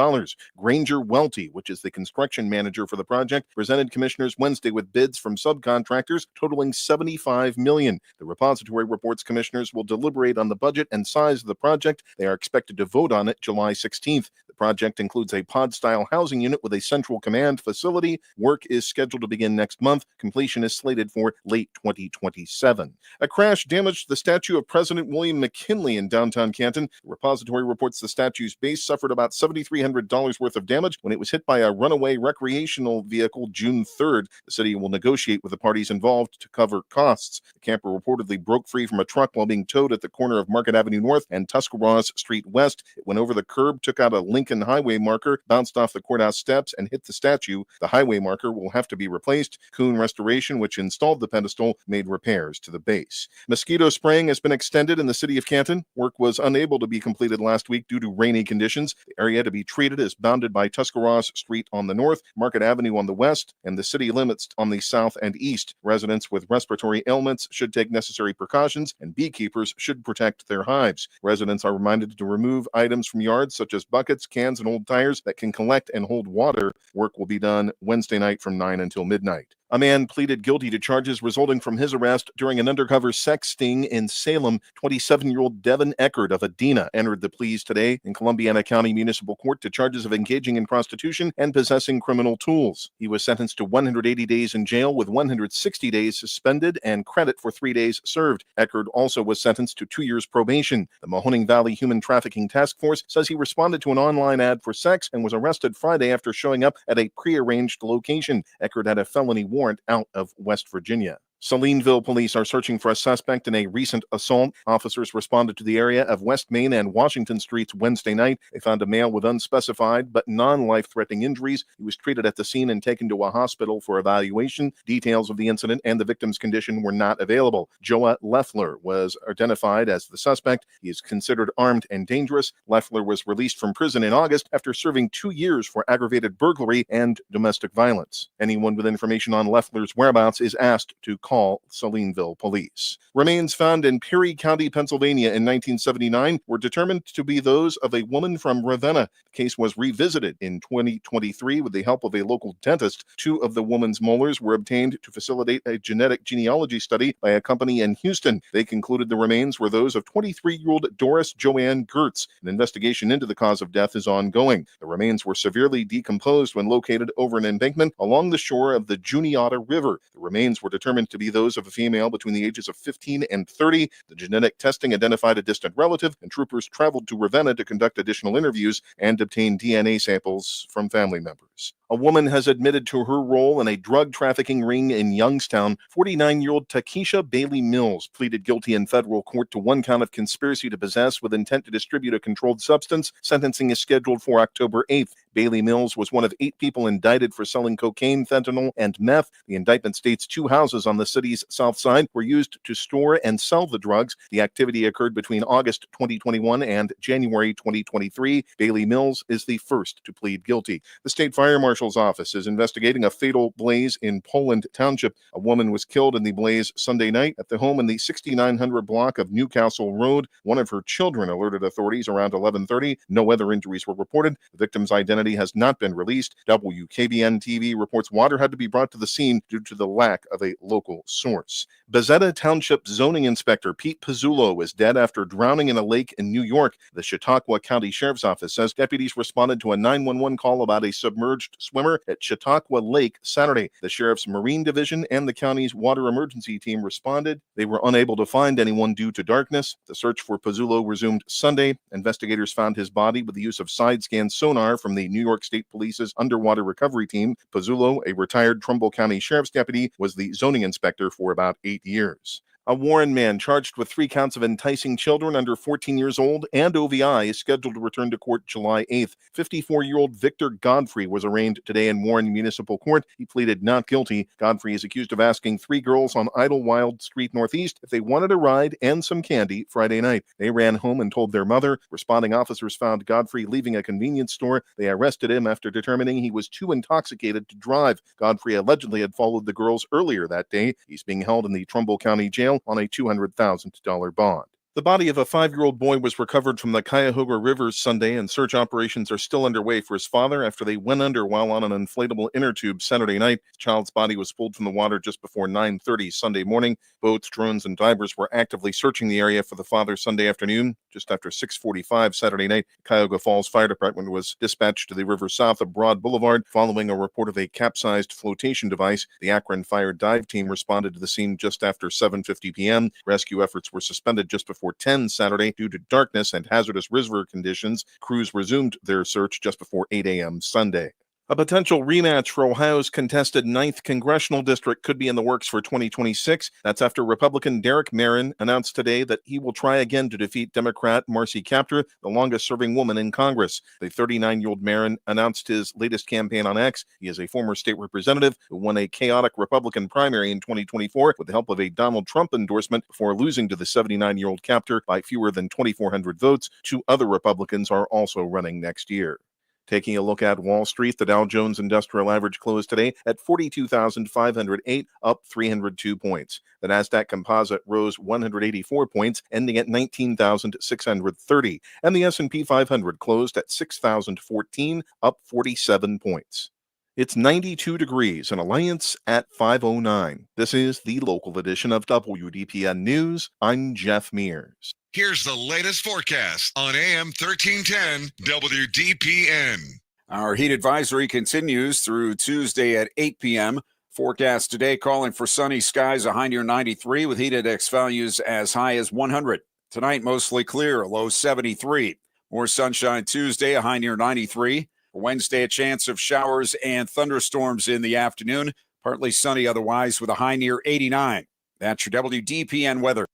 Granger Welty, which is the construction manager for the project, presented commissioners Wednesday with bids from subcontractors totaling $75 million. The repository reports commissioners will deliberate on the budget and size of the project. They are expected to vote on it July 16th. The project includes a pod-style housing unit with a central command facility. Work is scheduled to begin next month. Completion is slated for late 2027. A crash damaged the statue of President William McKinley in downtown Canton. The repository reports the statue's base suffered about $7,300 worth of damage when it was hit by a runaway recreational vehicle June 3rd. The city will negotiate with the parties involved to cover costs. The camper reportedly broke free from a truck while being towed at the corner of Market Avenue North and Tuscarawas Street West. It went over the curb, took out a Lincoln highway marker, bounced off the courthouse steps, and hit the statue. The highway marker will have to be replaced. Kuhn Restoration, which installed the pedestal, made repairs to the base. Mosquito spraying has been extended in the city of Canton. Work was unable to be completed last week due to rainy conditions. The area to be treated is bounded by Tuscarawas Street on the north, Market Avenue on the west, and the city limits on the south and east. Residents with respiratory ailments should take necessary precautions, and beekeepers should protect their hives. Residents are reminded to remove items from yards such as buckets, cans, and old tires that can collect and hold water. Work will be done Wednesday night from 9 until midnight. A man pleaded guilty to charges resulting from his arrest during an undercover sex sting in Salem. 27-year-old Devin Eckert of Adena entered the pleas today in Columbiana County Municipal Court to charges of engaging in prostitution and possessing criminal tools. He was sentenced to 180 days in jail with 160 days suspended and credit for 3 days served. Eckert also was sentenced to 2 years probation. The Mahoning Valley Human Trafficking Task Force says he responded to an online ad for sex and was arrested Friday after showing up at a prearranged location. Eckert had a felony warrant out of West Virginia. Salineville police are searching for a suspect in a recent assault. Officers responded to the area of West Main and Washington Streets Wednesday night. They found a male with unspecified but non-life-threatening injuries. He was treated at the scene and taken to a hospital for evaluation. Details of the incident and the victim's condition were not available. Joa Leffler was identified as the suspect. He is considered armed and dangerous. Leffler was released from prison in August after serving 2 years for aggravated burglary and domestic violence. Anyone with information on Leffler's whereabouts is asked to call Salineville police. Remains found in Perry County, Pennsylvania in 1979 were determined to be those of a woman from Ravenna. The case was revisited in 2023 with the help of a local dentist. 2 of the woman's molars were obtained to facilitate a genetic genealogy study by a company in Houston. They concluded the remains were those of 23-year-old Doris Joanne Gertz. An investigation into the cause of death is ongoing. The remains were severely decomposed when located over an embankment along the shore of the Juniata River. The remains were determined to be those of a female between the ages of 15 and 30. The genetic testing identified a distant relative, and troopers traveled to Ravenna to conduct additional interviews and obtain DNA samples from family members. A woman has admitted to her role in a drug trafficking ring in Youngstown. 49-year-old Takesha Bailey Mills pleaded guilty in federal court to 1 count of conspiracy to possess with intent to distribute a controlled substance. Sentencing is scheduled for October 8th. Bailey Mills was one of 8 people indicted for selling cocaine, fentanyl, and meth. The indictment states 2 houses on the city's south side were used to store and sell the drugs. The activity occurred between August 2021 and January 2023. Bailey Mills is the first to plead guilty. The state fire marshal's office is investigating a fatal blaze in Poland Township. A woman was killed in the blaze Sunday night at the home in the 6900 block of Newcastle Road. One of her children alerted authorities around 11:30. No other injuries were reported. The victim's identity has not been released. WKBN TV reports water had to be brought to the scene due to the lack of a local source. Bezetta Township zoning inspector Pete Pizzullo is dead after drowning in a lake in New York. The Chautauqua County Sheriff's Office says deputies responded to a 911 call about a submerged swimmer at Chautauqua Lake Saturday. The Sheriff's Marine Division and the county's water emergency team responded. They were unable to find anyone due to darkness. The search for Pizzullo resumed Sunday. Investigators found his body with the use of side-scan sonar from the New York State Police's underwater recovery team. Pizzullo, a retired Trumbull County Sheriff's deputy, was the zoning inspector for about 8 years. A Warren man charged with 3 counts of enticing children under 14 years old and OVI is scheduled to return to court July 8th. 54-year-old Victor Godfrey was arraigned today in Warren Municipal Court. He pleaded not guilty. Godfrey is accused of asking 3 girls on Idlewild Street Northeast if they wanted a ride and some candy Friday night. They ran home and told their mother. Responding officers found Godfrey leaving a convenience store. They arrested him after determining he was too intoxicated to drive. Godfrey allegedly had followed the girls earlier that day. He's being held in the Trumbull County Jail on a $200,000 bond. The body of a 5-year-old boy was recovered from the Cuyahoga River Sunday, and search operations are still underway for his father after they went under while on an inflatable inner tube Saturday night. The child's body was pulled from the water just before 9:30 Sunday morning. Boats, drones, and divers were actively searching the area for the father Sunday afternoon. Just after 6:45 Saturday night, Cuyahoga Falls Fire Department was dispatched to the river south of Broad Boulevard following a report of a capsized flotation device. The Akron Fire Dive Team responded to the scene just after 7:50 p.m. Rescue efforts were suspended just before 10 Saturday due to darkness and hazardous river conditions. Crews resumed their search just before 8 a.m. Sunday. A potential rematch for Ohio's contested 9th congressional district could be in the works for 2026. That's after Republican Derek Marin announced today that he will try again to defeat Democrat Marcy Kaptur, the longest-serving woman in Congress. The 39-year-old Marin announced his latest campaign on X. He is a former state representative who won a chaotic Republican primary in 2024 with the help of a Donald Trump endorsement before losing to the 79-year-old Kaptur by fewer than 2,400 votes. 2 other Republicans are also running next year. Taking a look at Wall Street, the Dow Jones Industrial Average closed today at 42,508, up 302 points. The Nasdaq Composite rose 184 points, ending at 19,630. And the S&P 500 closed at 6,014, up 47 points. It's 92 degrees in Alliance at 5:09. This is the local edition of WDPN News. I'm Jeff Mears. Here's the latest forecast on AM 1310 WDPN. Our heat advisory continues through Tuesday at 8 p.m. Forecast today calling for sunny skies, a high near 93 with heat index values as high as 100. Tonight, mostly clear, a low 73. More sunshine Tuesday, a high near 93. Wednesday, a chance of showers and thunderstorms in the afternoon. Partly sunny otherwise with a high near 89. That's your WDPN weather.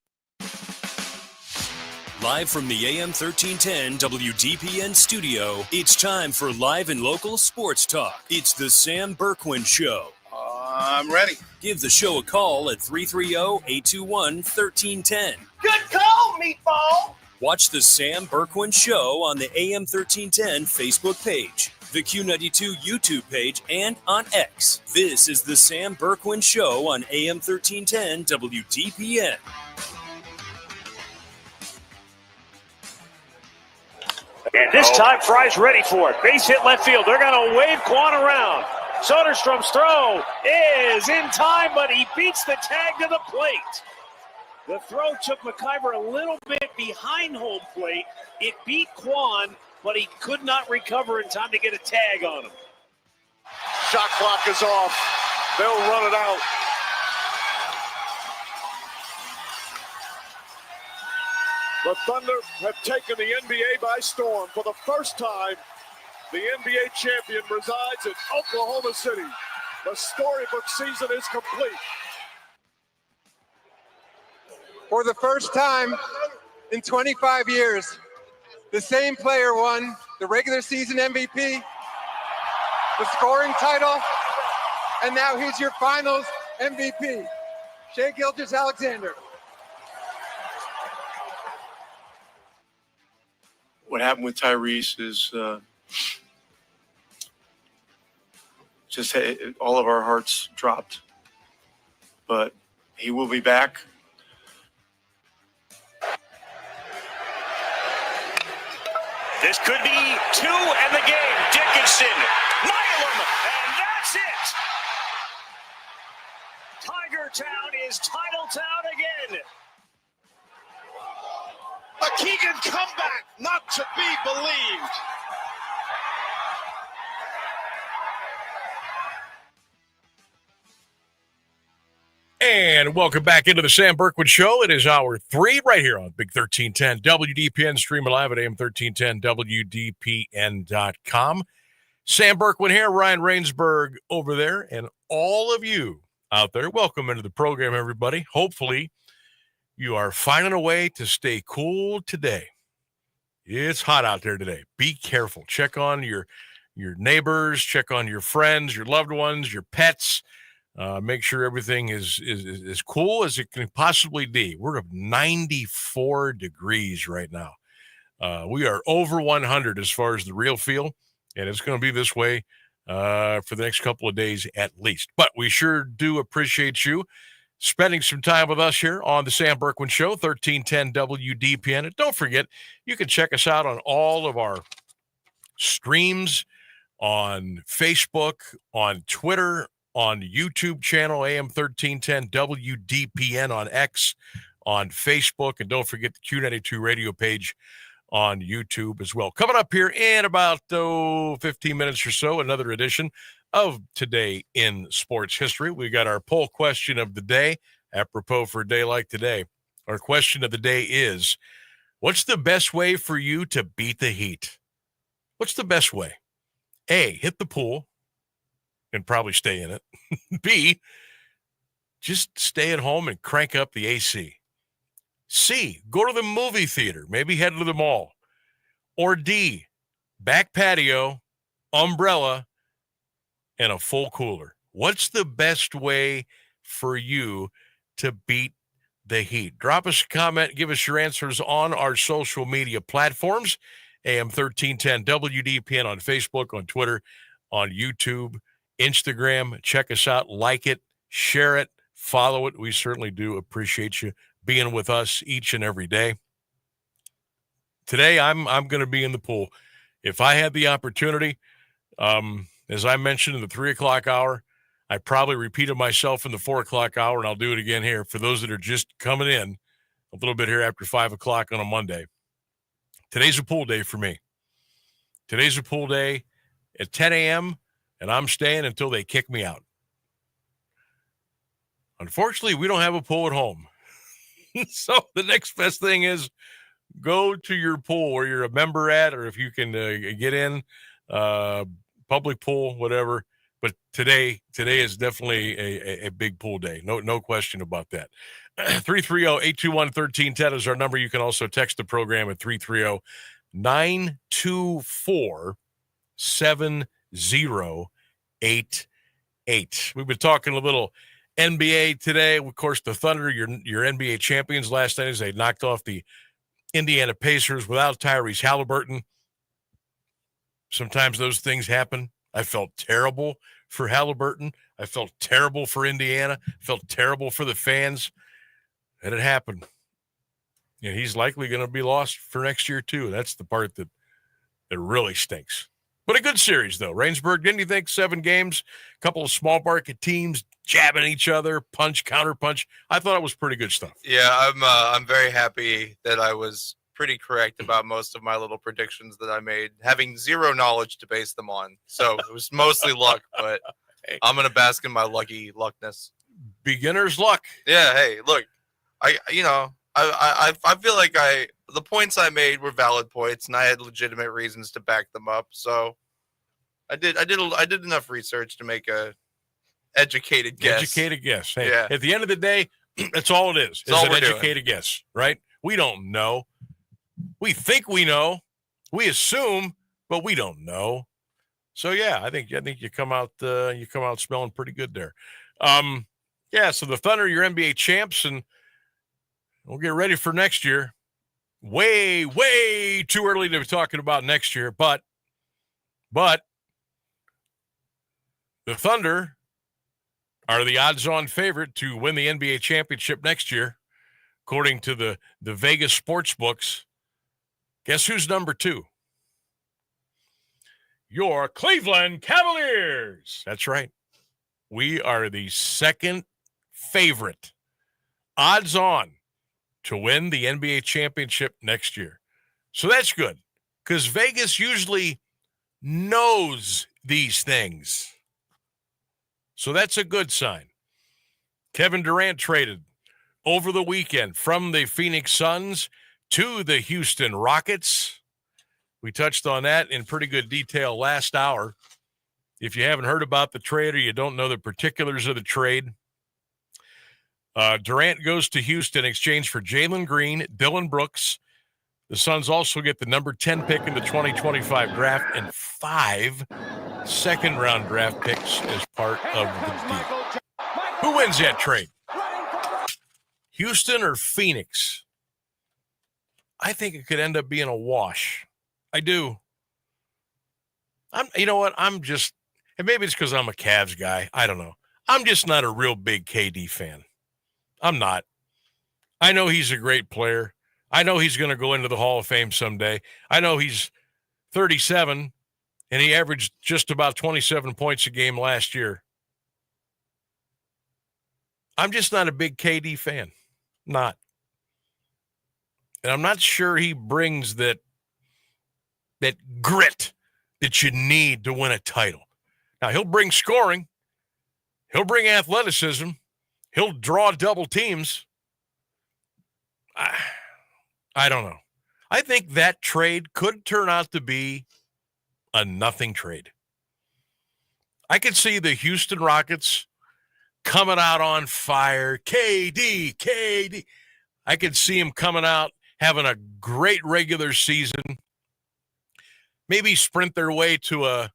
Live from the AM 1310 WDPN studio, it's time for live and local sports talk. It's the Sam Bourquin Show. I'm ready. Give the show a call at 330-821-1310. Good call, meatball. Watch the Sam Bourquin Show on the AM 1310 Facebook page, the Q92 YouTube page, and on X. This is the Sam Bourquin Show on AM 1310 WDPN. And this time, Fry's ready for it. Base hit left field. They're going to wave Quan around. Soderstrom's throw is in time, but he beats the tag to the plate. The throw took McIver a little bit behind home plate. It beat Quan, but he could not recover in time to get a tag on him. Shot clock is off. They'll run it out. The Thunder have taken the NBA by storm. For the first time, the NBA champion resides in Oklahoma City. The storybook season is complete. For the first time in 25 years, the same player won the regular season MVP the scoring title, and now he's your finals MVP, Shai Gilgeous-Alexander. What happened with Tyrese is just all of our hearts dropped. But he will be back. This could be 2 and the game. Dickinson, Milam, and that's it. Tiger Town is Title Town again. A Keegan comeback, not to be believed. And welcome back into the Sam Bourquin Show. It is hour 3 right here on Big 1310 WDPN. Streaming live at AM1310WDPN.com. Sam Bourquin here, Ryan Rainsberg over there, and all of you out there. Welcome into the program, everybody. Hopefully, you are finding a way to stay cool today. It's hot out there today. Be careful. Check on your neighbors. Check on your friends, your loved ones, your pets. Make sure everything is as cool as it can possibly be. We're at 94 degrees right now. We are over 100 as far as the real feel, and it's going to be this way for the next couple of days at least. But we sure do appreciate you spending some time with us here on the Sam Bourquin Show, 1310 WDPN. And don't forget, you can check us out on all of our streams on Facebook, on Twitter, on YouTube channel, AM1310 WDPN on X, on Facebook, and don't forget the Q92 Radio Page on YouTube as well. Coming up here in about 15 minutes or so, another edition of Today in Sports History. We got our poll question of the day, apropos for a day like today. Our question of the day is, what's the best way for you to beat the heat? What's the best way? A, hit the pool and probably stay in it. B, just stay at home and crank up the AC. C, go to the movie theater, maybe head to the mall. Or D, back patio, umbrella, and a full cooler. What's the best way for you to beat the heat? Drop us a comment, give us your answers on our social media platforms, AM1310 WDPN on Facebook, on Twitter, on YouTube, Instagram. Check us out, like it, share it, follow it. We certainly do appreciate you being with us each and every day. Today, I'm going to be in the pool. If I had the opportunity, as I mentioned in the 3 o'clock hour, I probably repeated myself in the 4 o'clock hour, and I'll do it again here for those that are just coming in a little bit here after 5 o'clock on a Monday. Today's a pool day for me. Today's a pool day at 10 a.m., and I'm staying until they kick me out. Unfortunately, we don't have a pool at home. So the next best thing is go to your pool where you're a member at, or if you can get in, public pool, whatever. But today is definitely a big pool day. No question about that. 330-821-1310 is our number. You can also text the program at 330-924-7088. We've been talking a little NBA today. Of course, the Thunder, your NBA champions last night, as they knocked off the Indiana Pacers without Tyrese Halliburton. Sometimes those things happen. I felt terrible for Halliburton. I felt terrible for Indiana. I felt terrible for the fans. And it happened. And he's likely going to be lost for next year, too. That's the part that really stinks. But a good series, though. Rainsberg, didn't you think? 7 games, a couple of small market teams jabbing each other, punch, counter punch. I thought it was pretty good stuff. Yeah, I'm very happy that I was pretty correct about most of my little predictions that I made, having zero knowledge to base them on. So it was mostly luck, but I'm going to bask in my luckness. Beginner's luck. Yeah, hey, look, I feel like the points I made were valid points, and I had legitimate reasons to back them up. So I did enough research to make a educated guess. Educated guess. Hey, yeah. At the end of the day, that's all it is. It's an educated guess, right? We don't know. We think we know. We assume, but we don't know. So yeah, I think you come out smelling pretty good there. So the Thunder, your NBA champs, and we'll get ready for next year. Way, way too early to be talking about next year, but the Thunder are the odds-on favorite to win the NBA championship next year, according to the Vegas sports books. Guess who's number 2? Your Cleveland Cavaliers. That's right. We are the second favorite, odds-on, to win the NBA championship next year. So that's good, because Vegas usually knows these things. So that's a good sign. Kevin Durant traded over the weekend from the Phoenix Suns to the Houston Rockets. We touched on that in pretty good detail last hour. If you haven't heard about the trade or you don't know the particulars of the trade, Durant goes to Houston in exchange for Jalen Green, Dillon Brooks. The Suns also get the number 10 pick in the 2025 draft and 5 second-round draft picks as part of the deal. Who wins that trade? Houston or Phoenix? I think it could end up being a wash. I do. You know what? And maybe it's because I'm a Cavs guy. I don't know. I'm just not a real big KD fan. I'm not. I know he's a great player. I know he's going to go into the Hall of Fame someday. I know he's 37, and he averaged just about 27 points a game last year. I'm just not a big KD fan. Not. And I'm not sure he brings that grit that you need to win a title. Now, he'll bring scoring. He'll bring athleticism. He'll draw double teams. I don't know. I think that trade could turn out to be a nothing trade. I could see the Houston Rockets coming out on fire. KD. I could see him coming out, having a great regular season. Maybe sprint their way to a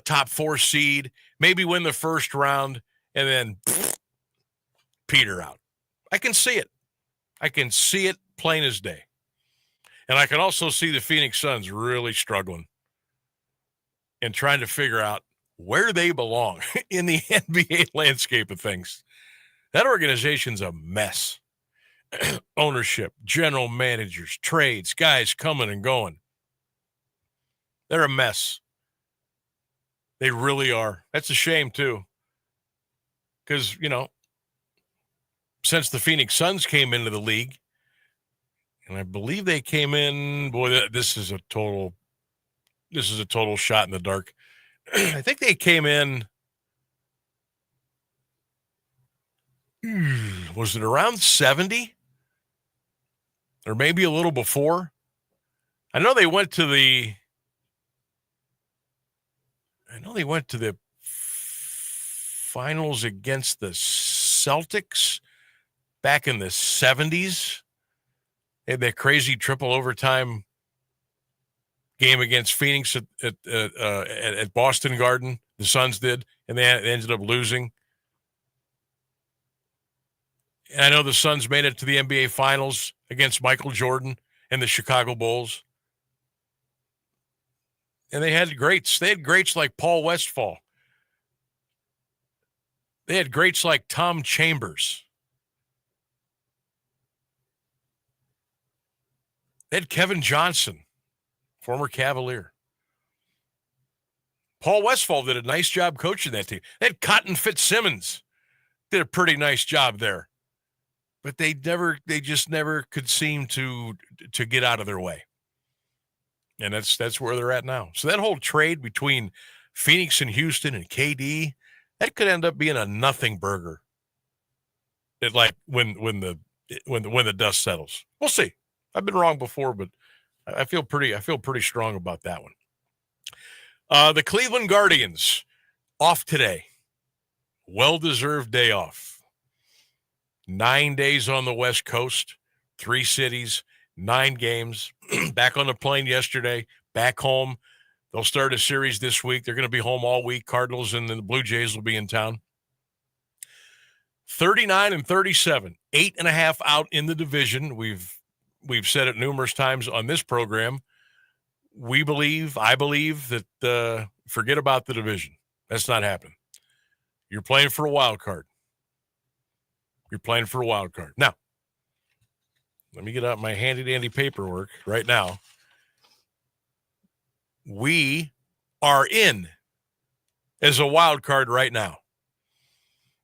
top 4 seed. Maybe win the first round and then peter out. I can see it. I can see it plain as day. And I can also see the Phoenix Suns really struggling and trying to figure out where they belong in the NBA landscape of things. That organization's a mess. Ownership, general managers, trades, guys coming and going. They're a mess. They really are. That's a shame, too. Because, since the Phoenix Suns came into the league, and I believe they came in, this is a total shot in the dark. I think they came in, was it around 70? Or maybe a little before? I know they went to the finals against the Celtics back in the 70s. They had that crazy triple overtime game against Phoenix at Boston Garden. The Suns did, and they ended up losing. And I know the Suns made it to the NBA Finals against Michael Jordan and the Chicago Bulls. And they had greats. They had greats like Paul Westphal. They had greats like Tom Chambers. They had Kevin Johnson, former Cavalier. Paul Westphal did a nice job coaching that team. They had Cotton Fitzsimmons. Did a pretty nice job there. But they just never could seem to get out of their way. And that's where they're at now. So that whole trade between Phoenix and Houston and KD, that could end up being a nothing burger. When the dust settles. We'll see. I've been wrong before, but I feel pretty strong about that one. The Cleveland Guardians off today. Well-deserved day off. 9 days on the West Coast, 3 cities, 9 games. Back on the plane yesterday, back home, They'll start a series this week. They're going to be home all week. Cardinals and the Blue Jays will be in town. 39-37, 8.5 out in the division. We've said it numerous times on this program. I believe that forget about the division. That's not happening. You're playing for a wild card. Now, let me get out my handy-dandy paperwork right now. We are in as a wild card right now.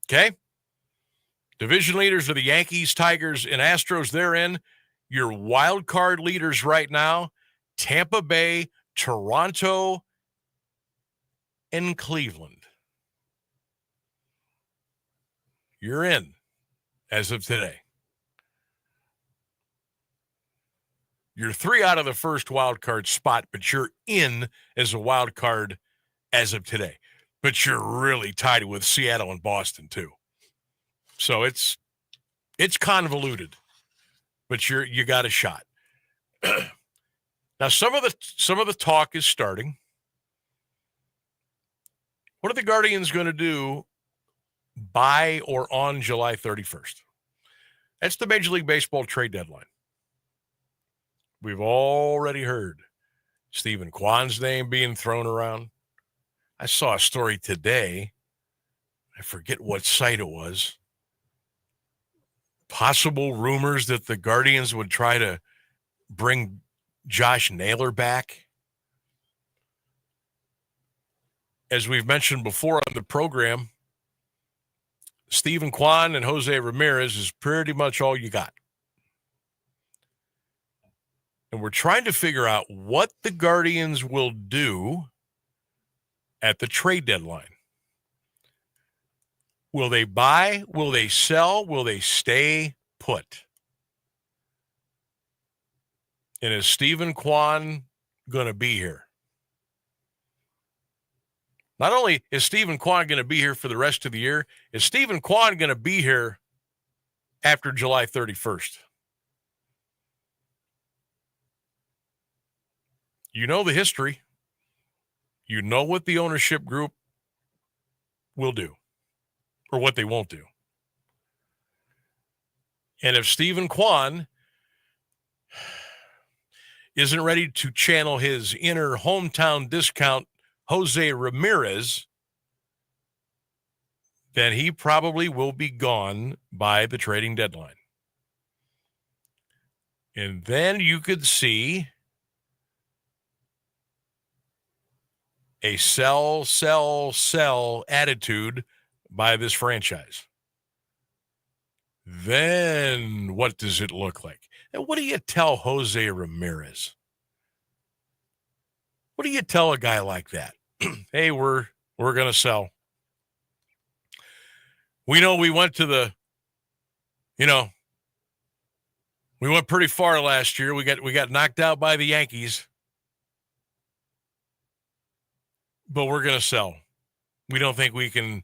Okay? Division leaders are the Yankees, Tigers, and Astros. They're in. Your wild card leaders right now, Tampa Bay, Toronto, and Cleveland. You're in as of today. You're 3 out of the first wild card spot, but you're in as a wild card as of today. But you're really tied with Seattle and Boston too. So it's convoluted, but you got a shot. Now some of the talk is starting. What are the Guardians going to do by or on July 31st? That's the Major League Baseball trade deadline. We've already heard Stephen Kwan's name being thrown around. I saw a story today. I forget what site it was. Possible rumors that the Guardians would try to bring Josh Naylor back. As we've mentioned before on the program, Stephen Kwan and Jose Ramirez is pretty much all you got. And we're trying to figure out what the Guardians will do at the trade deadline. Will they buy? Will they sell? Will they stay put? And is Stephen Kwan going to be here? Not only is Stephen Kwan going to be here for the rest of the year, is Stephen Kwan going to be here after July 31st? You know the history. You know what the ownership group will do or what they won't do. And if Stephen Kwan isn't ready to channel his inner hometown discount Jose Ramirez, then he probably will be gone by the trading deadline. And then you could see a sell, sell, sell attitude by this franchise. Then what does it look like? And what do you tell Jose Ramirez? What do you tell a guy like that? Hey, we're going to sell. We know we went to we went pretty far last year. We got knocked out by the Yankees. But we're going to sell. We don't think we can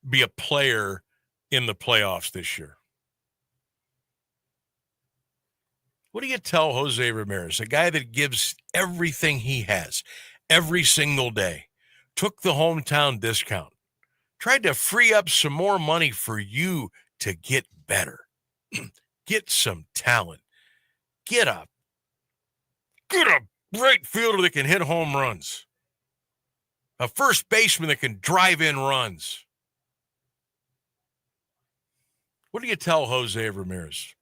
be a player in the playoffs this year. What do you tell Jose Ramirez, a guy that gives everything he has every single day, took the hometown discount, tried to free up some more money for you to get better, get some talent, get a right fielder that can hit home runs, a first baseman that can drive in runs. What do you tell Jose Ramirez?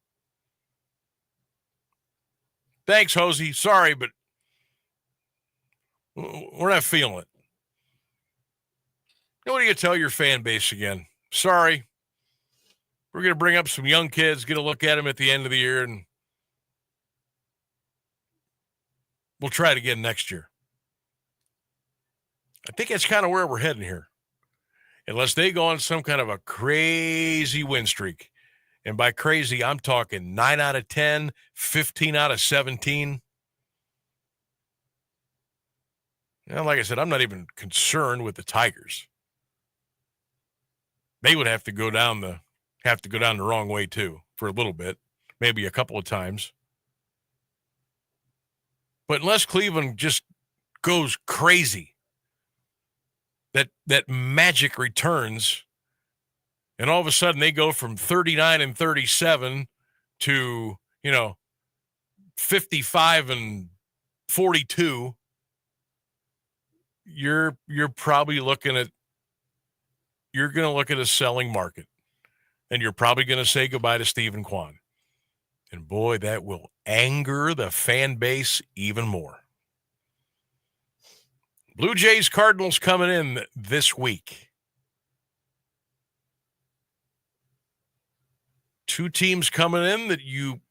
Thanks, Jose. Sorry, but we're not feeling it. What do you tell your fan base again? Sorry. We're going to bring up some young kids, get a look at them at the end of the year, and we'll try it again next year. I think that's kind of where we're heading here. Unless they go on some kind of a crazy win streak. And by crazy, I'm talking 9 out of 10, 15 out of 17. And like I said, I'm not even concerned with the Tigers. They would have to go down the wrong way too for a little bit, maybe a couple of times. But unless Cleveland just goes crazy. That magic returns, and all of a sudden they go from 39-37 to, 55-42. You're probably going to look at a selling market, and you're probably going to say goodbye to Stephen Kwan. And boy, that will anger the fan base even more. Blue Jays Cardinals coming in this week. Two teams coming in that you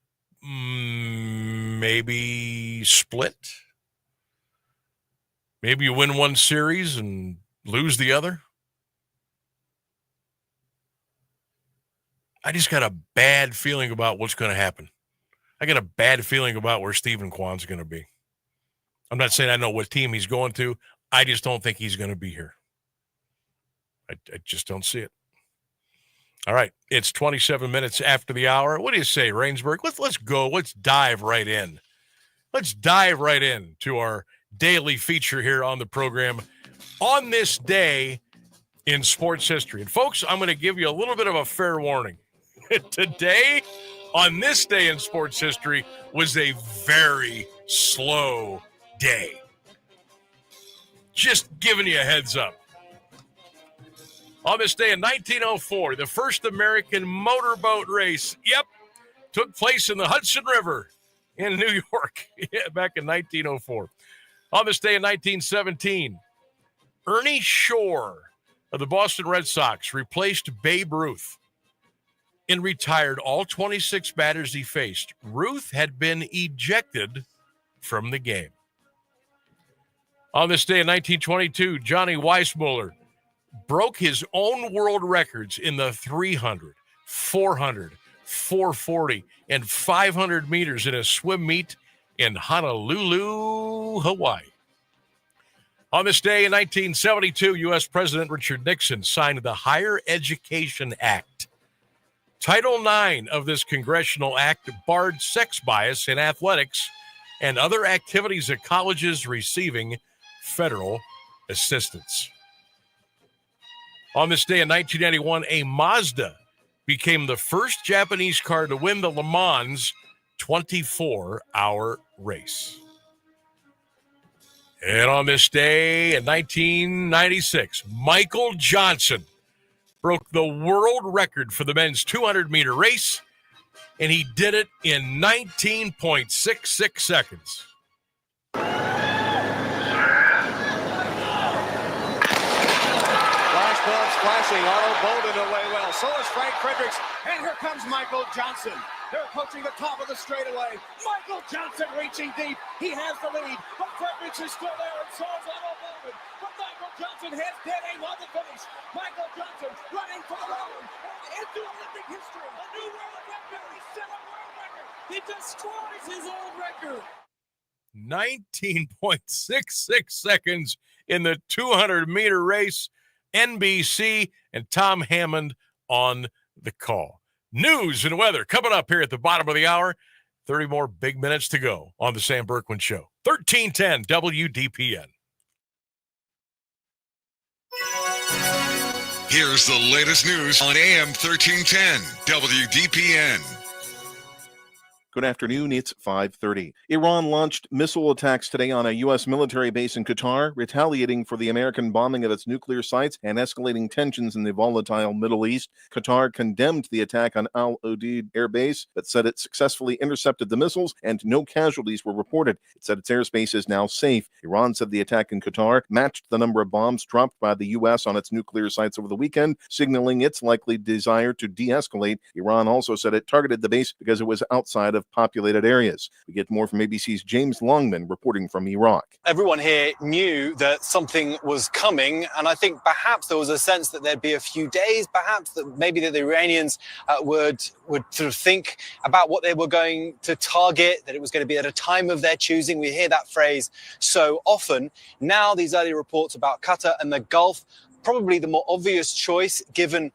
maybe split. Maybe you win one series and lose the other. I just got a bad feeling about what's going to happen. I got a bad feeling about where Stephen Kwan's going to be. I'm not saying I know what team he's going to. I just don't think he's going to be here. I just don't see it. All right, it's 27 minutes after the hour. What do you say, Rainsburg? Let's go. Let's dive right in. Let's dive right in to our daily feature here on the program on this day in sports history. And folks, I'm going to give you a little bit of a fair warning. Today, on this day in sports history, was a very slow day. Just giving you a heads up. On this day in 1904, the first American motorboat race, took place in the Hudson River in New York back in 1904. On this day in 1917, Ernie Shore of the Boston Red Sox replaced Babe Ruth and retired all 26 batters he faced. Ruth had been ejected from the game. On this day in 1922, Johnny Weissmuller broke his own world records in the 300, 400, 440, and 500 meters in a swim meet in Honolulu, Hawaii. On this day in 1972, U.S. President Richard Nixon signed the Higher Education Act. Title IX of this congressional act barred sex bias in athletics and other activities at colleges receiving federal assistance. On this day in 1991, a Mazda became the first Japanese car to win the Le Mans 24-hour race. And on this day in 1996, Michael Johnson broke the world record for the men's 200-meter race, and he did it in 19.66 seconds. Flashbulbs flashing, Otto Bolden away well. So is Frank Fredericks, and here comes Michael Johnson. They're approaching the top of the straightaway. Michael Johnson reaching deep. He has the lead, but Fredericks is still there, and so is Otto Bolden. But Michael Johnson has dead aim on the finish. Michael Johnson running for the road into Olympic history. A new world record. He set a world record. He destroys his old record. 19.66 seconds in the 200-meter race. NBC and Tom Hammond on the call. News and weather coming up here at the bottom of the hour. 30 more big minutes to go on the Sam Bourquin Show. 1310 WDPN. Here's the latest news on AM 1310 WDPN. Good afternoon. It's 5:30. Iran launched missile attacks today on a U.S. military base in Qatar, retaliating for the American bombing of its nuclear sites and escalating tensions in the volatile Middle East. Qatar condemned the attack on Al Udeid Air Base, but said it successfully intercepted the missiles and no casualties were reported. It said its airspace is now safe. Iran said the attack in Qatar matched the number of bombs dropped by the U.S. on its nuclear sites over the weekend, signaling its likely desire to de-escalate. Iran also said it targeted the base because it was outside of populated areas. We get more from ABC's James Longman reporting from Iraq. Everyone here knew that something was coming, and I think perhaps there was a sense that there'd be a few days, perhaps that maybe that the Iranians would sort of think about what they were going to target, that it was going to be at a time of their choosing. We hear that phrase so often. Now these early reports about Qatar and the Gulf, probably the more obvious choice, given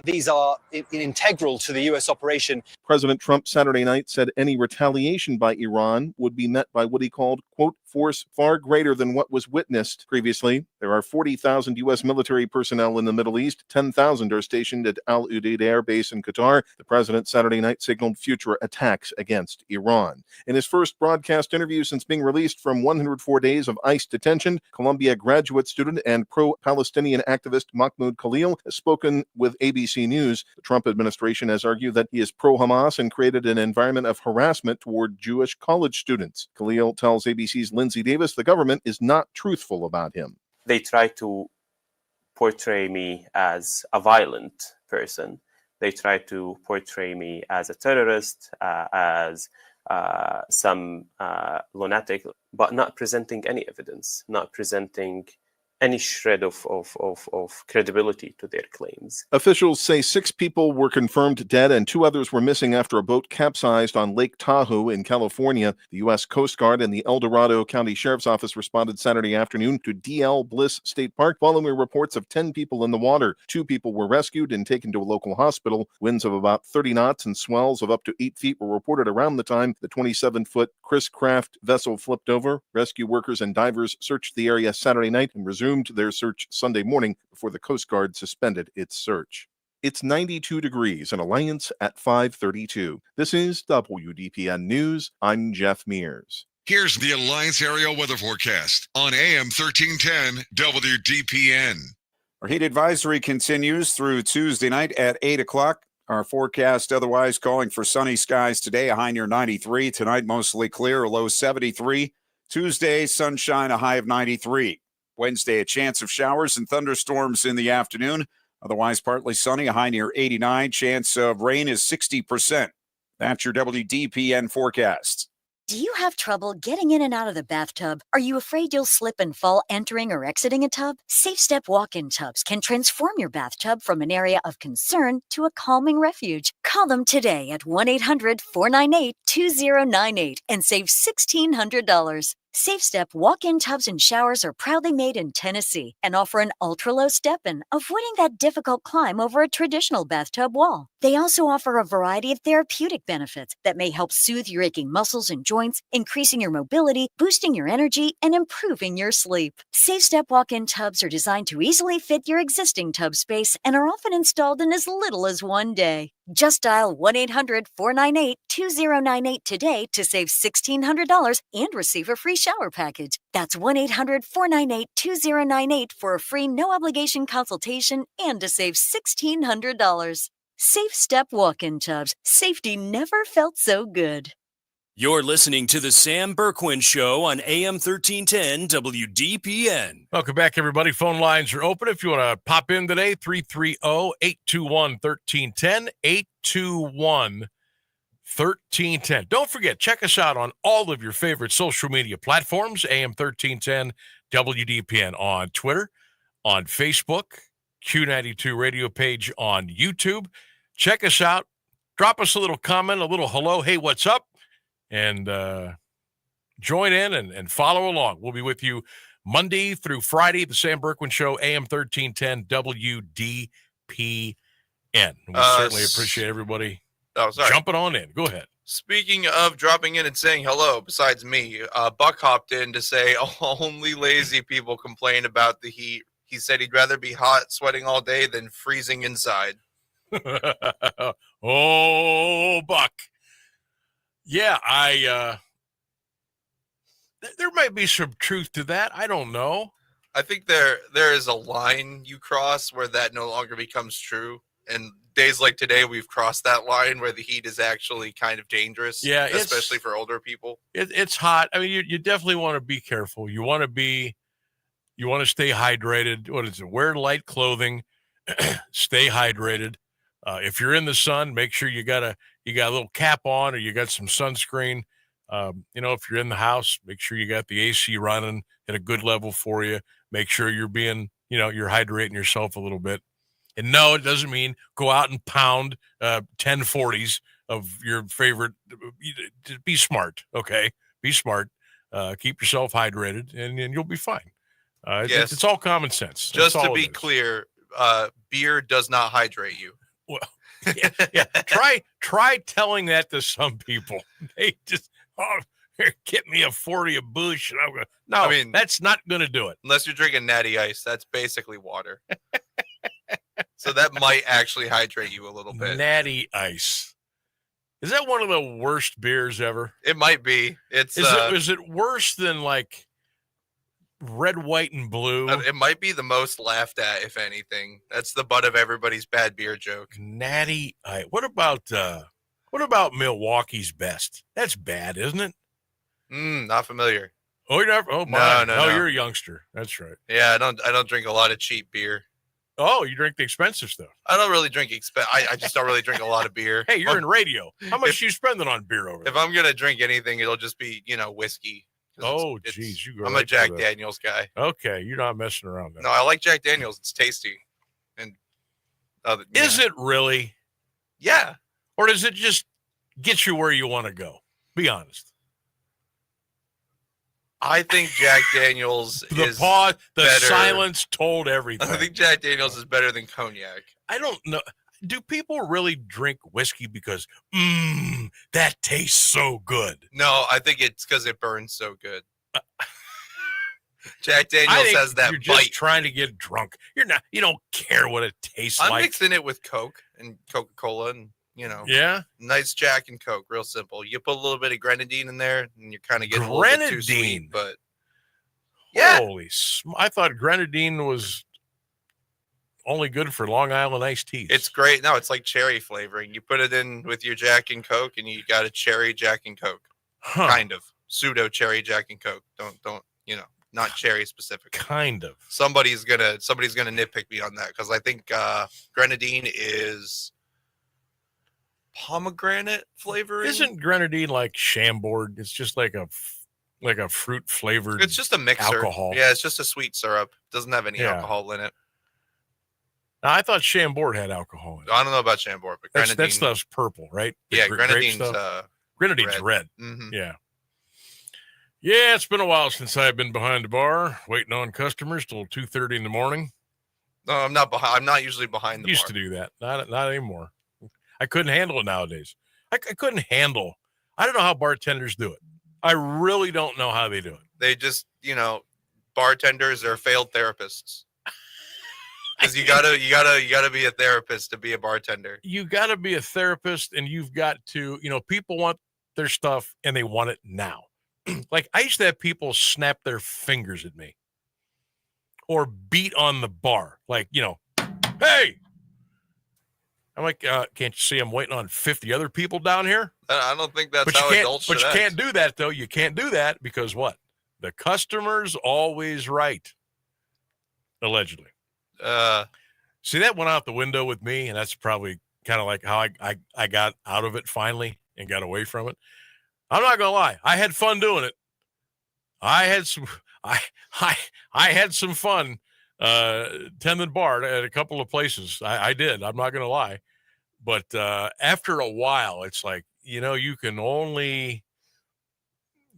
these are integral to the U.S. operation. President Trump Saturday night said any retaliation by Iran would be met by what he called, quote, force far greater than what was witnessed previously. There are 40,000 U.S. military personnel in the Middle East. 10,000 are stationed at Al Udeid Air Base in Qatar. The president Saturday night signaled future attacks against Iran. In his first broadcast interview since being released from 104 days of ICE detention, Columbia graduate student and pro-Palestinian activist Mahmoud Khalil has spoken with ABC News. The Trump administration has argued that he is pro-Hamas and created an environment of harassment toward Jewish college students. Khalil tells ABC's Lindsay Davis the government is not truthful about him. They try to portray me as a violent person. They try to portray me as a terrorist, as some lunatic, but not presenting any evidence, not presenting any shred of credibility to their claims. Officials say 6 people were confirmed dead and 2 others were missing after a boat capsized on Lake Tahoe in California. The U.S. Coast Guard and the El Dorado County Sheriff's Office responded Saturday afternoon to D.L. Bliss State Park following reports of 10 people in the water. 2 people were rescued and taken to a local hospital. Winds of about 30 knots and swells of up to 8 feet were reported around the time the 27-foot Chris Craft vessel flipped over. Rescue workers and divers searched the area Saturday night and resumed their search Sunday morning before the Coast Guard suspended its search. It's 92 degrees in Alliance at 5:32. This is WDPN News. I'm Jeff Mears. Here's the Alliance Area Weather Forecast on AM 1310 WDPN. Our heat advisory continues through Tuesday night at 8 o'clock. Our forecast otherwise calling for sunny skies today, a high near 93. Tonight, mostly clear, a low 73. Tuesday, sunshine, a high of 93. Wednesday, a chance of showers and thunderstorms in the afternoon. Otherwise, partly sunny, a high near 89. Chance of rain is 60%. That's your WDPN forecast. Do you have trouble getting in and out of the bathtub? Are you afraid you'll slip and fall entering or exiting a tub? Safe Step walk-in tubs can transform your bathtub from an area of concern to a calming refuge. Call them today at 1-800-498-2098 and save $1,600. Safe Step walk-in tubs and showers are proudly made in Tennessee and offer an ultra-low step-in, avoiding that difficult climb over a traditional bathtub wall. They also offer a variety of therapeutic benefits that may help soothe your aching muscles and joints, increasing your mobility, boosting your energy, and improving your sleep. Safe Step walk-in tubs are designed to easily fit your existing tub space and are often installed in as little as 1 day. Just dial 1-800-498-2098 today to save $1,600 and receive a free shower package. That's 1-800-498-2098 for a free no-obligation consultation and to save $1,600. Safe Step walk-in tubs. Safety never felt so good. You're listening to the Sam Bourquin Show on AM 1310 WDPN. Welcome back, everybody. Phone lines are open. If you want to pop in today, 330-821-1310, 821-1310. Don't forget, check us out on all of your favorite social media platforms, AM 1310 WDPN on Twitter, on Facebook, Q92 Radio Page on YouTube. Check us out. Drop us a little comment, a little hello, hey, what's up? And join in and follow along. We'll be with you Monday through Friday, the Sam Bourquin Show, AM 1310 WDPN. We certainly appreciate everybody jumping on in. Go ahead. Speaking of dropping in and saying hello, besides me, Buck hopped in to say only lazy people complain about the heat. He said he'd rather be hot, sweating all day than freezing inside. Oh, Buck. Yeah, there might be some truth to that. I don't know. I think there is a line you cross where that no longer becomes true. And days like today, we've crossed that line where the heat is actually kind of dangerous. Yeah, especially for older people. It's hot. I mean, you definitely want to be careful. You want to stay hydrated. What is it? Wear light clothing. Stay hydrated. If you're in the sun, make sure you got a little cap on or you got some sunscreen. If you're in the house, make sure you got the AC running at a good level for you. Make sure you're being, you're hydrating yourself a little bit. And no, it doesn't mean go out and pound 1040s of your favorite. Be smart, okay? Be smart. Keep yourself hydrated, and you'll be fine. Yes. It's all common sense. Just to be clear, beer does not hydrate you. Well, yeah. Try telling that to some people. They just, Get me a 40 of Bush. And I'm going, no, I mean, that's not going to do it. Unless you're drinking Natty Ice, that's basically water. So that might actually hydrate you a little bit. Natty Ice. Is that one of the worst beers ever? It might be. Is it worse than like red, white, and blue? It might be the most laughed at, if anything. That's the butt of everybody's bad beer joke. Natty Ice. What about Milwaukee's Best? That's bad, isn't it? Not familiar. Oh, you're not. Oh, my. No. You're a youngster. That's right. Yeah, I don't drink a lot of cheap beer. Oh, you drink the expensive stuff. I don't really drink I just don't really drink a lot of beer. Hey, you're in radio. How much are you spending on beer over there? If I'm gonna drink anything, it'll just be whiskey. Oh, geez, I'm a Jack Daniels guy. Okay, you're not messing around there. No, I like Jack Daniels. It's tasty. And is it really? Yeah. Or does it just get you where you want to go? Be honest. I think Jack Daniels is the better. Silence told everything. I think Jack Daniels is better than cognac. I don't know. Do people really drink whiskey because that tastes so good? No, I think it's because it burns so good. Jack Daniels has that you're bite. Just trying to get drunk. You don't care what it tastes I'm like. mixing it with Coke and Coca-Cola and yeah, nice Jack and Coke, real simple. You put a little bit of grenadine in there, and you kind of get a little bit too sweet. But yeah, I thought grenadine was only good for Long Island iced teas. It's great. No, it's like cherry flavoring. You put it in with your Jack and Coke, and you got a cherry Jack and Coke, kind of pseudo cherry Jack and Coke. Don't not cherry specific. Kind of. Somebody's gonna nitpick me on that because I think grenadine is pomegranate flavoring. Isn't grenadine like Chambord? It's just like a fruit flavored. It's just a mixer. Alcohol. Yeah, it's just a sweet syrup. It doesn't have any alcohol in it. Now, I thought Chambord had alcohol in it. I don't know about Chambord, but grenadine. That stuff's purple, right? Yeah, grenadine's red. Mm-hmm. Yeah. Yeah, it's been a while since I've been behind the bar waiting on customers till 2:30 in the morning. No, I'm not behind. I'm not usually behind the Used bar. to do that. Not anymore. I couldn't handle it nowadays. I couldn't handle. I don't know how bartenders do it. I really don't know how they do it. They just, bartenders are failed therapists. Because you gotta be a therapist to be a bartender. You gotta be a therapist, and you've got to, people want their stuff and they want it now. Like I used to have people snap their fingers at me or beat on the bar. Like, hey. I'm like, can't you see I'm waiting on 50 other people down here? I don't think that's how adults should But you act. can't do that, though. You can't do that because what? The customer's always right. Allegedly. See, that went out the window with me, and that's probably kind of like how I got out of it finally and got away from it. I'm not going to lie. I had fun doing it. I had some fun tending bar at a couple of places. I did. I'm not going to lie. But after a while, it's like, you can only,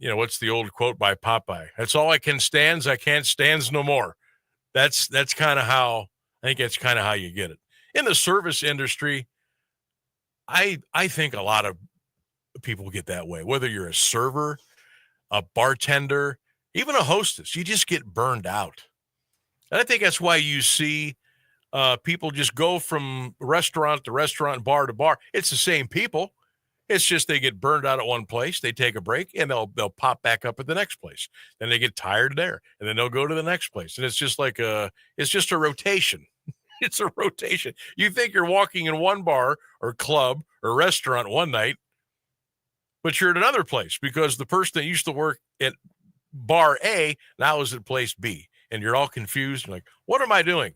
what's the old quote by Popeye? That's all I can stands. I can't stands no more. That's kind of how, I think that's kind of how you get it. In the service industry, I think a lot of people get that way. Whether you're a server, a bartender, even a hostess, you just get burned out. And I think that's why you see people just go from restaurant to restaurant, bar to bar. It's the same people. It's just they get burned out at one place, they take a break, and they'll pop back up at the next place. Then they get tired there, and then they'll go to the next place. And it's just like it's just a rotation. It's a rotation. You think you're walking in one bar or club or restaurant one night, but you're at another place because the person that used to work at bar A now is at place B. And you're all confused. You're like, what am I doing?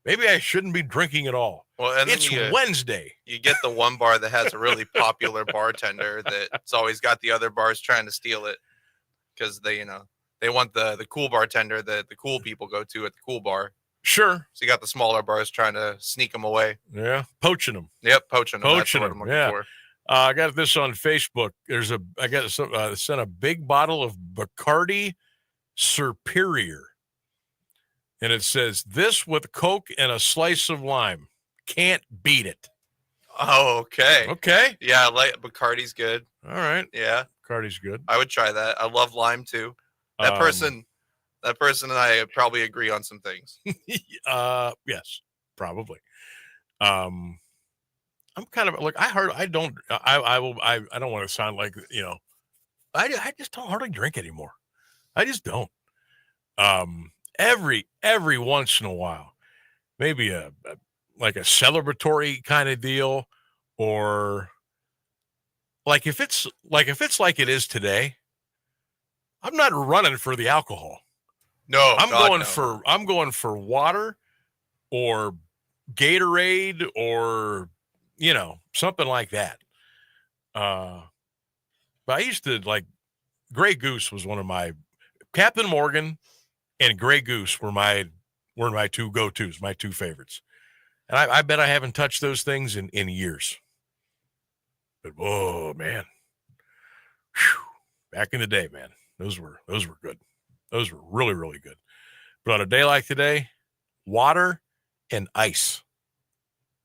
Maybe I shouldn't be drinking at all. Well, and it's Wednesday. You get the one bar that has a really popular bartender that's always got the other bars trying to steal it because they want the cool bartender that the cool people go to at the cool bar. Sure. So you got the smaller bars trying to sneak them away. Yeah, poaching them. Yep, poaching them. Poaching them. Yeah. I got this on Facebook. I got sent a big bottle of Bacardi Superior. And it says, this with Coke and a slice of lime. Can't beat it. Oh, okay. Okay. Yeah, Bacardi's good. All right. Yeah. Bacardi's good. I would try that. I love lime too. That person and I probably agree on some things. Yes, probably. I'm kind of like I don't want to sound like, I just don't hardly drink anymore. I just don't. Every once in a while, maybe a celebratory kind of deal, or like if it's like it is today, I'm not running for the alcohol. No, I'm going for water or Gatorade or something like that. But I used to like Grey Goose was one of my Captain Morgan and Grey Goose were my two go-tos, my two favorites. And I bet I haven't touched those things in years. But oh man. Whew. Back in the day, man. Those were good. Those were really, really good. But on a day like today, water and ice.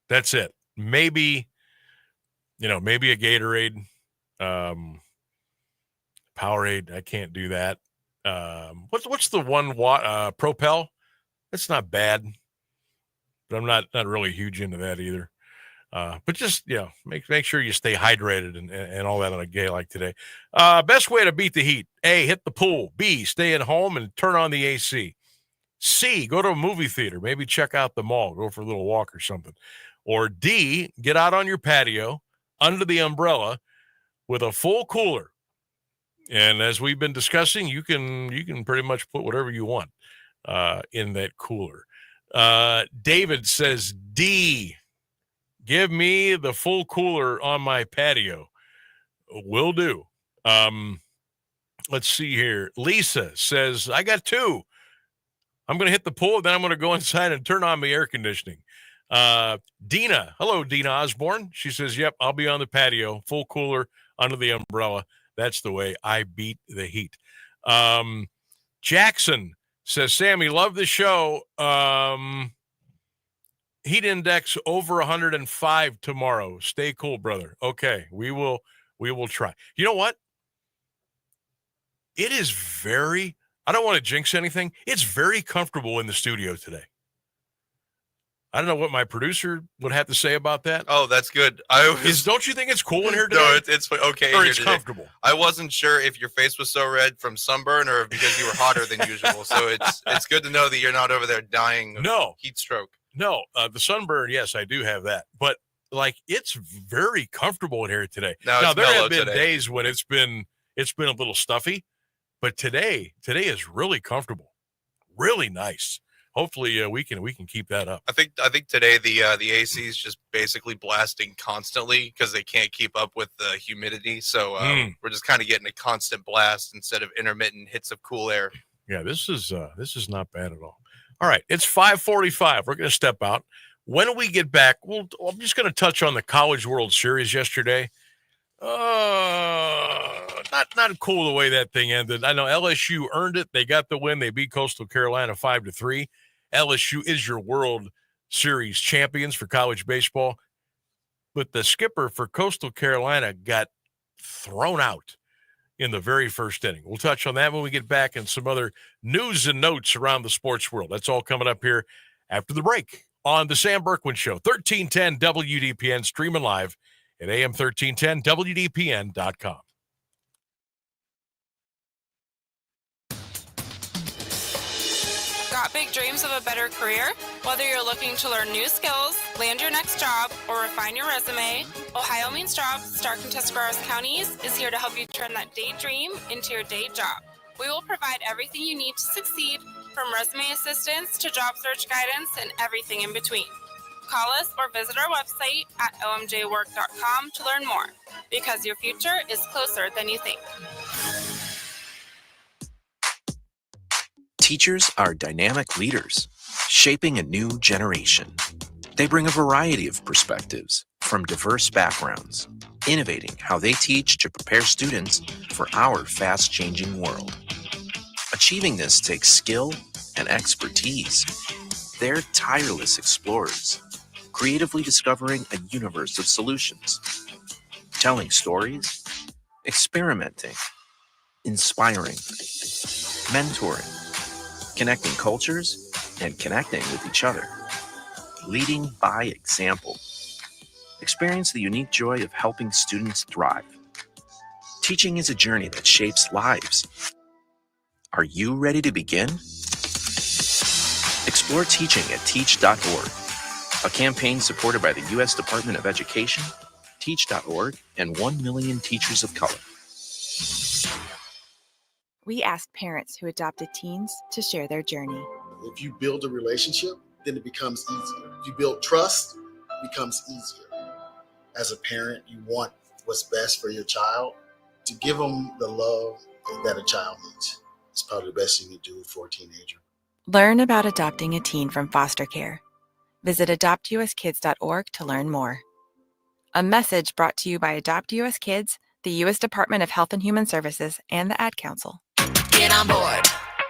That's it. Maybe a Gatorade, Powerade. I can't do that. What's the one Propel? It's not bad, but I'm not really huge into that either. But just make sure you stay hydrated and all that on a day like today. Best way to beat the heat: A, hit the pool; B, stay at home and turn on the AC; C, go to a movie theater, maybe check out the mall, go for a little walk or something; or D, get out on your patio under the umbrella with a full cooler. And as we've been discussing, you can pretty much put whatever you want in that cooler. David says D. Give me the full cooler on my patio. Will do. Let's see here. Lisa says, I got two. I'm going to hit the pool, then I'm going to go inside and turn on my air conditioning. Dina. Hello, Dina Osborne. She says, yep, I'll be on the patio. Full cooler under the umbrella. That's the way I beat the heat. Jackson says, Sammy, love the show. Heat index over 105 tomorrow. Stay cool, brother. Okay, we will try. You know what? It is I don't want to jinx anything. It's very comfortable in the studio today. I don't know what my producer would have to say about that. Oh, that's good. Don't you think it's cool in here today? No, it's okay. Or it's comfortable. I wasn't sure if your face was so red from sunburn or because you were hotter than usual. So it's good to know that you're not over there dying of heat stroke. No, the sunburn, yes, I do have that. But like it's very comfortable in here today. Now there have been days when it's been a little stuffy, but today is really comfortable. Really nice. Hopefully we can keep that up. I think today the AC is just basically blasting constantly because they can't keep up with the humidity. So we're just kind of getting a constant blast instead of intermittent hits of cool air. Yeah, this is not bad at all. All right, it's 5:45. We're going to step out. When we get back, I'm just going to touch on the College World Series yesterday. Not cool the way that thing ended. I know LSU earned it. They got the win. They beat Coastal Carolina 5-3. LSU is your World Series champions for college baseball. But the skipper for Coastal Carolina got thrown out in the very first inning. We'll touch on that when we get back and some other news and notes around the sports world. That's all coming up here after the break on the Sam Bourquin Show, 1310 WDPN, streaming live at AM1310WDPN.com. Got big dreams of a better career? Whether you're looking to learn new skills, land your next job, or refine your resume, Ohio Means Jobs, Stark and Tuscarawas counties is here to help you turn that daydream into your day job. We will provide everything you need to succeed, from resume assistance to job search guidance and everything in between. Call us or visit our website at omjwork.com to learn more, because your future is closer than you think. Teachers are dynamic leaders, shaping a new generation. They bring a variety of perspectives from diverse backgrounds, innovating how they teach to prepare students for our fast-changing world. Achieving this takes skill and expertise. They're tireless explorers, creatively discovering a universe of solutions, telling stories, experimenting, inspiring, mentoring, connecting cultures, and connecting with each other. Leading by example. Experience the unique joy of helping students thrive. Teaching is a journey that shapes lives. Are you ready to begin? Explore teaching at teach.org, a campaign supported by the U.S. Department of Education, teach.org, and 1 million teachers of color. We asked parents who adopted teens to share their journey. If you build a relationship, then it becomes easier. If you build trust, it becomes easier. As a parent, you want what's best for your child. To give them the love that a child needs is probably the best thing you can do for a teenager. Learn about adopting a teen from foster care. Visit adoptuskids.org to learn more. A message brought to you by Adopt US Kids, the U.S. Department of Health and Human Services, and the Ad Council. Get on board.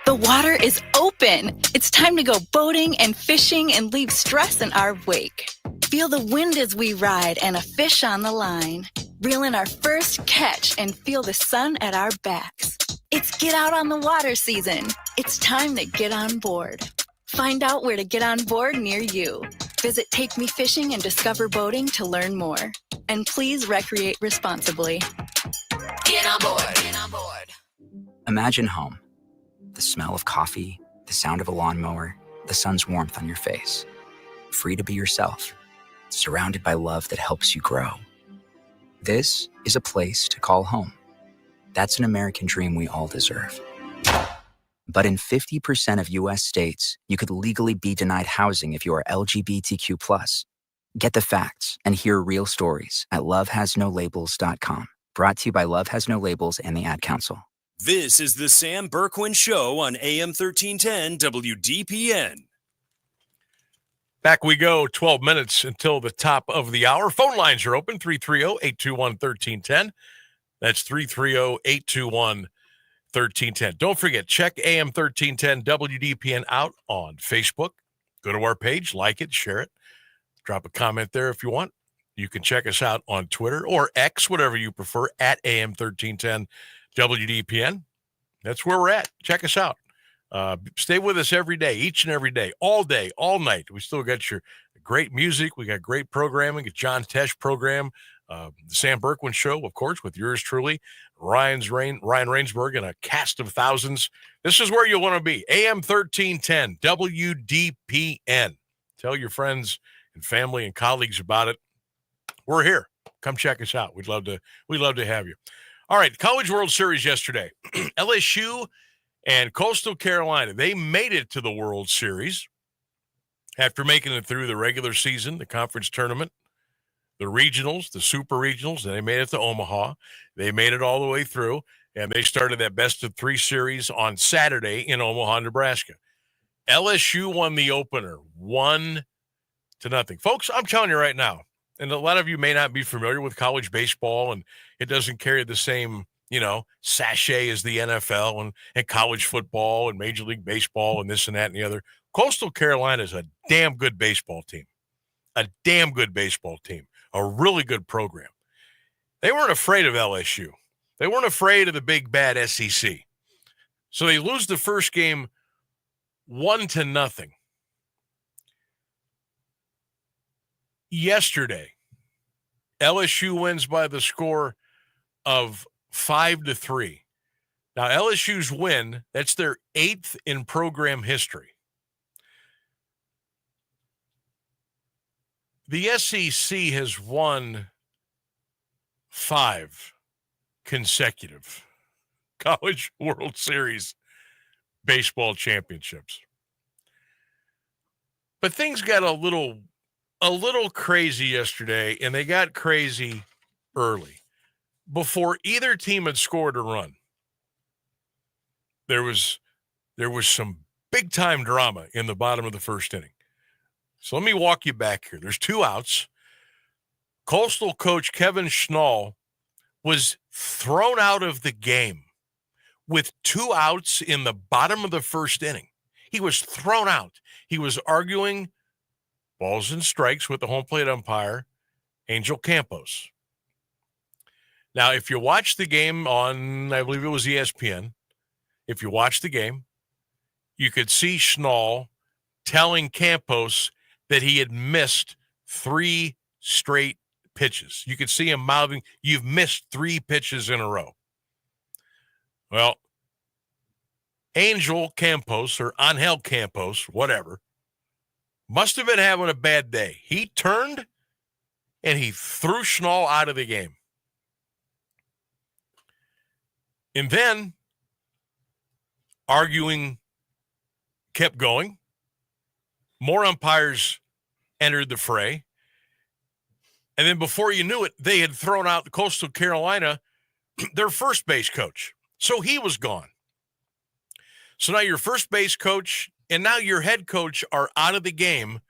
The water is open. It's time to go boating and fishing and leave stress in our wake. Feel the wind as we ride and a fish on the line. Reel in our first catch and feel the sun at our backs. It's get out on the water season. It's time to get on board. Find out where to get on board near you. Visit Take Me Fishing and Discover Boating to learn more. And please recreate responsibly. Get on board. Get on board. Imagine home. The smell of coffee, the sound of a lawnmower, the sun's warmth on your face. Free to be yourself. Surrounded by love that helps you grow. This is a place to call home. That's an American dream we all deserve. But in 50% of U.S. states, you could legally be denied housing if you are LGBTQ+. Get the facts and hear real stories at lovehasnolabels.com. Brought to you by Love Has No Labels and the Ad Council. This is the Sam Bourquin Show on AM1310 WDPN. Back we go, 12 minutes until the top of the hour. Phone lines are open, 330-821-1310. That's 330-821-1310. Don't forget, check AM1310 WDPN out on Facebook. Go to our page, like it, share it. Drop a comment there if you want. You can check us out on Twitter or X, whatever you prefer, at AM1310 WDPN. That's where we're at. Check us out. Stay with us every day, each and every day, all night. We still got your great music. We got great programming, a John Tesh program, the Sam Bourquin Show, of course, with yours truly, Ryan Rainsberg, and a cast of thousands. This is where you want to be. AM 1310 WDPN. Tell your friends and family and colleagues about it. We're here. Come check us out. We'd love to have you. All right, College World Series yesterday. LSU and Coastal Carolina, they made it to the World Series after making it through the regular season, the conference tournament, the regionals, the super regionals, and they made it to Omaha. They made it all the way through, and they started that best-of-3 series on Saturday in Omaha, Nebraska. LSU won the opener 1-0. Folks, I'm telling you right now, and a lot of you may not be familiar with college baseball, and it doesn't carry the same, sachet as the NFL and college football and Major League Baseball and this and that and the other. Coastal Carolina is a damn good baseball team. A really good program. They weren't afraid of LSU. They weren't afraid of the big bad SEC. So they lose the first game 1-0. Yesterday, LSU wins by the score of 5-3. Now, LSU's win, that's their 8th in program history. The SEC has won 5 consecutive College World Series baseball championships. But things got a little crazy yesterday, and they got crazy early. Before either team had scored a run, there was some big-time drama in the bottom of the first inning. So let me walk you back here. There's 2 outs. Coastal coach Kevin Schnall was thrown out of the game with 2 outs in the bottom of the first inning. He was thrown out. He was arguing balls and strikes with the home plate umpire, Angel Campos. Now, if you watch the game on, I believe it was ESPN, if you watch the game, you could see Schnall telling Campos that he had missed 3 straight pitches. You could see him mouthing, "You've missed 3 pitches in a row." Well, Angel Campos or Angel Campos, whatever, must have been having a bad day. He turned and he threw Schnall out of the game. And then arguing kept going. More umpires entered the fray. And then before you knew it, they had thrown out the Coastal Carolina, their first base coach. So he was gone. So now your first base coach and now your head coach are out of the game.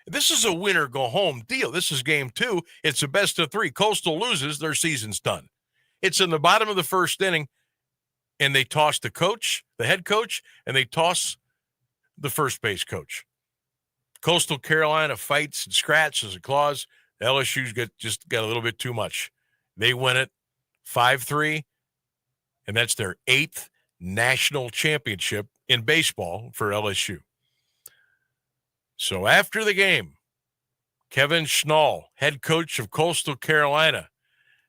This is a winner go home deal. This is game 2. It's a best of 3. Coastal loses, their season's done. It's in the bottom of the first inning, and they toss the coach, the head coach, and they toss the first base coach. Coastal Carolina fights and scratches and claws. LSU's got a little bit too much. They win it 5-3, and that's their 8th national championship in baseball for LSU. So after the game, Kevin Schnall, head coach of Coastal Carolina,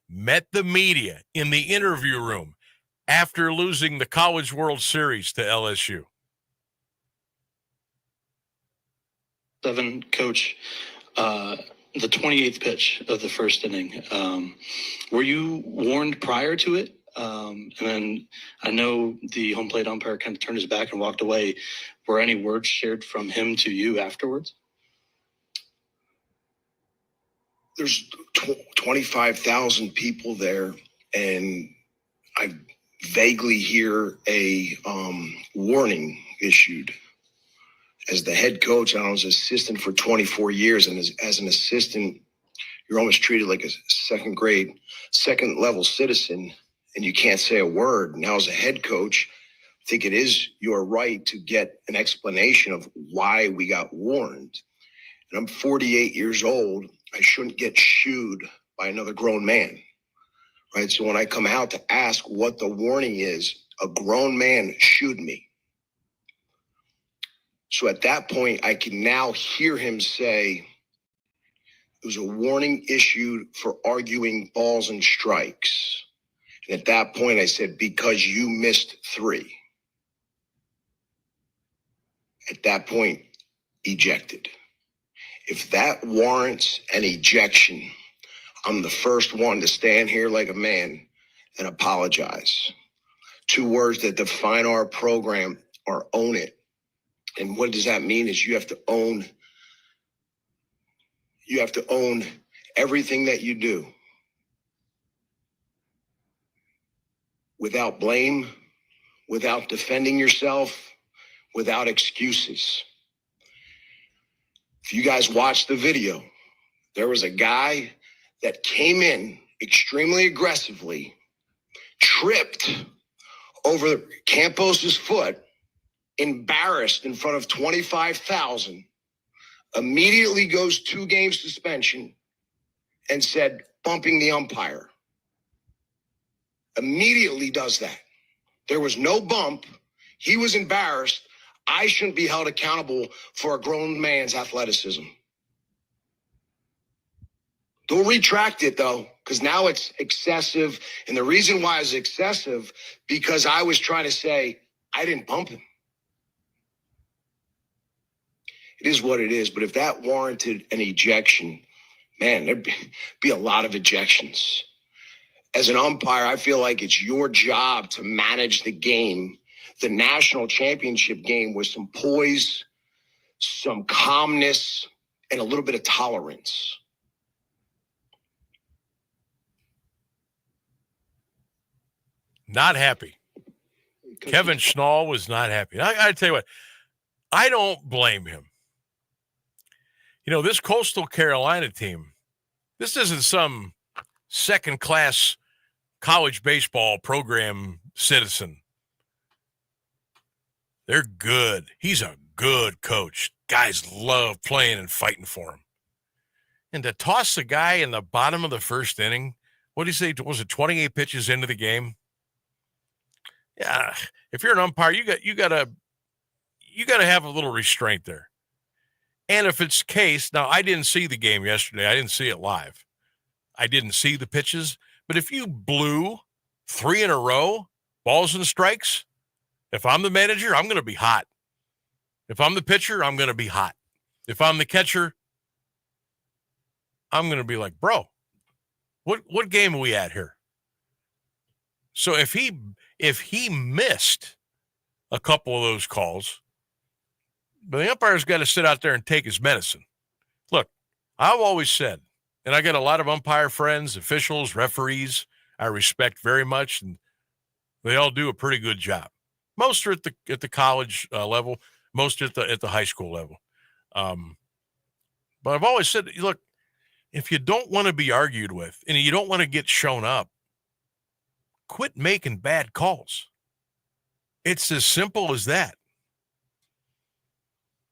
met the media in the interview room after losing the College World Series to LSU. Coach, the 28th pitch of the first inning, were you warned prior to it? And then I know the home plate umpire kind of turned his back and walked away. Were any words shared from him to you afterwards? There's 25,000 people there, and I vaguely hear a warning issued. As the head coach, I was assistant for 24 years, and as an assistant, you're almost treated like a second level citizen, and you can't say a word. Now, as a head coach, I think it is your right to get an explanation of why we got warned. And I'm 48 years old. I shouldn't get shooed by another grown man, right? So when I come out to ask what the warning is, a grown man shooed me. So at that point, I can now hear him say, it was a warning issued for arguing balls and strikes. And at that point, I said, because you missed 3. At that point, ejected. If that warrants an ejection, I'm the first one to stand here like a man and apologize. 2 words that define our program are own it. And what does that mean is you have to own everything that you do. Without blame, without defending yourself, without excuses. If you guys watched the video, there was a guy that came in extremely aggressively, tripped over Campos's foot, embarrassed in front of 25,000, immediately goes 2-game suspension and said, bumping the umpire. Immediately does that. There was no bump. He was embarrassed. I shouldn't be held accountable for a grown man's athleticism. They'll retract it, though, because now it's excessive. And the reason why it's excessive, because I was trying to say, I didn't bump him. It is what it is. But if that warranted an ejection, man, there'd be a lot of ejections. As an umpire, I feel like it's your job to manage the game, the national championship game, with some poise, some calmness, and a little bit of tolerance. Not happy. Kevin Schnall was not happy. I tell you what, I don't blame him. You know, this Coastal Carolina team, this isn't some second-class college baseball program citizen. They're good. He's a good coach. Guys love playing and fighting for him. And to toss the guy in the bottom of the first inning what do you say? Was it 28 pitches into the game? Yeah. If you're an umpire, you got to have a little restraint there. And if it's case, now I didn't see the game yesterday. I didn't see it live. I didn't see the pitches. But if you blew 3 in a row, balls and strikes, if I'm the manager, I'm going to be hot. If I'm the pitcher, I'm going to be hot. If I'm the catcher, I'm going to be like, bro, what game are we at here? So if he missed a couple of those calls, the umpire's got to sit out there and take his medicine. Look, I've always said, and I got a lot of umpire friends, officials, referees I respect very much, and they all do a pretty good job. Most are at the college level, most at the high school level. But I've always said, look, if you don't want to be argued with and you don't want to get shown up, quit making bad calls. It's as simple as that.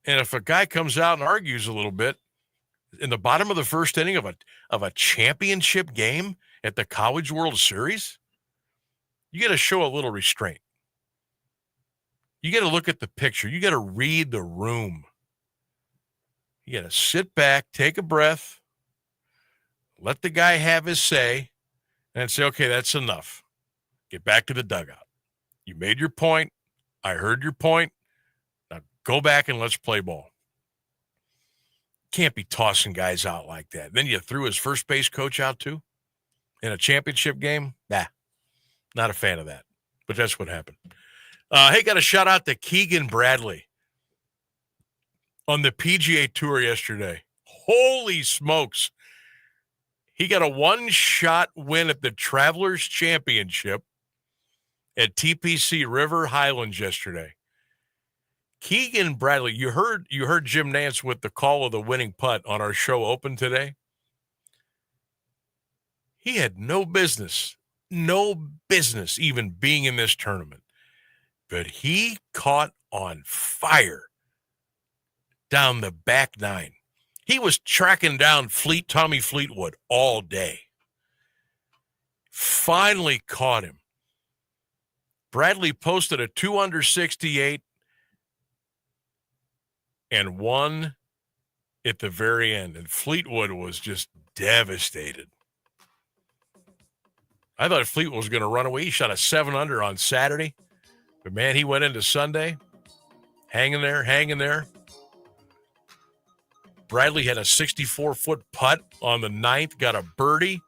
And if a guy comes out and argues a little bit in the bottom of the first inning of a championship game at the College World Series, you got to show a little restraint. You got to look at the picture. You got to read the room. You got to sit back, take a breath, let the guy have his say, and say, okay, that's enough. Get back to the dugout. You made your point. I heard your point. Now go back and let's play ball. Can't be tossing guys out like that. Then you threw his first base coach out too in a championship game. Nah, not a fan of that. But that's what happened. Hey, got a shout out to Keegan Bradley on the PGA Tour yesterday. Holy smokes. He got a one-shot win at the Travelers Championship at TPC River Highlands yesterday. Keegan Bradley, you heard Jim Nance with the call of the winning putt on our show open today. He had no business even being in this tournament. But he caught on fire down the back nine. He was tracking down Tommy Fleetwood all day. Finally caught him. Bradley posted a 2 under 68 and won at the very end. And Fleetwood was just devastated. I thought Fleetwood was going to run away. He shot a 7 under on Saturday. But, man, he went into Sunday hanging there. Bradley had a 64-foot putt on the 9th, got a birdie,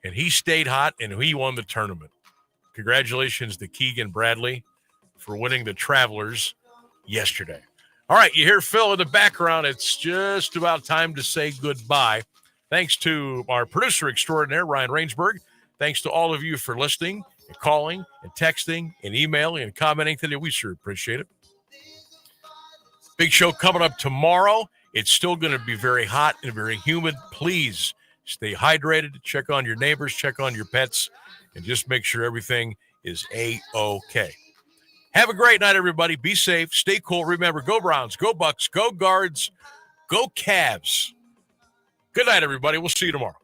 and he stayed hot, and he won the tournament. Congratulations to Keegan Bradley for winning the Travelers yesterday. All right, you hear Phil in the background. It's just about time to say goodbye. Thanks to our producer extraordinaire, Ryan Rainsberg. Thanks to all of you for listening and calling and texting and emailing and commenting today. We sure appreciate it. Big show coming up tomorrow. It's still going to be very hot and very humid. Please stay hydrated. Check on your neighbors. Check on your pets. And just make sure everything is A-OK. Have a great night, everybody. Be safe. Stay cool. Remember, go Browns, go Bucks, go Guards, go Cavs. Good night, everybody. We'll see you tomorrow.